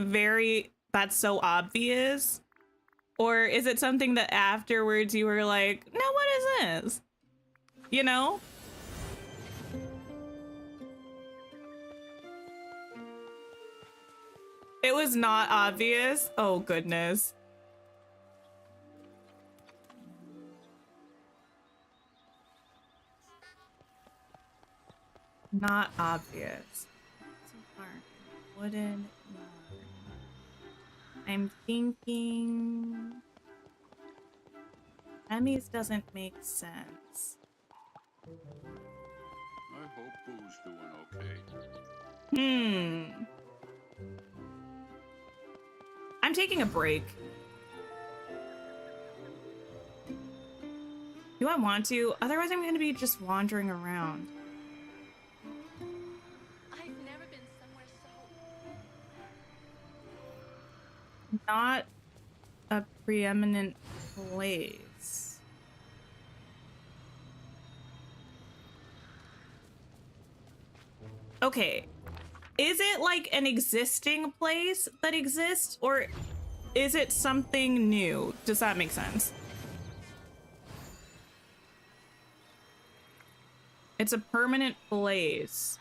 that's so obvious? Or is it something that afterwards you were like, no, what is this? You know? It was not obvious. Oh, goodness. Not obvious. Wooden. I'm thinking. Emmy's doesn't make sense. I hope Boo's doing okay. I'm taking a break. Do I want to? Otherwise, I'm going to be just wandering around. I've never been somewhere so... Not a preeminent place. Okay. Is it like an existing place that exists, or is it something new? Does that make sense? It's a permanent place.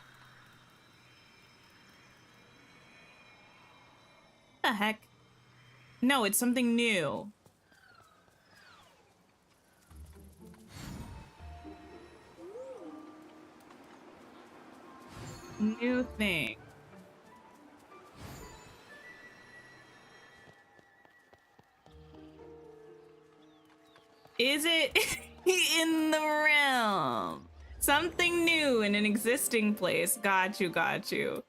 What the heck? No, it's something new. New thing. Is it in the realm? Something new in an existing place. Got you, got you.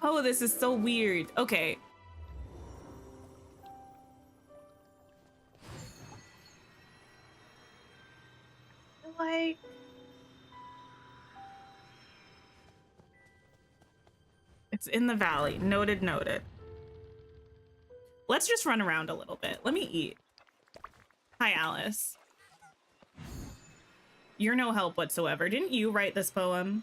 Oh, this is so weird. Okay. Like... It's in the valley. Noted, noted. Let's just run around a little bit. Let me eat. Hi, Alice. You're no help whatsoever. Didn't you write this poem?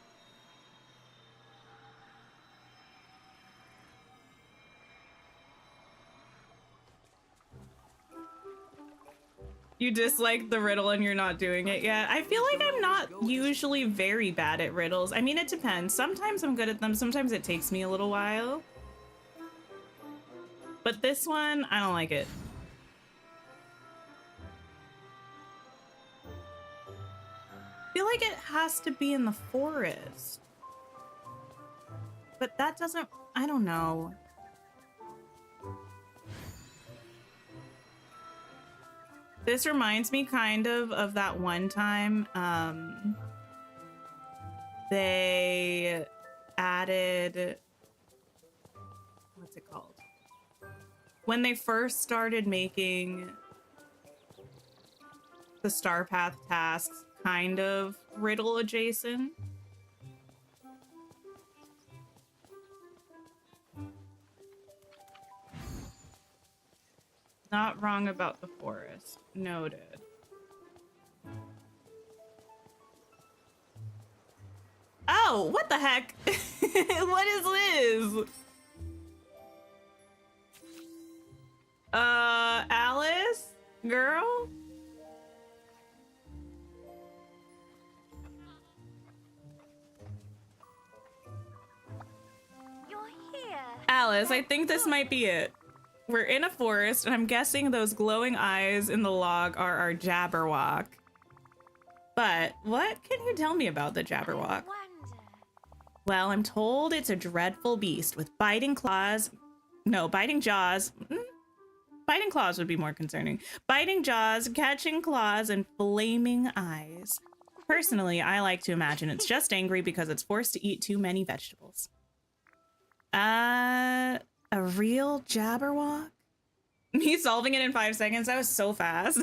You dislike the riddle and you're not doing it yet. I feel like I'm not usually very bad at riddles. I mean, it depends. Sometimes I'm good at them. Sometimes it takes me a little while. But this one, I don't like it. I feel like it has to be in the forest. But that doesn't, I don't know. This reminds me kind of that one time they added, what's it called? When they first started making the Star Path tasks kind of riddle adjacent. Not wrong about the forest. Noted. Oh, what the heck? What is this? Alice? Girl? You're here. Alice, I think this might be it. We're in a forest, and I'm guessing those glowing eyes in the log are our Jabberwock. But what can you tell me about the Jabberwock? Wonder. Well, I'm told it's a dreadful beast with biting claws. No, biting jaws. Biting claws would be more concerning. Biting jaws, catching claws, and flaming eyes. Personally, I like to imagine it's just angry because it's forced to eat too many vegetables. A real Jabberwock? Me solving it in 5 seconds? That was so fast.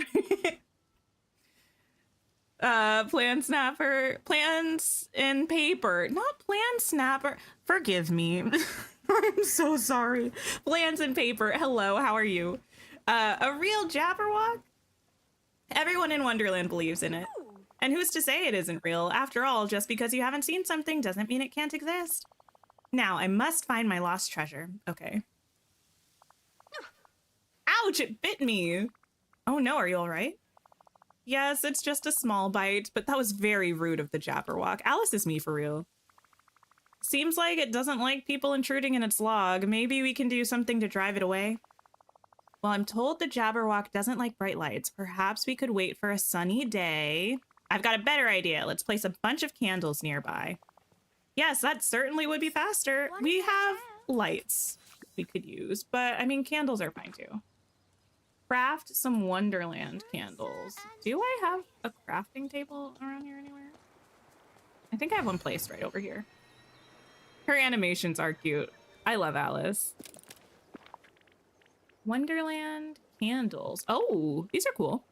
Plan snapper. Plans in paper. Not plan snapper. Forgive me. I'm so sorry. Plans in paper. Hello, how are you? A real Jabberwock? Everyone in Wonderland believes in it. And who's to say it isn't real? After all, just because you haven't seen something doesn't mean it can't exist. Now, I must find my lost treasure. Okay. Ouch, it bit me. Oh no, are you all right? Yes, it's just a small bite, but that was very rude of the Jabberwock. Alice is me for real. Seems like it doesn't like people intruding in its log. Maybe we can do something to drive it away. Well, I'm told the Jabberwock doesn't like bright lights. Perhaps we could wait for a sunny day. I've got a better idea. Let's place a bunch of candles nearby. Yes, that certainly would be faster. We have lights we could use, but I mean, candles are fine too. Craft some Wonderland candles. Do I have a crafting table around here anywhere? I think I have one placed right over here. Her animations are cute. I love Alice. Wonderland candles. Oh, these are cool.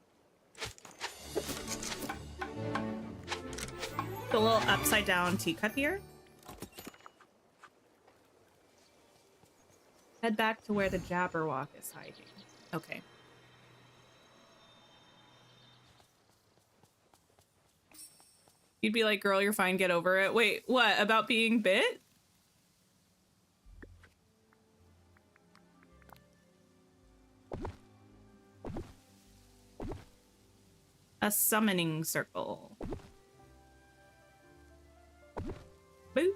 The little upside down teacup here. Head back to where the Jabberwock is hiding. Okay. You'd be like, girl, you're fine, get over it. Wait, what? About being bit? A summoning circle. Boo.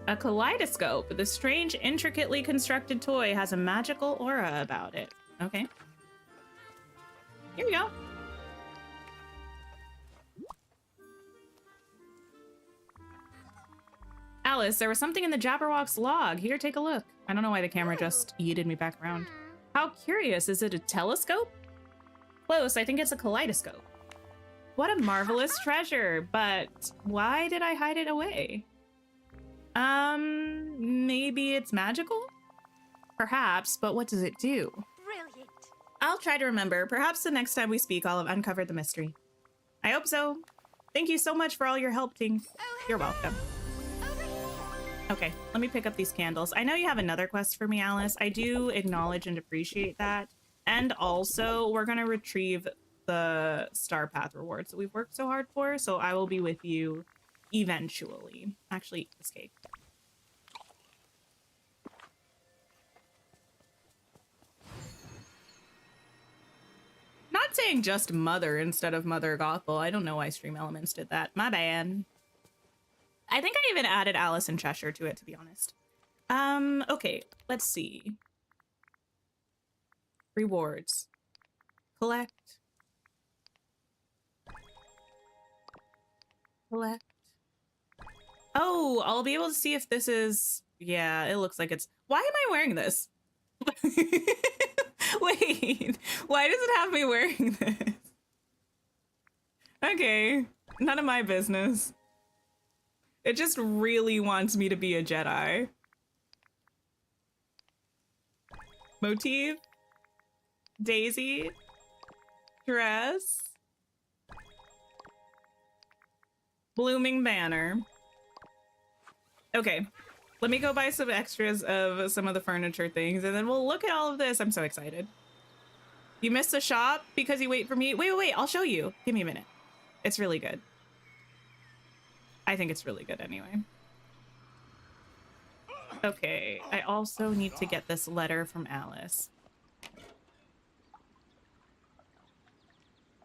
A kaleidoscope. The strange, intricately constructed toy has a magical aura about it. Okay. Here we go. Alice, there was something in the Jabberwock's log. Here, take a look. I don't know why the camera just yeeted me back around. How curious. Is it a telescope? Close. I think it's a kaleidoscope. What a marvelous treasure. But why did I hide it away? Maybe it's magical? Perhaps, but what does it do? Brilliant. I'll try to remember. Perhaps the next time we speak, I'll have uncovered the mystery. I hope so. Thank you so much for all your help, Tink. You're welcome. Over here. Okay, let me pick up these candles. I know you have another quest for me, Alice. I do acknowledge and appreciate that. And also, we're going to retrieve the Star Path rewards that we've worked so hard for, so I will be with you eventually. Actually, eat this cake. Not saying just Mother instead of Mother Gothel. I don't know why Stream Elements did that. My bad. I think I even added Alice in Cheshire to it, to be honest. Okay, let's see. Rewards. Collect. Collect. Oh, I'll be able to see if this is... Yeah, it looks like it's... Why am I wearing this? Wait, why does it have me wearing this? Okay, none of my business. It just really wants me to be a Jedi. Motif. Daisy. Dress. Blooming banner. Okay, let me go buy some extras of some of the furniture things and then we'll look at all of this. I'm so excited. You missed the shop because you wait for me? Wait, I'll show you. Give me a minute. It's really good. I think it's really good anyway. Okay, I also need to get this letter from Alice.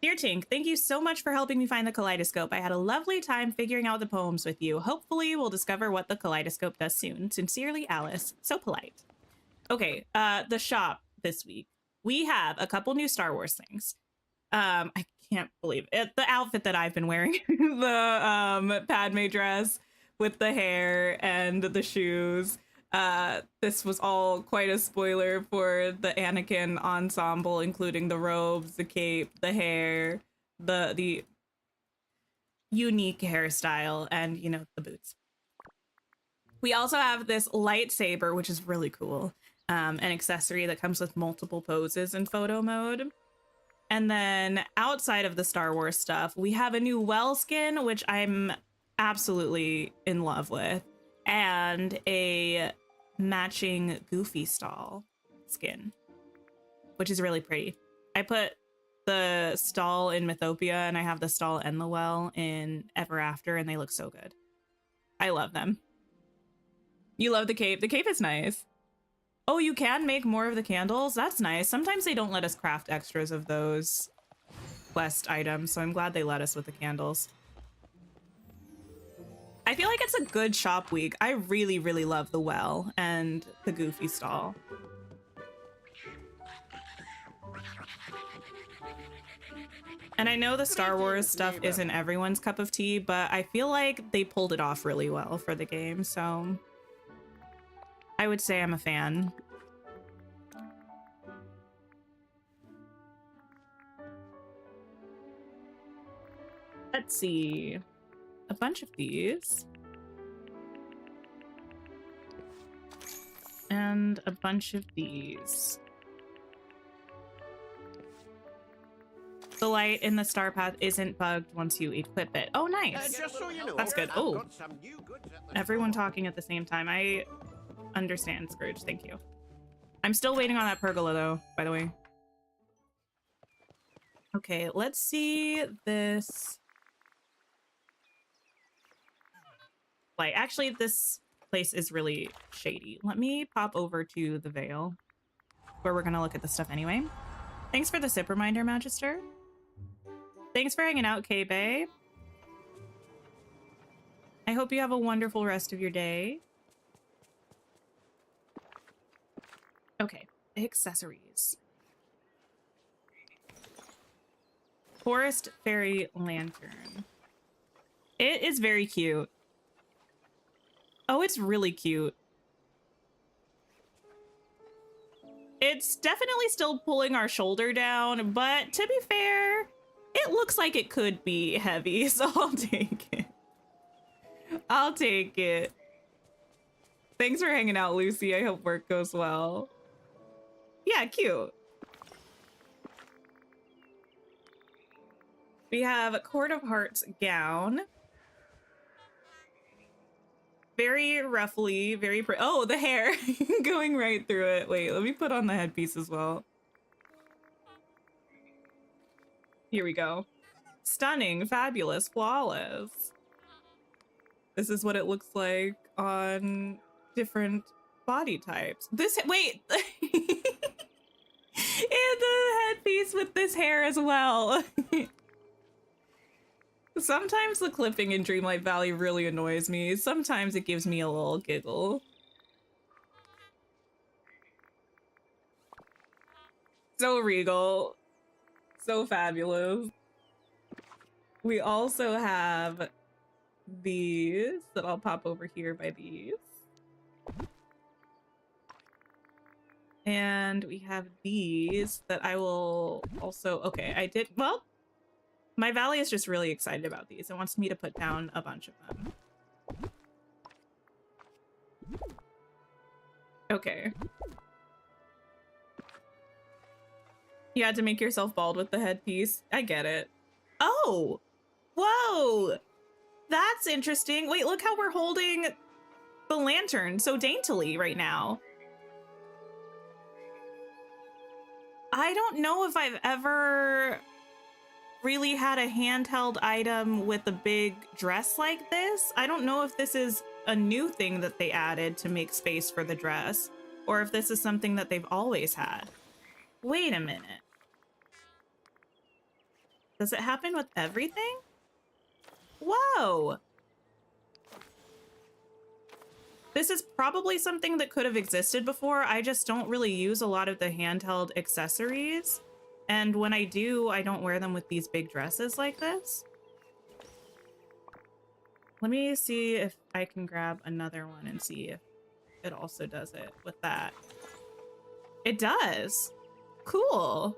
Dear Tink, thank you so much for helping me find the kaleidoscope. I had a lovely time figuring out the poems with you. Hopefully we'll discover what the kaleidoscope does soon. Sincerely, Alice. So polite. Okay, the shop this week. We have a couple new Star Wars things. I can't believe it. The outfit that I've been wearing, the Padme dress with the hair and the shoes. This was all quite a spoiler for the Anakin ensemble, including the robes, the cape, the hair, the unique hairstyle, and, you know, the boots. We also have this lightsaber, which is really cool. An accessory that comes with multiple poses in photo mode. And then outside of the Star Wars stuff, we have a new well skin, which I'm absolutely in love with, and a matching Goofy stall skin, which is really pretty. I put the stall in Mythopia and I have the stall and the well in Ever After, and they look so good. I love them. You love the cape. The cape is nice. Oh, you can make more of the candles? That's nice. Sometimes they don't let us craft extras of those quest items, so I'm glad they let us with the candles. I feel like it's a good shop week. I really, really love the well and the Goofy stall. And I know the Star Wars stuff isn't everyone's cup of tea, but I feel like they pulled it off really well for the game, so I would say I'm a fan. Let's see. A bunch of these. And a bunch of these. The light in the star path isn't bugged once you equip it. Oh, nice. Just so you know, That's good. I've Oh, got some new goods at the everyone talking at the same time. I understand, Scrooge. Thank you. I'm still waiting on that pergola, though, by the way. Okay, let's see this. Like, actually, this place is really shady. Let me pop over to the Vale, where we're gonna look at the stuff anyway. Thanks for the sip reminder, Magister. Thanks for hanging out, K-Bay. I hope you have a wonderful rest of your day. Okay, accessories. Forest Fairy Lantern. It is very cute. Oh, it's really cute. It's definitely still pulling our shoulder down, but to be fair, it looks like it could be heavy, so I'll take it. I'll take it. Thanks for hanging out, Lucy. I hope work goes well. Yeah, cute. We have a Court of Hearts gown. Very roughly, very pretty. Oh, the hair going right through it. Wait, let me put on the headpiece as well. Here we go. Stunning, fabulous, flawless. This is what it looks like on different body types. This, wait. And the headpiece with this hair as well. Sometimes the clipping in Dreamlight Valley really annoys me. Sometimes it gives me a little giggle. So regal. So fabulous. We also have these that I'll pop over here by these. And we have these that I will also... Okay, I did... Well... My Valley is just really excited about these. It wants me to put down a bunch of them. Okay. You had to make yourself bald with the headpiece. I get it. Oh! Whoa! That's interesting. Wait, look how we're holding the lantern so daintily right now. I don't know if I've ever really had a handheld item with a big dress like this. I don't know if this is a new thing that they added to make space for the dress, or if this is something that they've always had. Wait a minute. Does it happen with everything? Whoa! This is probably something that could have existed before. I just don't really use a lot of the handheld accessories. And when I do, I don't wear them with these big dresses like this. Let me see if I can grab another one and see if it also does it with that. It does. Cool.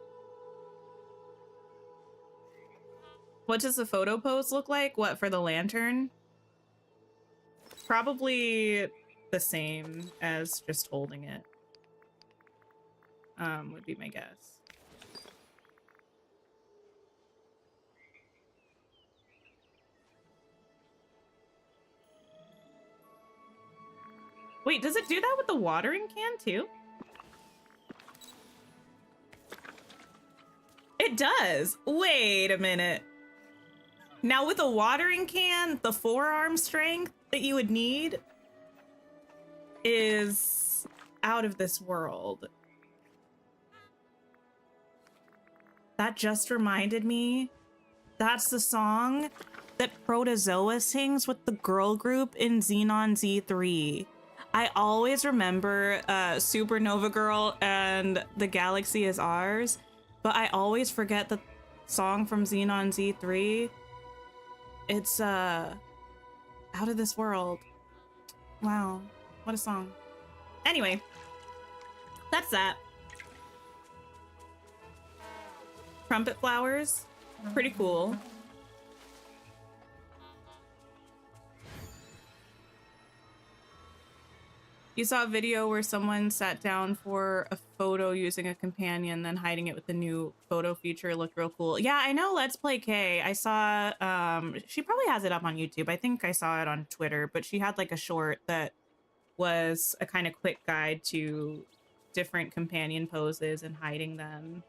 What does the photo pose look like? What, for the lantern? Probably the same as just holding it. Would be my guess. Wait, does it do that with the watering can too? It does. Wait a minute. Now with a watering can, the forearm strength that you would need is out of this world. That just reminded me. That's the song that Protozoa sings with the girl group in Xenon Z3. I always remember Supernova Girl and The Galaxy Is Ours, but I always forget the song from Xenon Z3. It's out of this world. Wow, what a song. Anyway, that's that. Trumpet flowers, pretty cool. You saw a video where someone sat down for a photo using a companion, then hiding it with the new photo feature. It looked real cool. Yeah, I know Let's Play K. I saw, she probably has it up on YouTube. I think I saw it on Twitter, but she had like a short that was a kind of quick guide to different companion poses and hiding them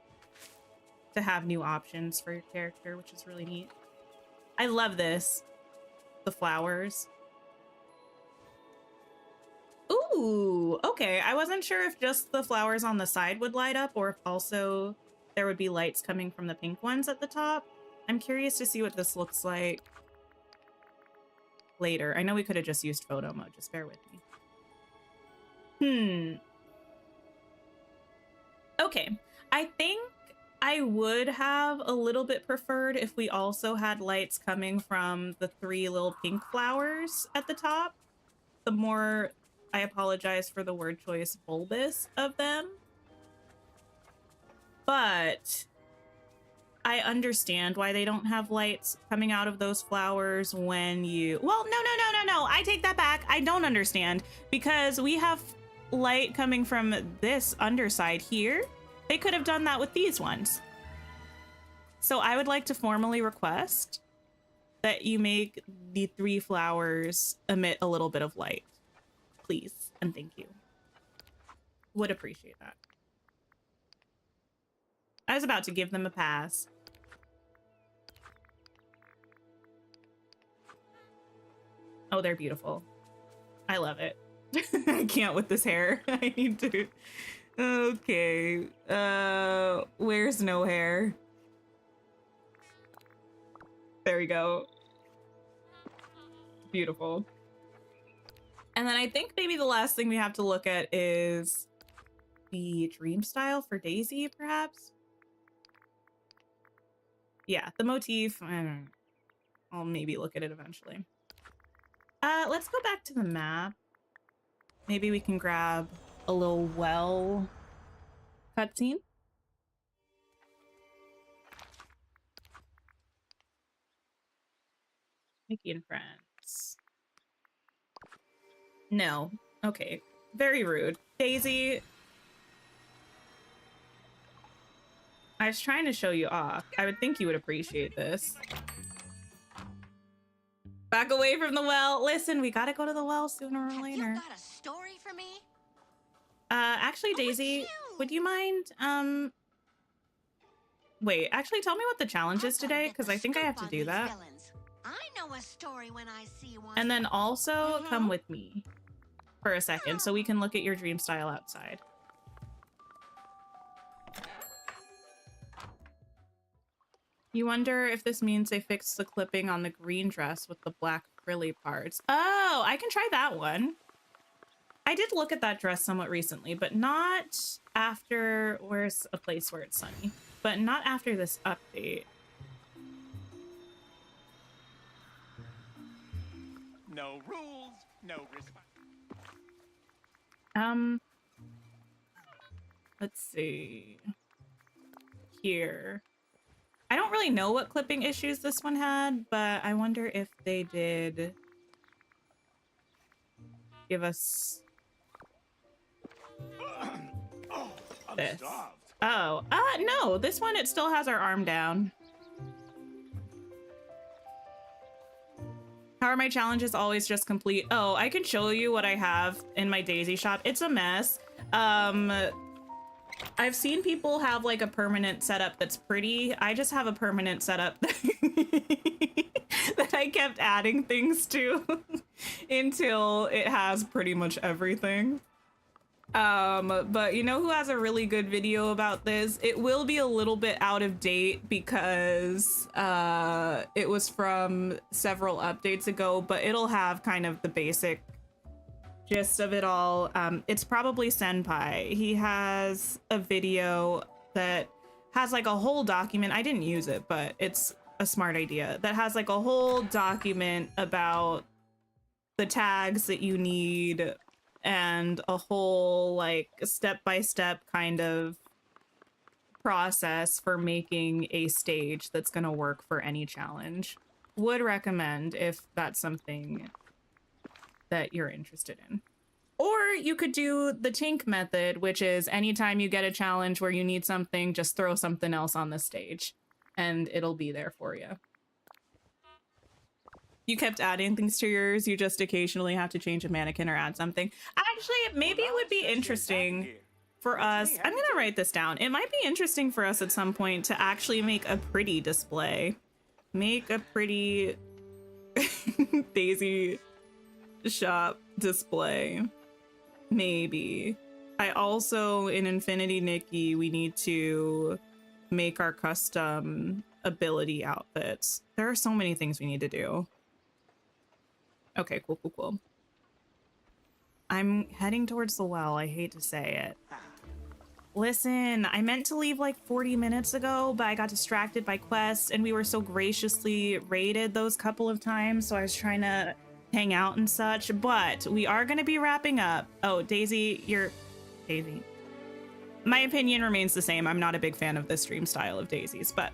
to have new options for your character, which is really neat. I love this. The flowers. Ooh, okay. I wasn't sure if just the flowers on the side would light up or if also there would be lights coming from the pink ones at the top. I'm curious to see what this looks like later. I know we could have just used photo mode, just bear with me. Okay, I think I would have a little bit preferred if we also had lights coming from the 3 little pink flowers at the top. The more, I apologize for the word choice, bulbous of them. But I understand why they don't have lights coming out of those flowers when you... Well, no. I take that back. I don't understand because we have light coming from this underside here. They could have done that with these ones. So I would like to formally request that you make the 3 flowers emit a little bit of light. Please and thank you. Would appreciate that. I was about to give them a pass. Oh, they're beautiful. I love it. I can't with this hair. I need to... Okay. Where's no hair? There we go. Beautiful. And then I think maybe the last thing we have to look at is the dream style for Daisy, perhaps? Yeah, the motif. I don't know. I'll maybe look at it eventually. Let's go back to the map. Maybe we can grab a little well cutscene. Mickey and friends. No. Okay. Very rude. Daisy. I was trying to show you off. I would think you would appreciate this. Back away from the well. Listen, we gotta go to the well sooner or later. You got a story for me? Actually, Daisy, would you mind, wait, actually tell me what the challenge is today, because I think I have to do that. I know a story when I see one. And then also come with me for a second so we can look at your dream style outside. You wonder if this means they fixed the clipping on the green dress with the black frilly parts. Oh, I can try that one. I did look at that dress somewhat recently, but not after... Where's a place where it's sunny? but not after this update. No rules, no respect. Let's see. Here. I don't really know what clipping issues this one had, but I wonder if they did give us this. Oh, no, this one, it still has our arm down. How are my challenges always just complete? Oh, I can show you what I have in my Daisy shop. It's a mess. I've seen people have like a permanent setup that's pretty. I just have a permanent setup that I kept adding things to until it has pretty much everything. But you know who has a really good video about this? It will be a little bit out of date because it was from several updates ago, but it'll have kind of the basic gist of it all. It's probably Senpai. He has a video that has like a whole document. I didn't use it, but it's a smart idea that has like a whole document about the tags that you need and a whole like step-by-step kind of process for making a stage that's going to work for any challenge. Would recommend if that's something that you're interested in. Or you could do the Tink method, which is anytime you get a challenge where you need something, just throw something else on the stage and it'll be there for you. You kept adding things to yours, you just occasionally have to change a mannequin or add something. Actually, maybe it would be interesting for us. I'm gonna write this down. It might be interesting for us at some point to actually make a pretty display. Make a pretty Daisy shop display. Maybe. I also, in Infinity Nikki, we need to make our custom ability outfits. There are so many things we need to do. Okay, cool. I'm heading towards the well. I hate to say it. Listen, I meant to leave like 40 minutes ago, but I got distracted by quests and we were so graciously raided those couple of times, so I was trying to hang out and such, but we are going to be wrapping up. Oh, Daisy, Daisy. My opinion remains the same. I'm not a big fan of this stream style of Daisies, but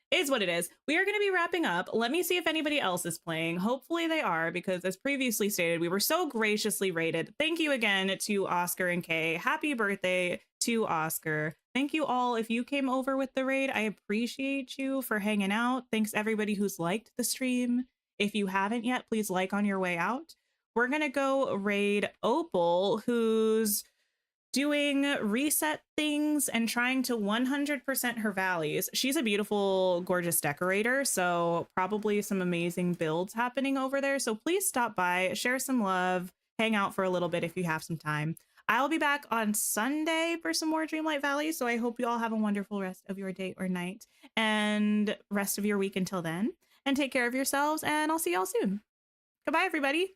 is what it is. We are going to be wrapping up. Let me see if anybody else is playing. Hopefully they are, because as previously stated, we were so graciously rated. Thank you again to Oscar and Kay. Happy birthday to Oscar. Thank you all. If you came over with the raid, I appreciate you for hanging out. Thanks everybody who's liked the stream. If you haven't yet, please like on your way out. We're going to go raid Opal, who's doing reset things and trying to 100% her valleys. She's a beautiful, gorgeous decorator, so probably some amazing builds happening over there. So please stop by, share some love, hang out for a little bit if you have some time. I'll be back on Sunday for some more Dreamlight Valley, so I hope you all have a wonderful rest of your day or night and rest of your week until then. And take care of yourselves, and I'll see y'all soon. Goodbye, everybody.